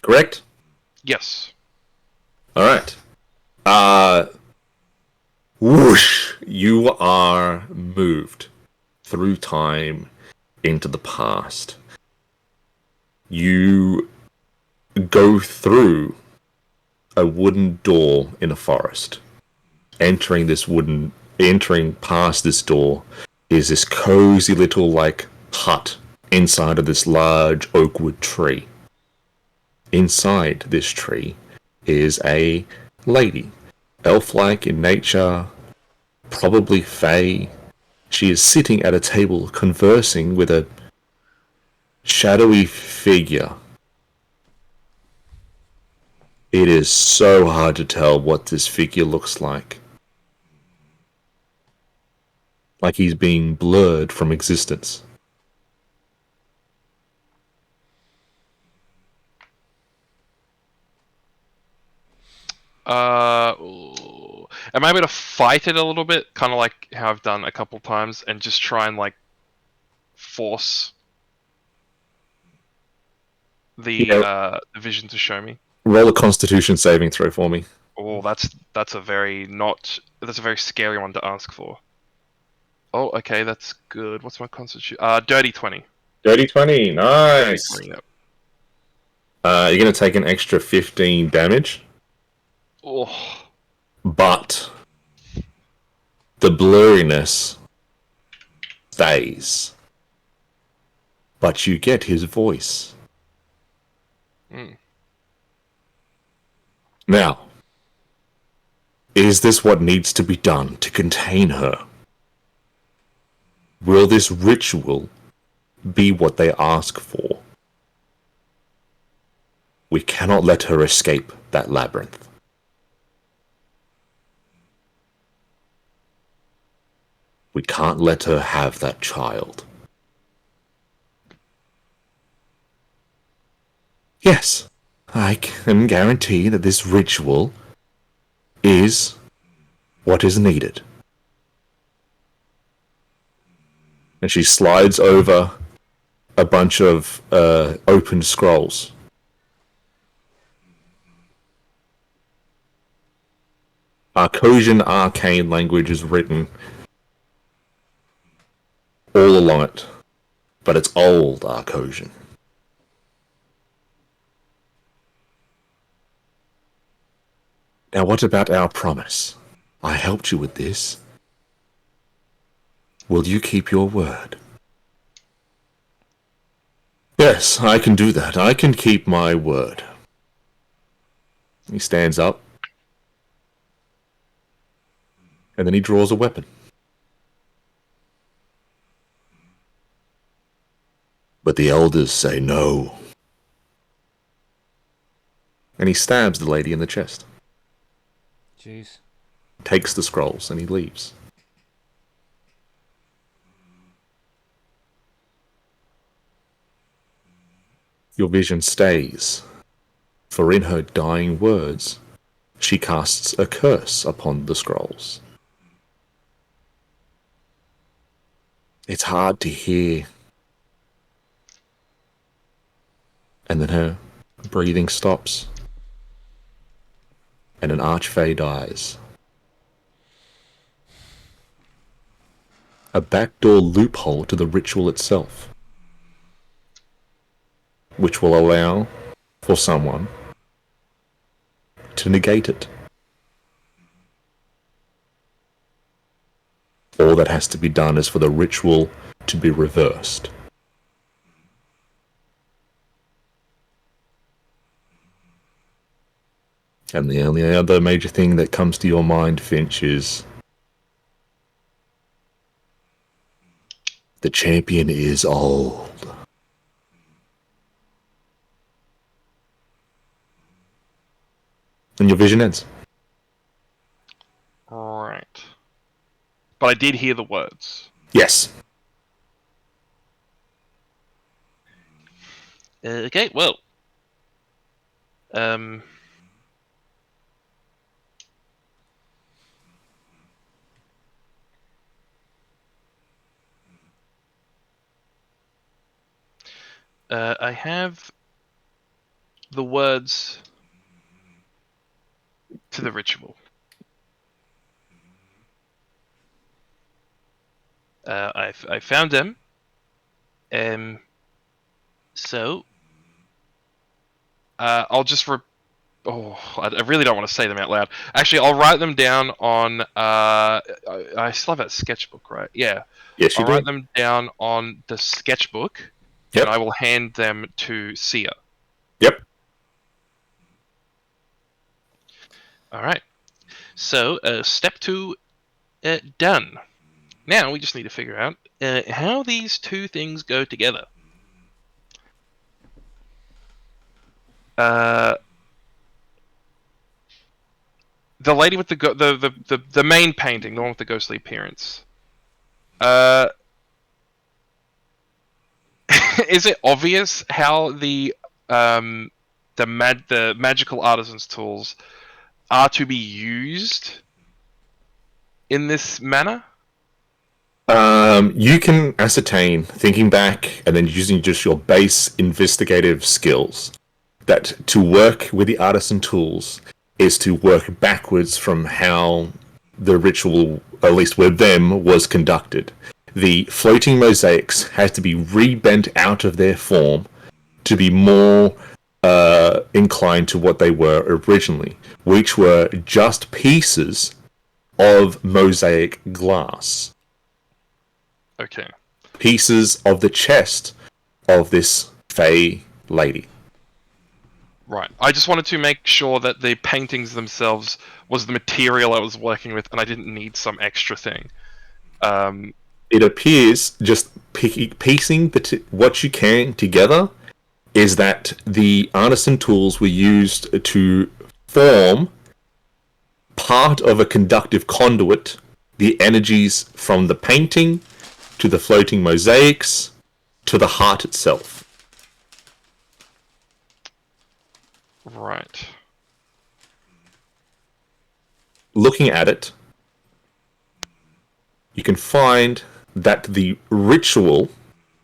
Correct?
Yes.
Alright. Whoosh! You are moved through time into the past. You go through a wooden door in a forest. Entering past this door is this cozy little hut inside of this large oak wood tree. Inside this tree is a lady, elf-like in nature, probably fey. She is sitting at a table conversing with a shadowy figure. It is so hard to tell what this figure looks like. Like he's being blurred from existence.
Ooh. Am I able to fight it a little bit? Kind of like how I've done a couple times, and just try and force the vision to show me.
Roll a Constitution saving throw for me.
Oh, that's a very scary one to ask for. Oh, okay, that's good. What's my constitution? Dirty 20.
Dirty 20, nice.
20, yep.
You're going to take an extra 15 damage,
Oh,
but the blurriness stays. But you get his voice.
mm.
Now, is this what needs to be done to contain her? Will this ritual be what they ask for? We cannot let her escape that labyrinth. We can't let her have that child. Yes, I can guarantee that this ritual is what is needed. And she slides over a bunch of open scrolls. Arcosian arcane language is written all along it, but it's old Arcosian. Now what about our promise? I helped you with this. Will you keep your word? Yes, I can do that. I can keep my word. He stands up. And then he draws a weapon. But the elders say no. And he stabs the lady in the chest.
Jeez.
Takes the scrolls and he leaves. Your vision stays, for in her dying words, she casts a curse upon the scrolls. It's hard to hear. And then her breathing stops. And an archfey dies. A backdoor loophole to the ritual itself. which will allow for someone to negate it. All that has to be done is for the ritual to be reversed. And the only other major thing that comes to your mind, Finch, is the champion is old. And your vision ends.
Right. But I did hear the words.
Yes.
Okay, well. Um. I have the words to the ritual. I found them. So I'll just I really don't want to say them out loud. Actually, I'll write them down on. I still have that sketchbook, right? Yeah.
Yes, you
I'll
do.
write them down on the sketchbook,
Yep.
and I will hand them to Sia.
Yep.
All right. So, step 2 done. Now we just need to figure out how these two things go together. The lady with the main painting, the one with the ghostly appearance. Is it obvious how the magical artisan's tools are to be used in this manner?
You can ascertain, thinking back and then using just your base investigative skills, that to work with the artisan tools is to work backwards from how the ritual, at least with them, was conducted. The floating mosaics had to be rebent out of their form to be more inclined to what they were originally, which were just pieces of mosaic glass.
Okay.
Pieces of the chest of this Fey lady.
Right. I just wanted to make sure that the paintings themselves was the material I was working with, and I didn't need some extra thing.
It appears, just piecing what you can together, is that the artisan tools were used to form part of a conductive conduit, the energies from the painting to the floating mosaics to the heart itself.
Right.
Looking at it, you can find that the ritual,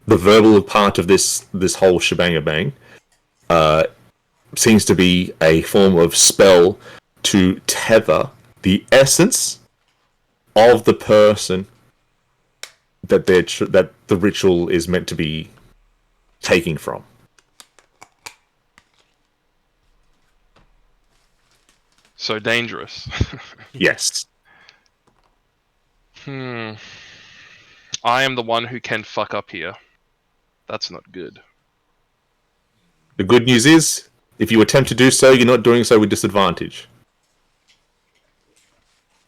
the verbal part of this whole shebang seems to be a form of spell to tether the essence of the person that that the ritual is meant to be taking from.
So dangerous.
Yes.
I am the one who can fuck up here. That's not good.
The good news is, if you attempt to do so, you're not doing so with disadvantage.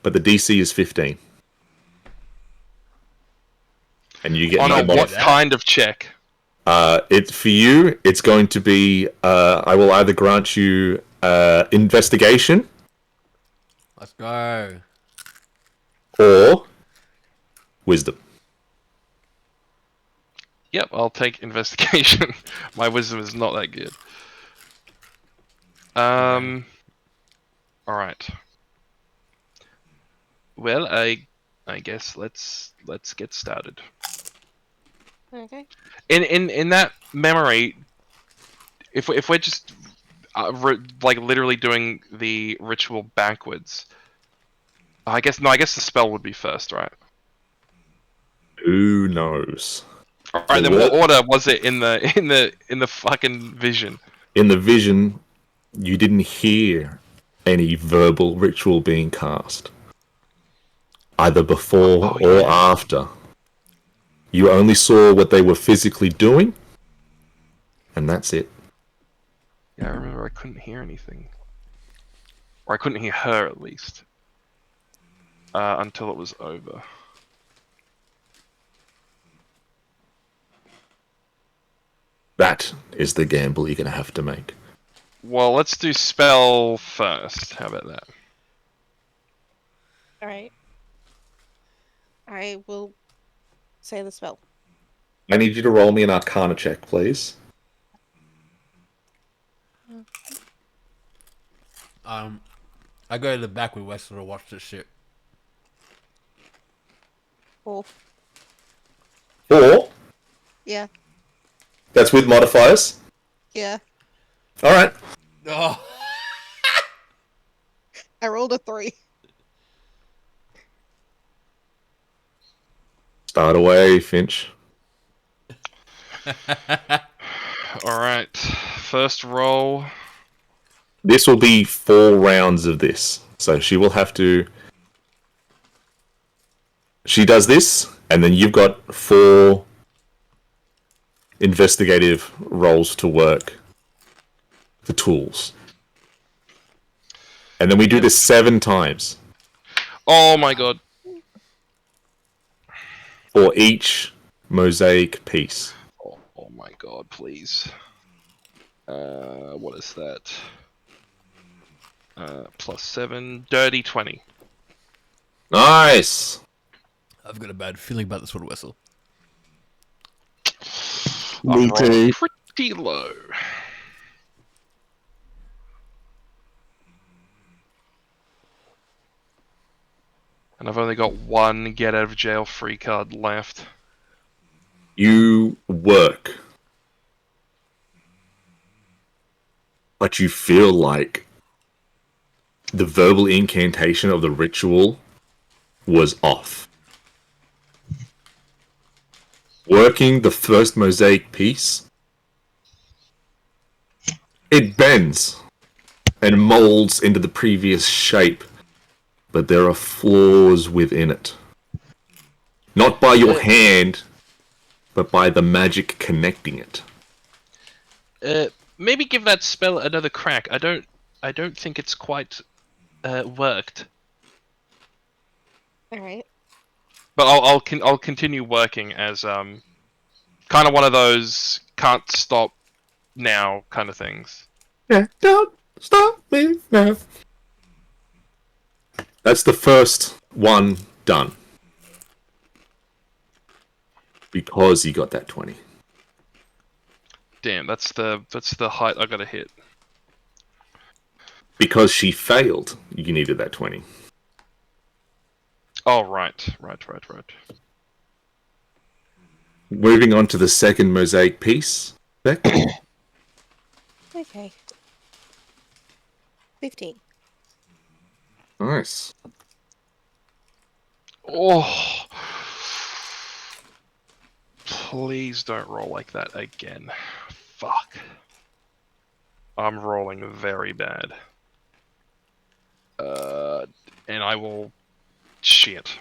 But the DC is 15. And you get
On
no
a what
mod.
kind of check?
For you, it's going to be, I will either grant you investigation
Let's go.
or wisdom.
Yep, I'll take investigation. My wisdom is not that good. Alright. Well, I guess let's get started.
Okay.
In that memory, if we're just like literally doing the ritual backwards, I guess the spell would be first, right?
Who knows?
All right, then what order was it in the fucking vision?
In the vision, you didn't hear any verbal ritual being cast, either before
Oh,
or
yeah.
after. You only saw what they were physically doing, and that's it.
Yeah, I remember I couldn't hear anything, or I couldn't hear her at least, until it was over.
That is the gamble you're going to have to make.
Well, let's do spell first. How about that?
Alright. I will say the spell.
I need you to roll me an Arcana check, please.
I go to the back with Wesley to watch this shit.
4.
4.
Yeah.
That's with modifiers.
Yeah.
All right.
Oh.
I rolled a 3.
Start away, Finch.
All right, first roll.
This will be 4 rounds of this. So she will have to... She does this, and then you've got 4 investigative rolls to work. The tools. And then we do this 7 times.
Oh my god.
For each mosaic piece.
Oh my god, please. What is that? +7, dirty 20.
Nice!
I've got a bad feeling about this one, Wessel.
Me
I'm rolling
too.
pretty low. And I've only got 1 get out of jail free card left.
You work. But you feel like the verbal incantation of the ritual was off. Working the first mosaic piece, it bends and molds into the previous shape, but there are flaws within it. Not by your hand, but by the magic connecting it.
Maybe give that spell another crack. I don't think it's quite worked.
Alright.
But I'll continue working as kind of one of those can't stop now kind of things.
Yeah, don't stop me now. That's the first one done. Because you got that 20.
Damn, that's the height I gotta hit.
Because she failed, you needed that 20.
Oh right.
Moving on to the second mosaic piece. Beck?
Okay. 15.
Nice.
Oh. Please don't roll like that again. Fuck. I'm rolling very bad. And I will... Shit.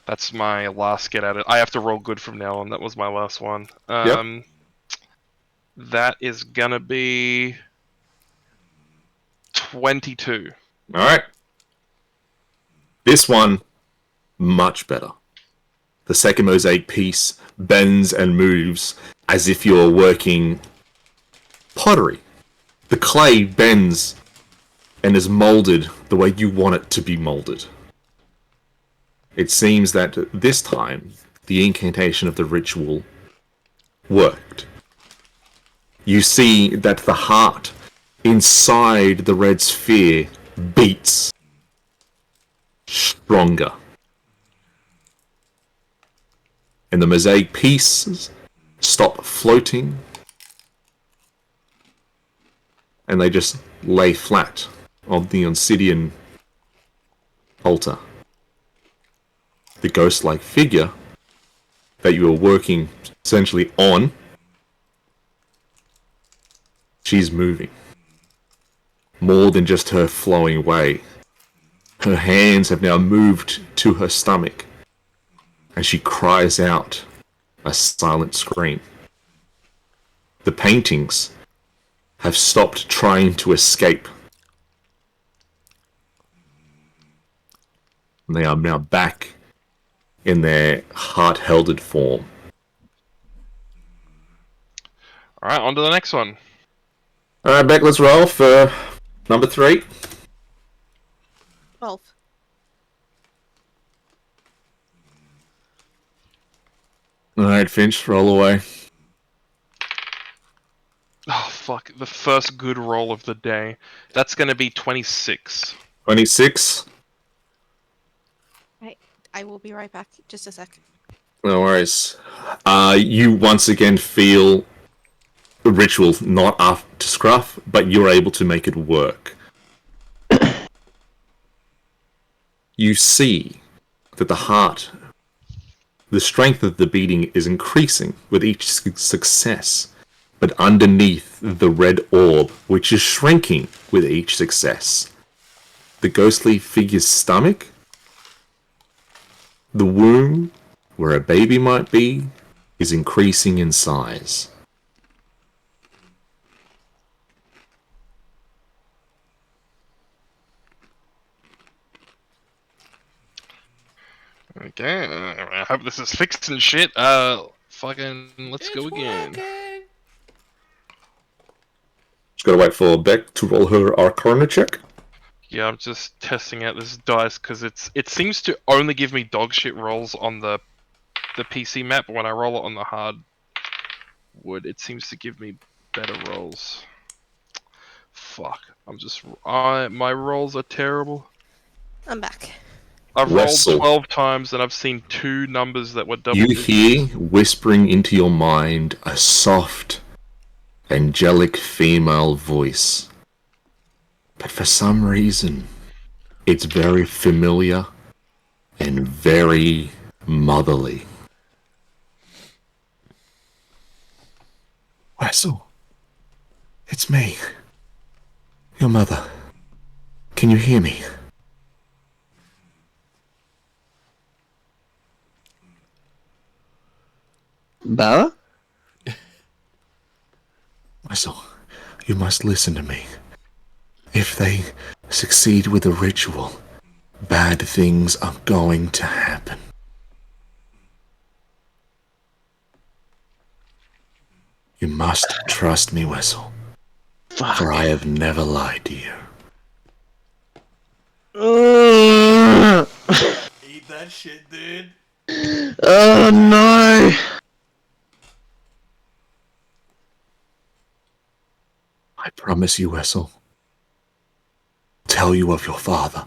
That's my last get at it. I have to roll good from now on. That was my last one.
Yep.
That is gonna be... 22.
Alright. This one, much better. The second mosaic piece bends and moves as if you're working pottery. The clay bends and is molded the way you want it to be molded. It seems that this time, the incantation of the ritual worked. You see that the heart inside the red sphere beats stronger. And the mosaic pieces stop floating and they just lay flat on the obsidian altar. The ghost-like figure that you are working essentially on, she's moving. More than just her flowing away. Her hands have now moved to her stomach, and she cries out a silent scream. The paintings have stopped trying to escape. And they are now back in their heart-helded form.
Alright, on to the next one.
Alright, Beck, let's roll for number 3.
12.
Alright, Finch, roll away.
Oh, fuck. The first good roll of the day. That's gonna be 26.
26.
Right, I will be right back. Just a sec.
No worries. You once again feel the ritual not up to scruff, but you're able to make it work. You see that the strength of the beating is increasing with each success, but underneath the red orb, which is shrinking with each success, the ghostly figure's stomach, the womb where a baby might be, is increasing in size.
Okay, I hope this is fixed and shit. Fucking, let's go again.
Just gotta wait for Beck to roll her Arcana check.
Yeah, I'm just testing out this dice because it seems to only give me dog shit rolls on the PC map, but when I roll it on the hard wood, it seems to give me better rolls. Fuck, my rolls are terrible.
I'm back.
I've
Wrestle.
rolled 12 times and I've seen 2 numbers that were double
You
digits.
hear whispering into your mind a soft, angelic female voice. But for some reason, it's very familiar and very motherly. Wessel, it's me, your mother. Can you hear me?
Bella?
Wessel, you must listen to me. If they succeed with the ritual, bad things are going to happen. You must trust me, Wessel, for I have never lied to you.
Eat that shit, dude.
Oh no!
I promise you, Wessel. Tell you of your father.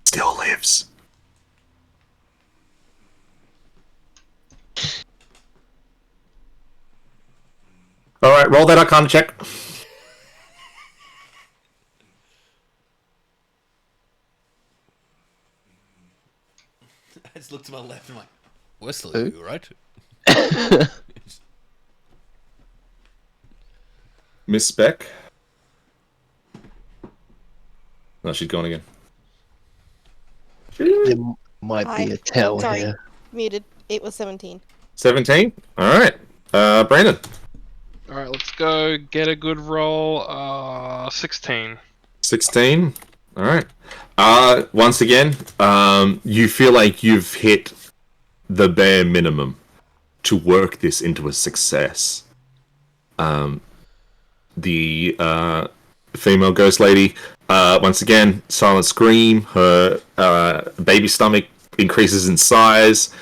Still lives. Alright, roll that Arcana check.
I just looked to my left and I'm like, Wesley,
Who?
you right?
Miss Beck. No, she's gone again.
There might be
Hi.
a tell
Sorry.
here.
Muted. It was 17.
17? Alright. Brandon.
Alright, let's go get a good roll. 16.
16. Alright. Once again, you feel like you've hit the bare minimum to work this into a success. The female ghost lady, once again, silent scream, her baby stomach increases in size.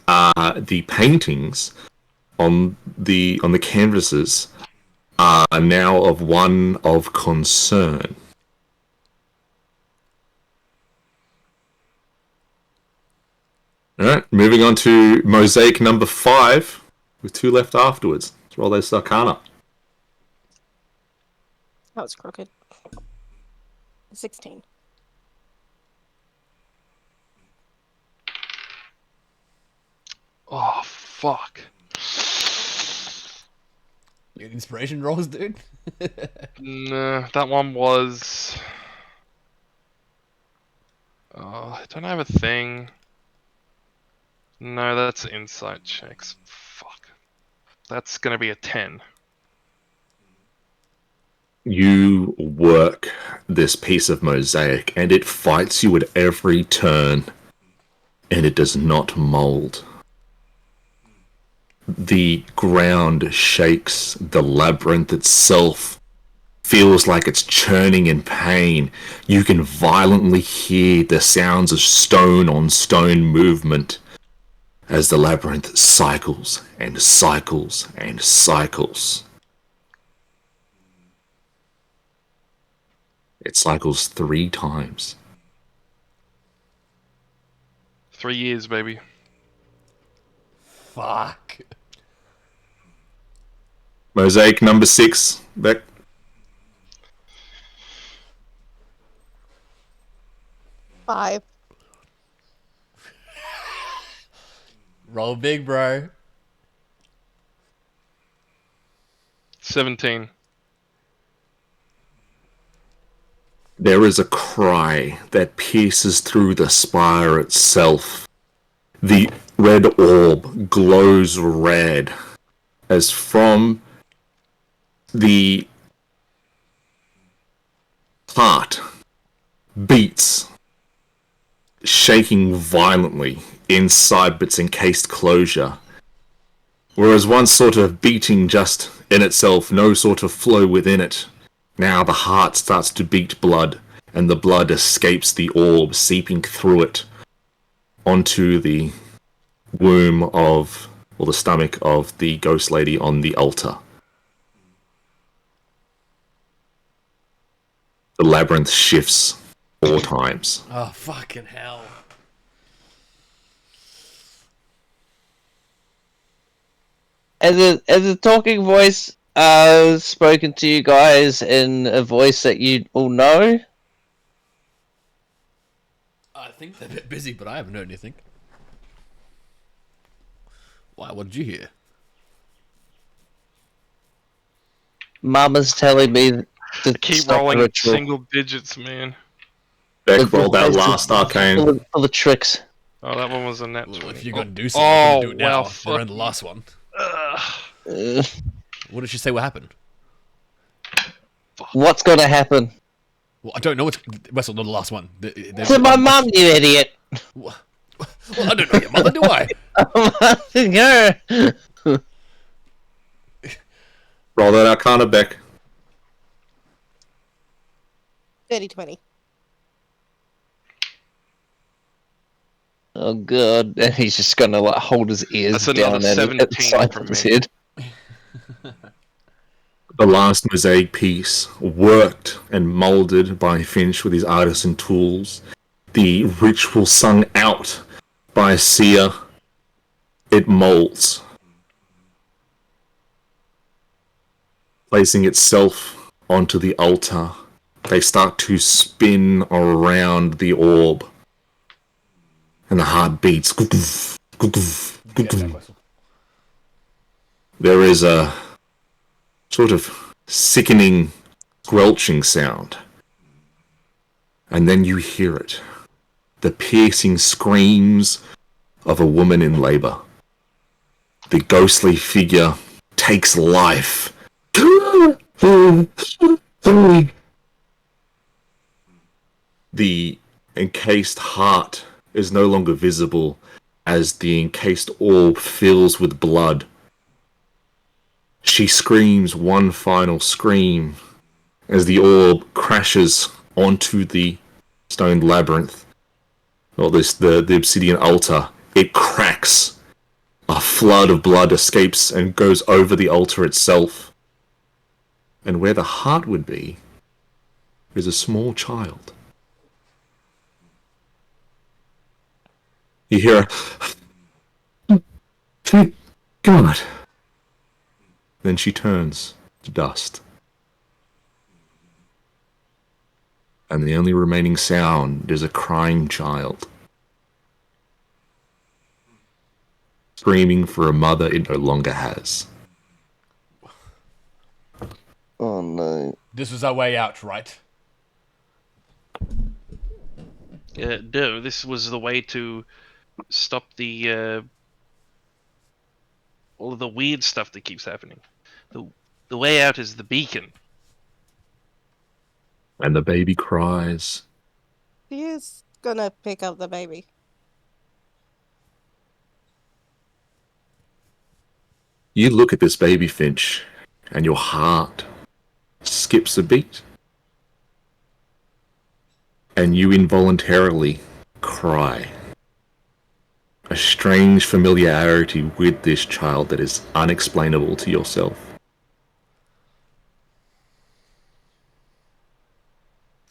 The paintings on the canvases are now of one of concern. Alright, moving on to mosaic number 5, with 2 left afterwards. Let's roll those Arcana.
That was crooked. 16.
Oh fuck.
Inspiration rolls, dude.
No, that one was. Oh, don't I have a thing? No, that's insight checks. Fuck. That's gonna be a 10.
You work this piece of mosaic, and it fights you at every turn, and it does not mold. The ground shakes, the labyrinth itself feels like it's churning in pain. You can violently hear the sounds of stone on stone movement as the labyrinth cycles and cycles and cycles. It cycles 3 times.
3 years, baby.
Fuck.
Mosaic number 6, Beck.
Five.
Roll big, bro.
17.
There is a cry that pierces through the spire itself. The red orb glows red as from the heart beats, shaking violently inside its encased closure. Whereas once sort of beating just in itself, no sort of flow within it, now the heart starts to beat blood, and the blood escapes the orb, seeping through it onto the womb of, or the stomach of the ghost lady on the altar. The labyrinth shifts 4 times.
Oh, fucking hell.
As a talking voice, spoken to you guys in a voice that you all know.
I think they're a bit busy, but I haven't heard anything. Why? What did you hear?
Mama's telling me to
Keep
stop the
rolling
ritual.
single digits, man.
Beck rolled that last arcane.
For the tricks.
Oh, that one was a net
Well,
20.
if you're gonna do something, you can do it now.
well,
We're in
fuck
the
you.
last one.
Uh,
What did she say? What happened?
what's gonna happen?
Well, I don't know. What's Wessel? Not the last one.
To my mum, you idiot!
Well, I don't know your mother, do I?
I'm asking her.
Roll that arcana, Beck.
30-20.
Oh god, and he's just gonna like hold his ears
That's another
down and at the
17
side
from
of his
me.
head.
The last mosaic piece, worked and moulded by Finch with his artisan tools. The ritual sung out by Sia. It moulds, placing itself onto the altar. They start to spin around the orb, and the heart beats.
Get back, Wessel.
There is a sort of sickening, squelching sound. And then you hear it. The piercing screams of a woman in labor. The ghostly figure takes life. The encased heart is no longer visible as the encased orb fills with blood. She screams one final scream as the orb crashes onto the stone labyrinth, or the obsidian altar. It cracks. A flood of blood escapes and goes over the altar itself. And where the heart would be is a small child. You hear a, thank God. Then she turns to dust. And the only remaining sound is a crying child. screaming for a mother it no longer has.
Oh no.
This was our way out, right?
No, this was the way to stop the all of the weird stuff that keeps happening. The way out is the beacon.
And the baby cries.
He is gonna pick up the baby.
You look at this baby Finch, and your heart skips a beat. And you involuntarily cry. A strange familiarity with this child that is unexplainable to yourself.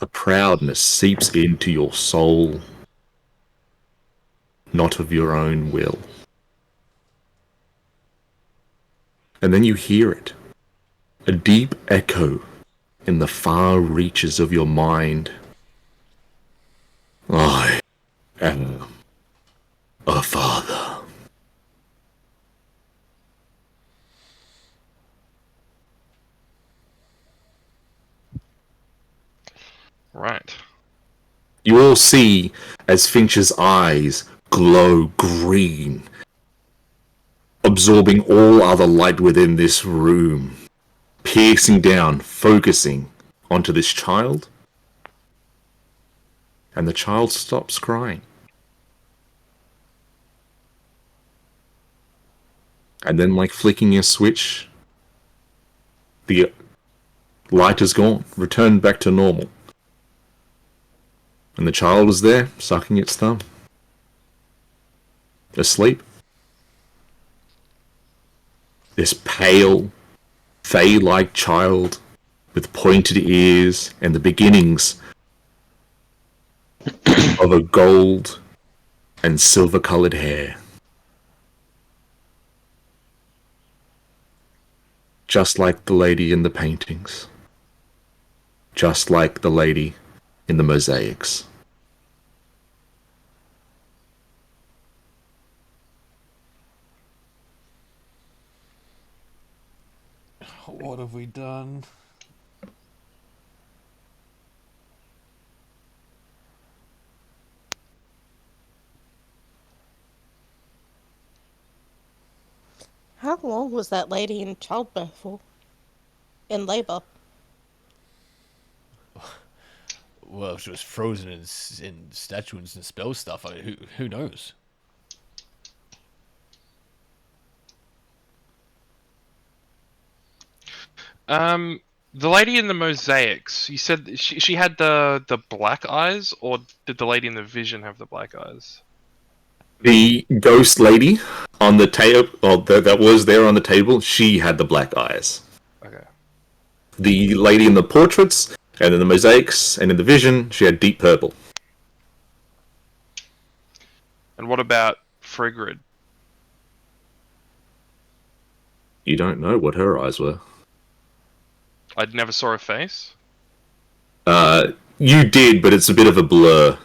A proudness seeps into your soul, not of your own will. And then you hear it, a deep echo in the far reaches of your mind. I am a father.
Right.
You all see as Finch's eyes glow green, absorbing all other light within this room, piercing down, focusing onto this child. And the child stops crying. And then, like flicking a switch, the light is gone, returned back to normal. And the child is there, sucking its thumb. Asleep. This pale, fey-like child with pointed ears and the beginnings of a gold and silver-coloured hair. Just like the lady in the paintings. Just like the lady in the mosaics.
What have we done?
How long was that lady in childbirth for? In labor?
Well, she was frozen in statues and spell stuff. I mean, who knows?
The lady in the mosaics. You said she had the black eyes, or did the lady in the vision have the black eyes?
The ghost lady on the table, that was there on the table, she had the black eyes.
Okay.
The lady in the portraits, and in the mosaics, and in the vision, she had deep purple.
And what about Frigrid?
You don't know what her eyes were.
I never saw her face.
You did, but it's a bit of a blur.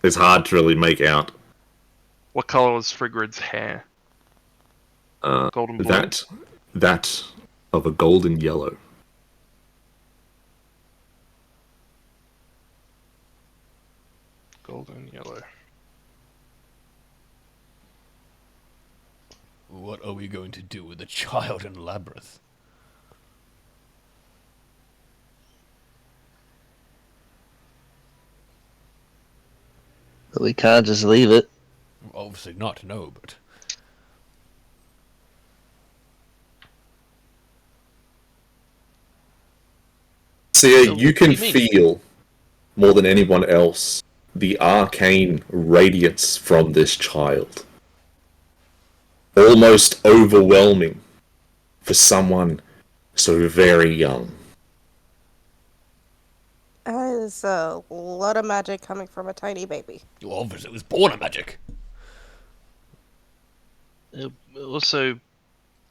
It's hard to really make out.
What color was Frigrid's hair? Golden blue.
That of a golden yellow.
Golden yellow.
What are we going to do with the child in Labyrinth?
But we can't just leave it.
Obviously not, no, but...
See,
So
you
what
can
do you mean?
feel, more than anyone else, the arcane radiance from this child. Almost overwhelming for someone so very young.
That is a lot of magic coming from a tiny baby.
Well, obviously it was born of magic.
Also,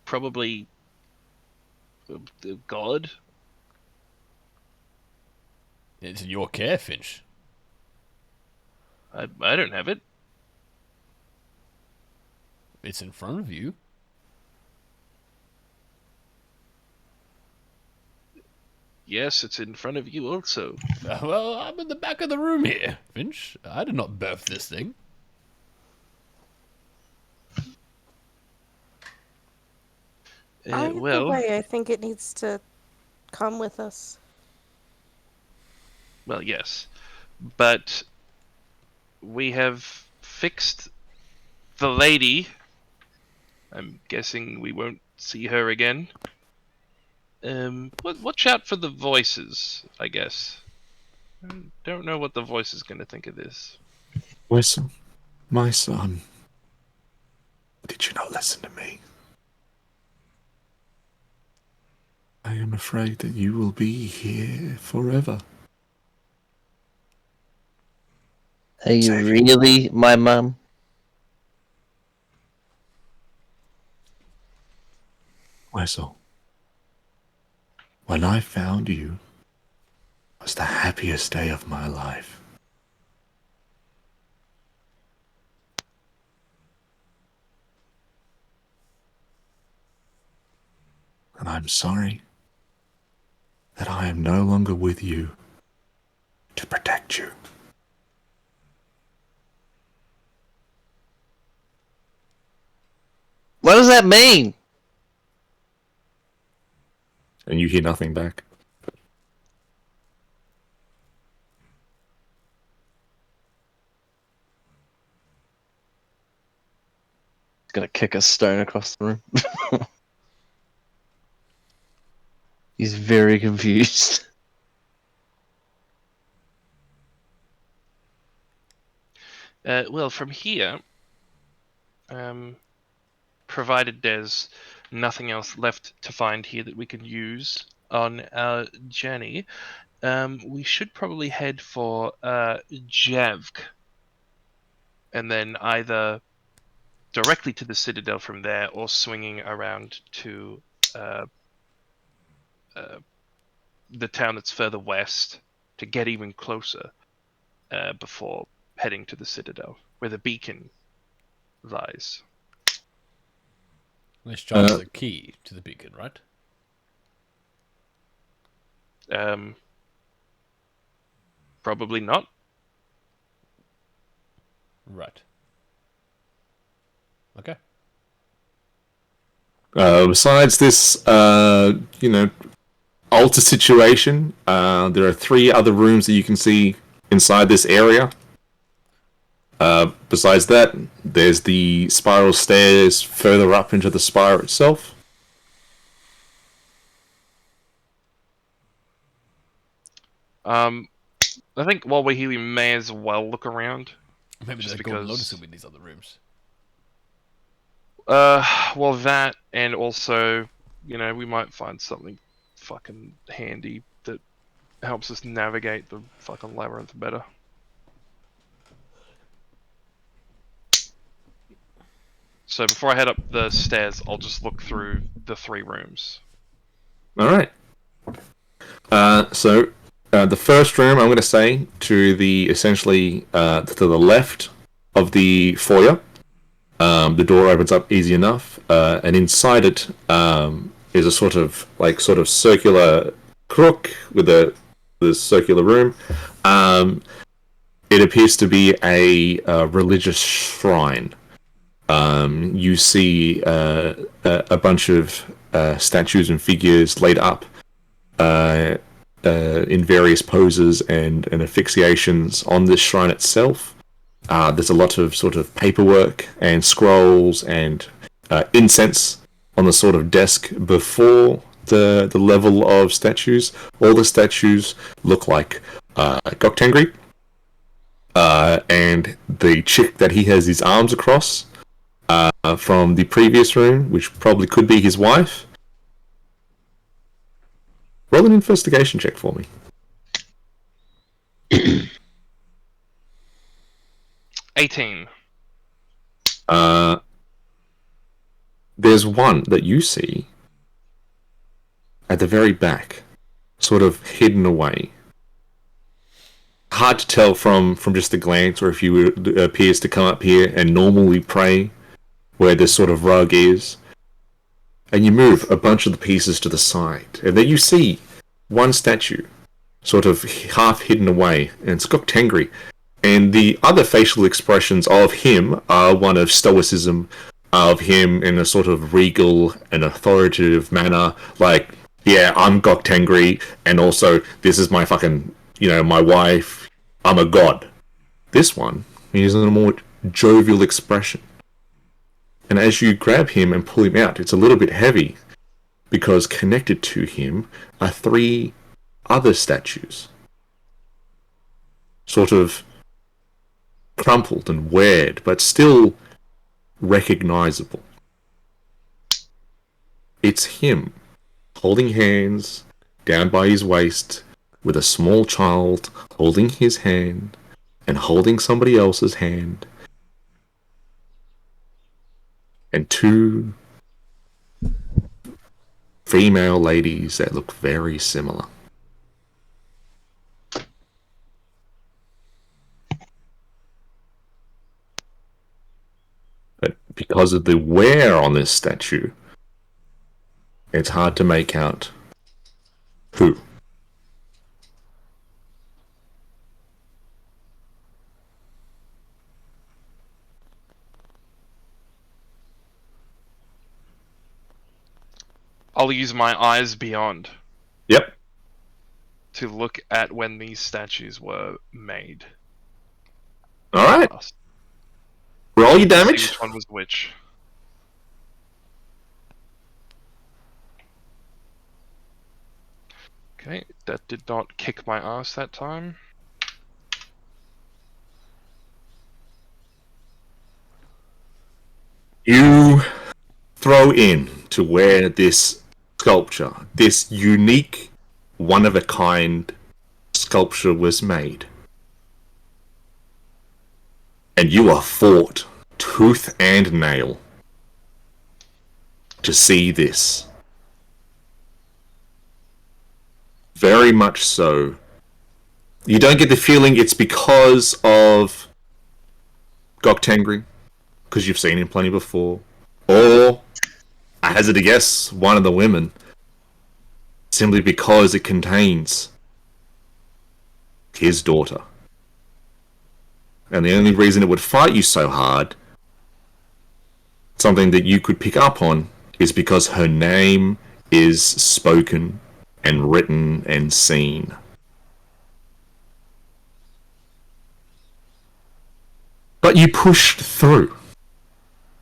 probably God.
It's in your care, Finch.
I don't have it.
it's in front of you.
Yes, it's in front of you also.
Well, I'm in the back of the room here, Finch. I did not birth this thing.
Either
Well,
way, I think it needs to come with us.
well, yes, but we have fixed the lady. I'm guessing we won't see her again. Watch out for the voices, I guess. I don't know what the voice is going to think of this.
Whistle, my son. Did you not listen to me? I am afraid that you will be here forever.
Are you
Save you.
really my mum?
Whistle. When I found you, was the happiest day of my life. And I'm sorry that I am no longer with you to protect you.
What does that mean?
And you hear nothing back.
Gonna kick a stone across the room. He's very confused.
Well, from here, provided there's nothing else left to find here that we can use on our journey, we should probably head for Javk, and then either directly to the Citadel from there, or swinging around to the town that's further west to get even closer before heading to the Citadel, where the beacon lies.
This job is the key to the beacon, right?
Probably not.
Right. Okay.
Besides this, altar situation, there are 3 other rooms that you can see inside this area. Besides that, there's the spiral stairs further up into the spire itself.
I think while we're here, we may as well look around.
Maybe
Just
there's a golden
because-
lotus will be in these other rooms.
Well, that, and also, we might find something fucking handy that helps us navigate the fucking labyrinth better. So before I head up the stairs, I'll just look through the 3 rooms.
All right. So the first room, I'm going to say to the essentially to the left of the foyer. The door opens up easy enough, and inside it is a sort of circular crook with a circular room. It appears to be a religious shrine. You see a bunch of statues and figures laid up in various poses and asphyxiations on this shrine itself. There's a lot of sort of paperwork and scrolls and incense on the sort of desk before the level of statues. All the statues look like Goktangri. And the chick that he has his arms across from the previous room, which probably could be his wife. Roll an investigation check for me.
18.
There's one that you see at the very back, sort of hidden away. Hard to tell from just a glance, or if you appears to come up here and normally pray where this sort of rug is, and you move a bunch of the pieces to the side, and then you see one statue sort of half hidden away, and it's got Tengri. And the other facial expressions of him are one of stoicism, of him in a sort of regal and authoritative manner, like, yeah, I'm Gok Tengri, and also, this is my fucking, my wife, I'm a god. This one is in a more jovial expression. And as you grab him and pull him out, it's a little bit heavy, because connected to him are 3 other statues. Sort of crumpled and weird, but still recognizable. It's him, holding hands, down by his waist, with a small child holding his hand, and holding somebody else's hand, and 2 female ladies that look very similar. But because of the wear on this statue, it's hard to make out who.
I'll use my eyes beyond
Yep.
to look at when these statues were made.
Alright.
Last.
Roll your
See
damage.
which one was which. Okay, that did not kick my ass that time.
You throw in to where this sculpture, this unique, one-of-a-kind sculpture was made. And you are fought tooth and nail to see this. Very much so. You don't get the feeling it's because of Gok Tengri, because you've seen him plenty before. Or, I hazard a guess, one of the women. Simply because it contains his daughter. And the only reason it would fight you so hard, something that you could pick up on, is because her name is spoken and written and seen. But you pushed through.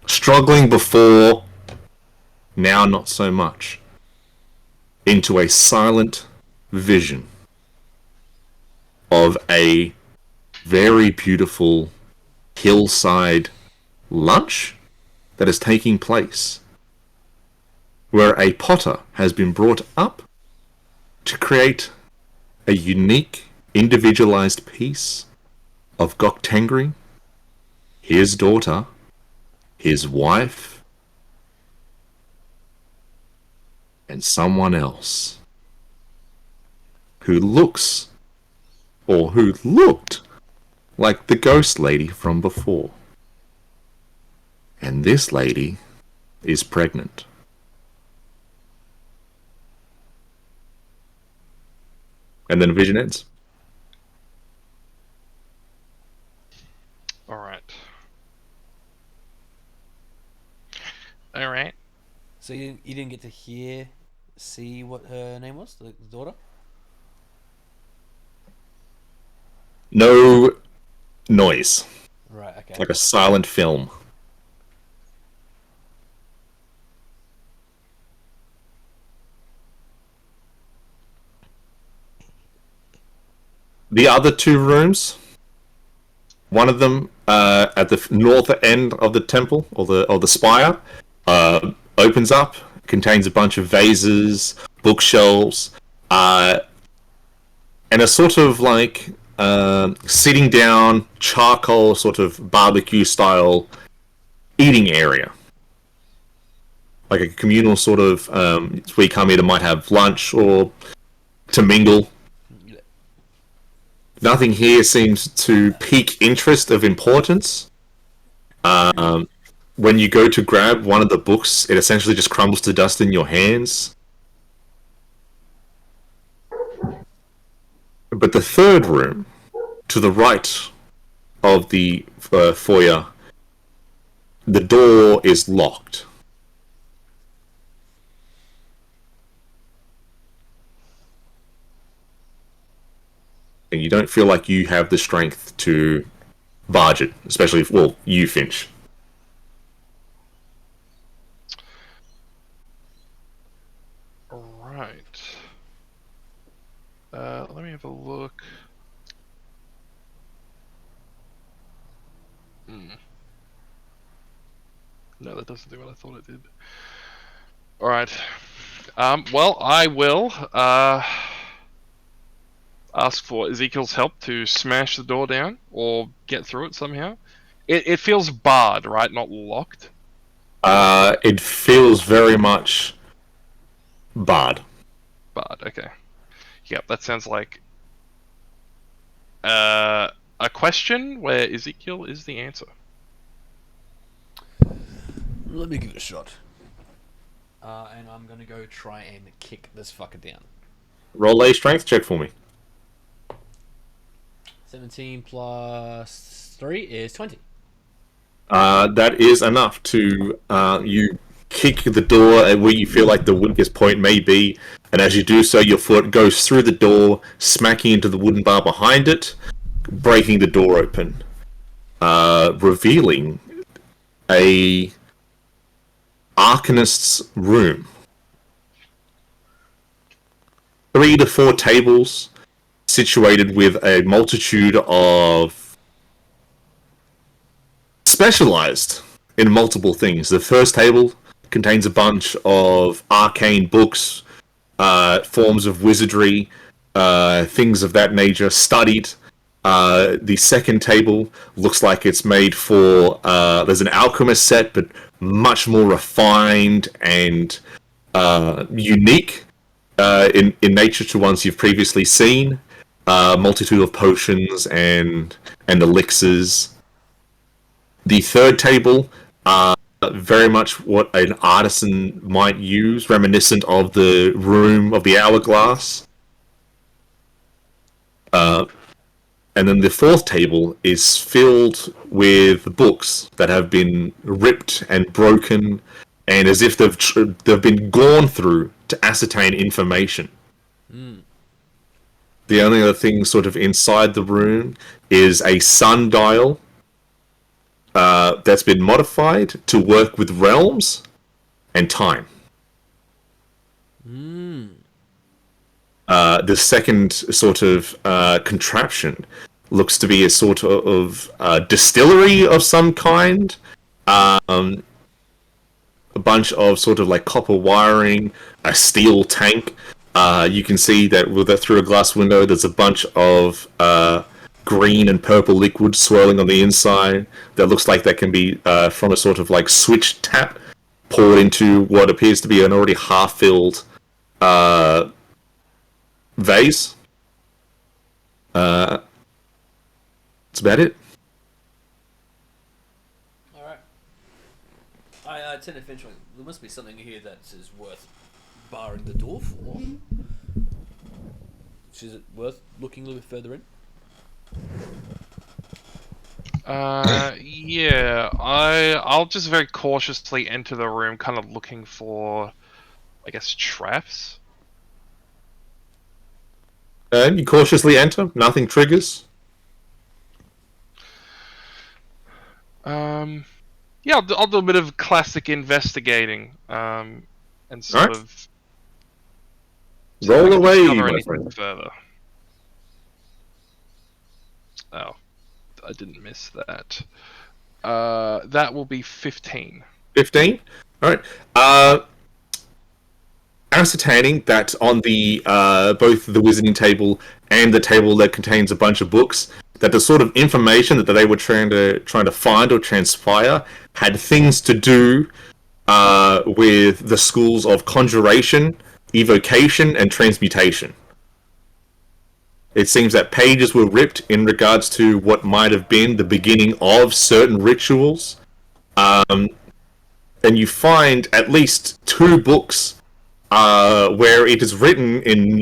Struggling before, now not so much. Into a silent vision of a very beautiful hillside lunch that is taking place, where a potter has been brought up to create a unique, individualized piece of Gok Tengri, his daughter, his wife, and someone else who looks, or who looked, like the ghost lady from before. And this lady is pregnant. And then vision ends.
Alright. Alright.
So you didn't get to see what her name was, the daughter?
No noise.
Right, okay.
Like a silent film. The other 2 rooms, one of them at the north end of the temple, or the spire, opens up, contains a bunch of vases, bookshelves, and a sort of like sitting down, charcoal sort of barbecue style eating area. Like a communal sort of, where you come here to might have lunch or to mingle. Nothing here seems to pique interest of importance. when you go to grab one of the books, it essentially just crumbles to dust in your hands. But the third room, to the right of the foyer, the door is locked. And you don't feel like you have the strength to barge it, especially if, well, you, Finch.
Right. Let me have a look. No, that doesn't do what I thought it did. Alright. Well, I will ask for Ezekiel's help to smash the door down or get through it somehow. It feels barred, right? Not locked.
It feels very much barred.
Barred, okay. Yep, that sounds like a question where Ezekiel is the answer.
Let me give it a shot. And I'm gonna go try and kick this fucker down.
Roll a strength check for me.
17 plus 3 is 20.
That is enough to you kick the door at where you feel like the weakest point may be, and as you do so, your foot goes through the door, smacking into the wooden bar behind it, breaking the door open, revealing a Arcanist's room. 3 to 4 tables situated with a multitude of specialized in multiple things. The first table contains a bunch of arcane books, forms of wizardry, things of that nature studied. The second table looks like it's made for there's an alchemist set, but much more refined and unique in nature to ones you've previously seen. Multitude of potions and elixirs. The third table, very much what an artisan might use, reminiscent of the room of the hourglass. And then the fourth table is filled with books that have been ripped and broken, and as if they've been gone through to ascertain information. The only other thing sort of inside the room is a sundial that's been modified to work with realms and time. The second sort of contraption looks to be a sort of distillery of some kind. A bunch of sort of like copper wiring, a steel tank. You can see that through a glass window, there's a bunch of green and purple liquid swirling on the inside that looks like that can be from a sort of like switch tap poured into what appears to be an already half-filled vase. That's about it.
Alright. I tend to Finch, there must be something here that is worth barring the door for. Is it worth looking a little bit further in?
Yeah, I'll just very cautiously enter the room, kind of looking for, I guess, traps.
And you cautiously enter. Nothing triggers.
Yeah, I'll do a bit of classic investigating, and sort
Alright.
of
Roll away,
discover
my
anything
friend.
further. Oh, I didn't miss that. That will be 15.
15. All right. Ascertaining that on the both the wizarding table and the table that contains a bunch of books, that the sort of information that they were trying to find or transpire had things to do with the schools of conjuration, evocation, and transmutation. It seems that pages were ripped in regards to what might have been the beginning of certain rituals. and you find at least 2 books where it is written in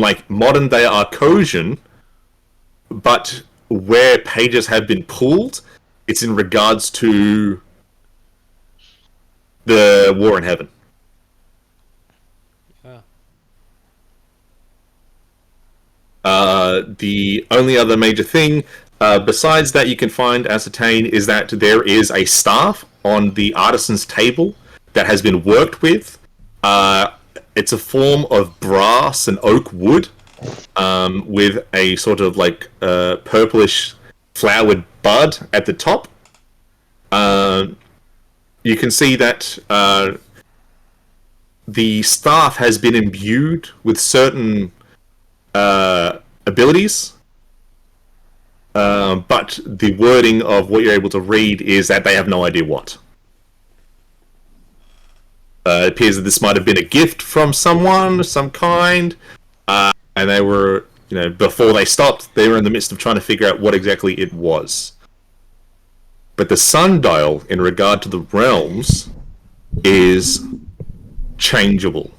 like modern day Arcosian, but where pages have been pulled, it's in regards to the War in Heaven.
Yeah.
The only other major thing, besides that you can find, ascertain, is that there is a staff on the artisan's table that has been worked with. It's a form of brass and oak wood, with a sort of like purplish flowered bud at the top. You can see that the staff has been imbued with certain abilities, but the wording of what you're able to read is that they have no idea what. It appears that this might have been a gift from someone of some kind, and they were, before they stopped, they were in the midst of trying to figure out what exactly it was. But the sundial, in regard to the realms, is changeable.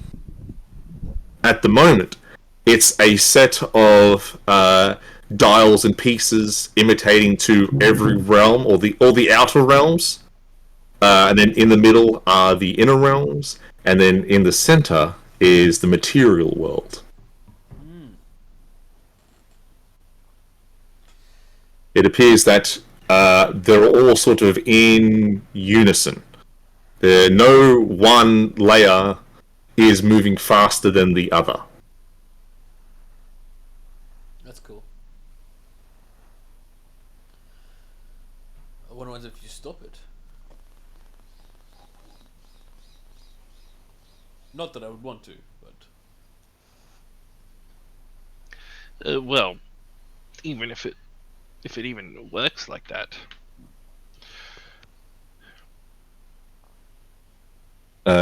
At the moment, it's a set of dials and pieces imitating to every realm, or the outer realms, and then in the middle are the inner realms, and then in the center is the material world. It appears that they're all sort of in unison. No one layer is moving faster than the other.
That's cool. I wonder if you stop it. Not that I would want to, but
Well, even if it even works like that.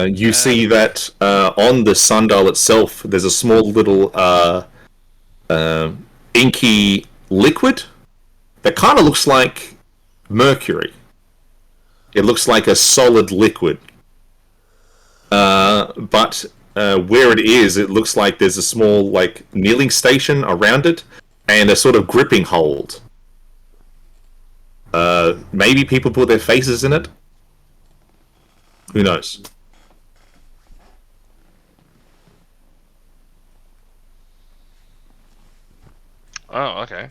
You see that on the sundial itself, there's a small little inky liquid that kind of looks like mercury. It looks like a solid liquid. But where it is, it looks like there's a small like kneeling station around it and a sort of gripping hold. Maybe people put their faces in it. Who knows?
Oh, okay.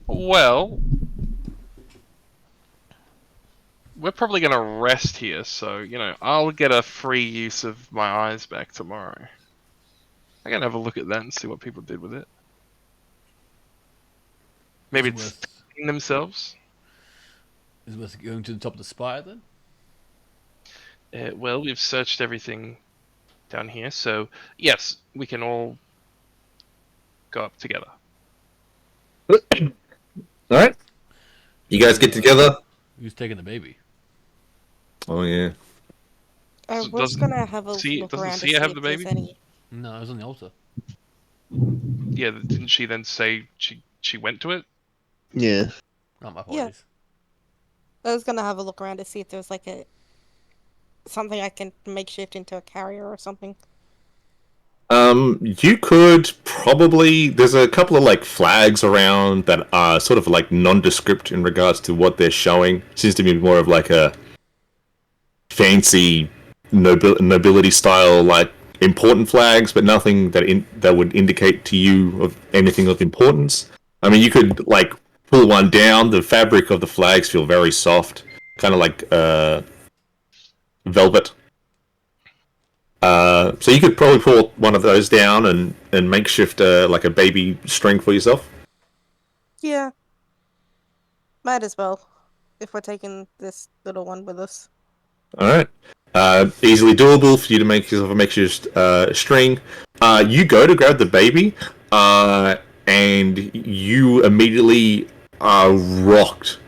Well, we're probably gonna rest here, so I'll get a free use of my eyes back tomorrow. I can have a look at that and see what people did with it. Maybe
Is it
it's
worth-
cleaning themselves.
is it worth going to the top of the spire then?
Well, we've searched everything down here, so yes, we can all go up together.
Alright. You guys get together?
Who's taking the baby?
Oh, yeah.
I
So
was
doesn't
gonna have a
Sia-
look
doesn't
around to
Sia
see
have
if
the
there's
baby?
any.
No, I was on the altar.
Yeah, didn't she then say she went to it?
Yeah.
Not my
Yeah.
apologies.
I was gonna have a look around to see if there was like something I can makeshift into a carrier or something.
You could probably. There's a couple of like flags around that are sort of like nondescript in regards to what they're showing. Seems to be more of like a fancy nobility style, like important flags, but nothing that would indicate to you of anything of importance. I mean, you could like pull one down. The fabric of the flags feel very soft, kind of like velvet. So you could probably pull one of those down and makeshift like a baby string for yourself.
Yeah. Might as well, if we're taking this little one with us.
All right. Easily doable for you to make yourself a makeshift string. You go to grab the baby, and you immediately are rocked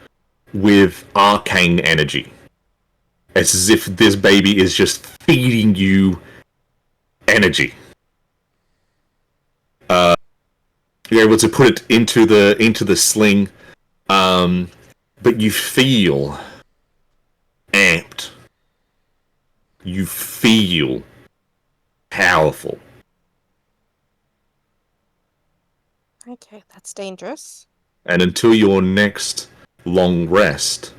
with arcane energy. It's as if this baby is just feeding you energy. You're able to put it into the sling, But you feel amped. You feel powerful.
Okay, that's dangerous.
And until your next long rest,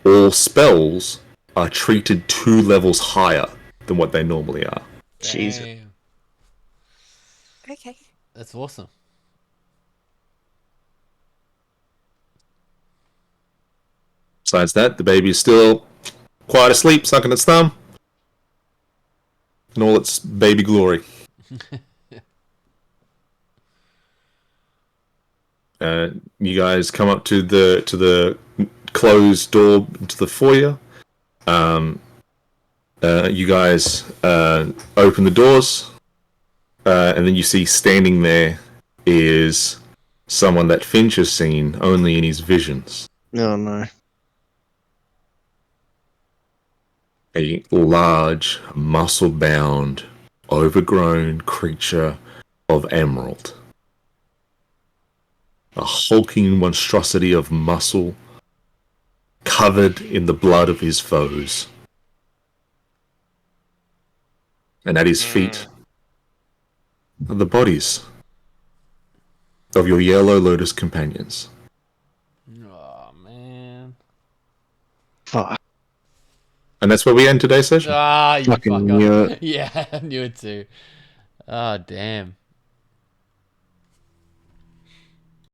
all spells are treated 2 levels higher than what they normally are.
Jesus.
Damn.
Okay.
That's awesome.
Besides that, the baby is still quite asleep, sucking its thumb. In all its baby glory. You guys come up to the closed door to the foyer. You guys open the doors, and then you see standing there is someone that Finch has seen only in his visions.
Oh no.
A large, muscle-bound, overgrown creature of emerald. A hulking monstrosity of muscle, covered in the blood of his foes. And at his feet are the bodies of your Yellow Lotus companions.
Oh man.
Fuck.
And that's where we end today's session.
Ah, you
Fucking
fucker.
knew it.
Yeah, I knew it too. Oh damn.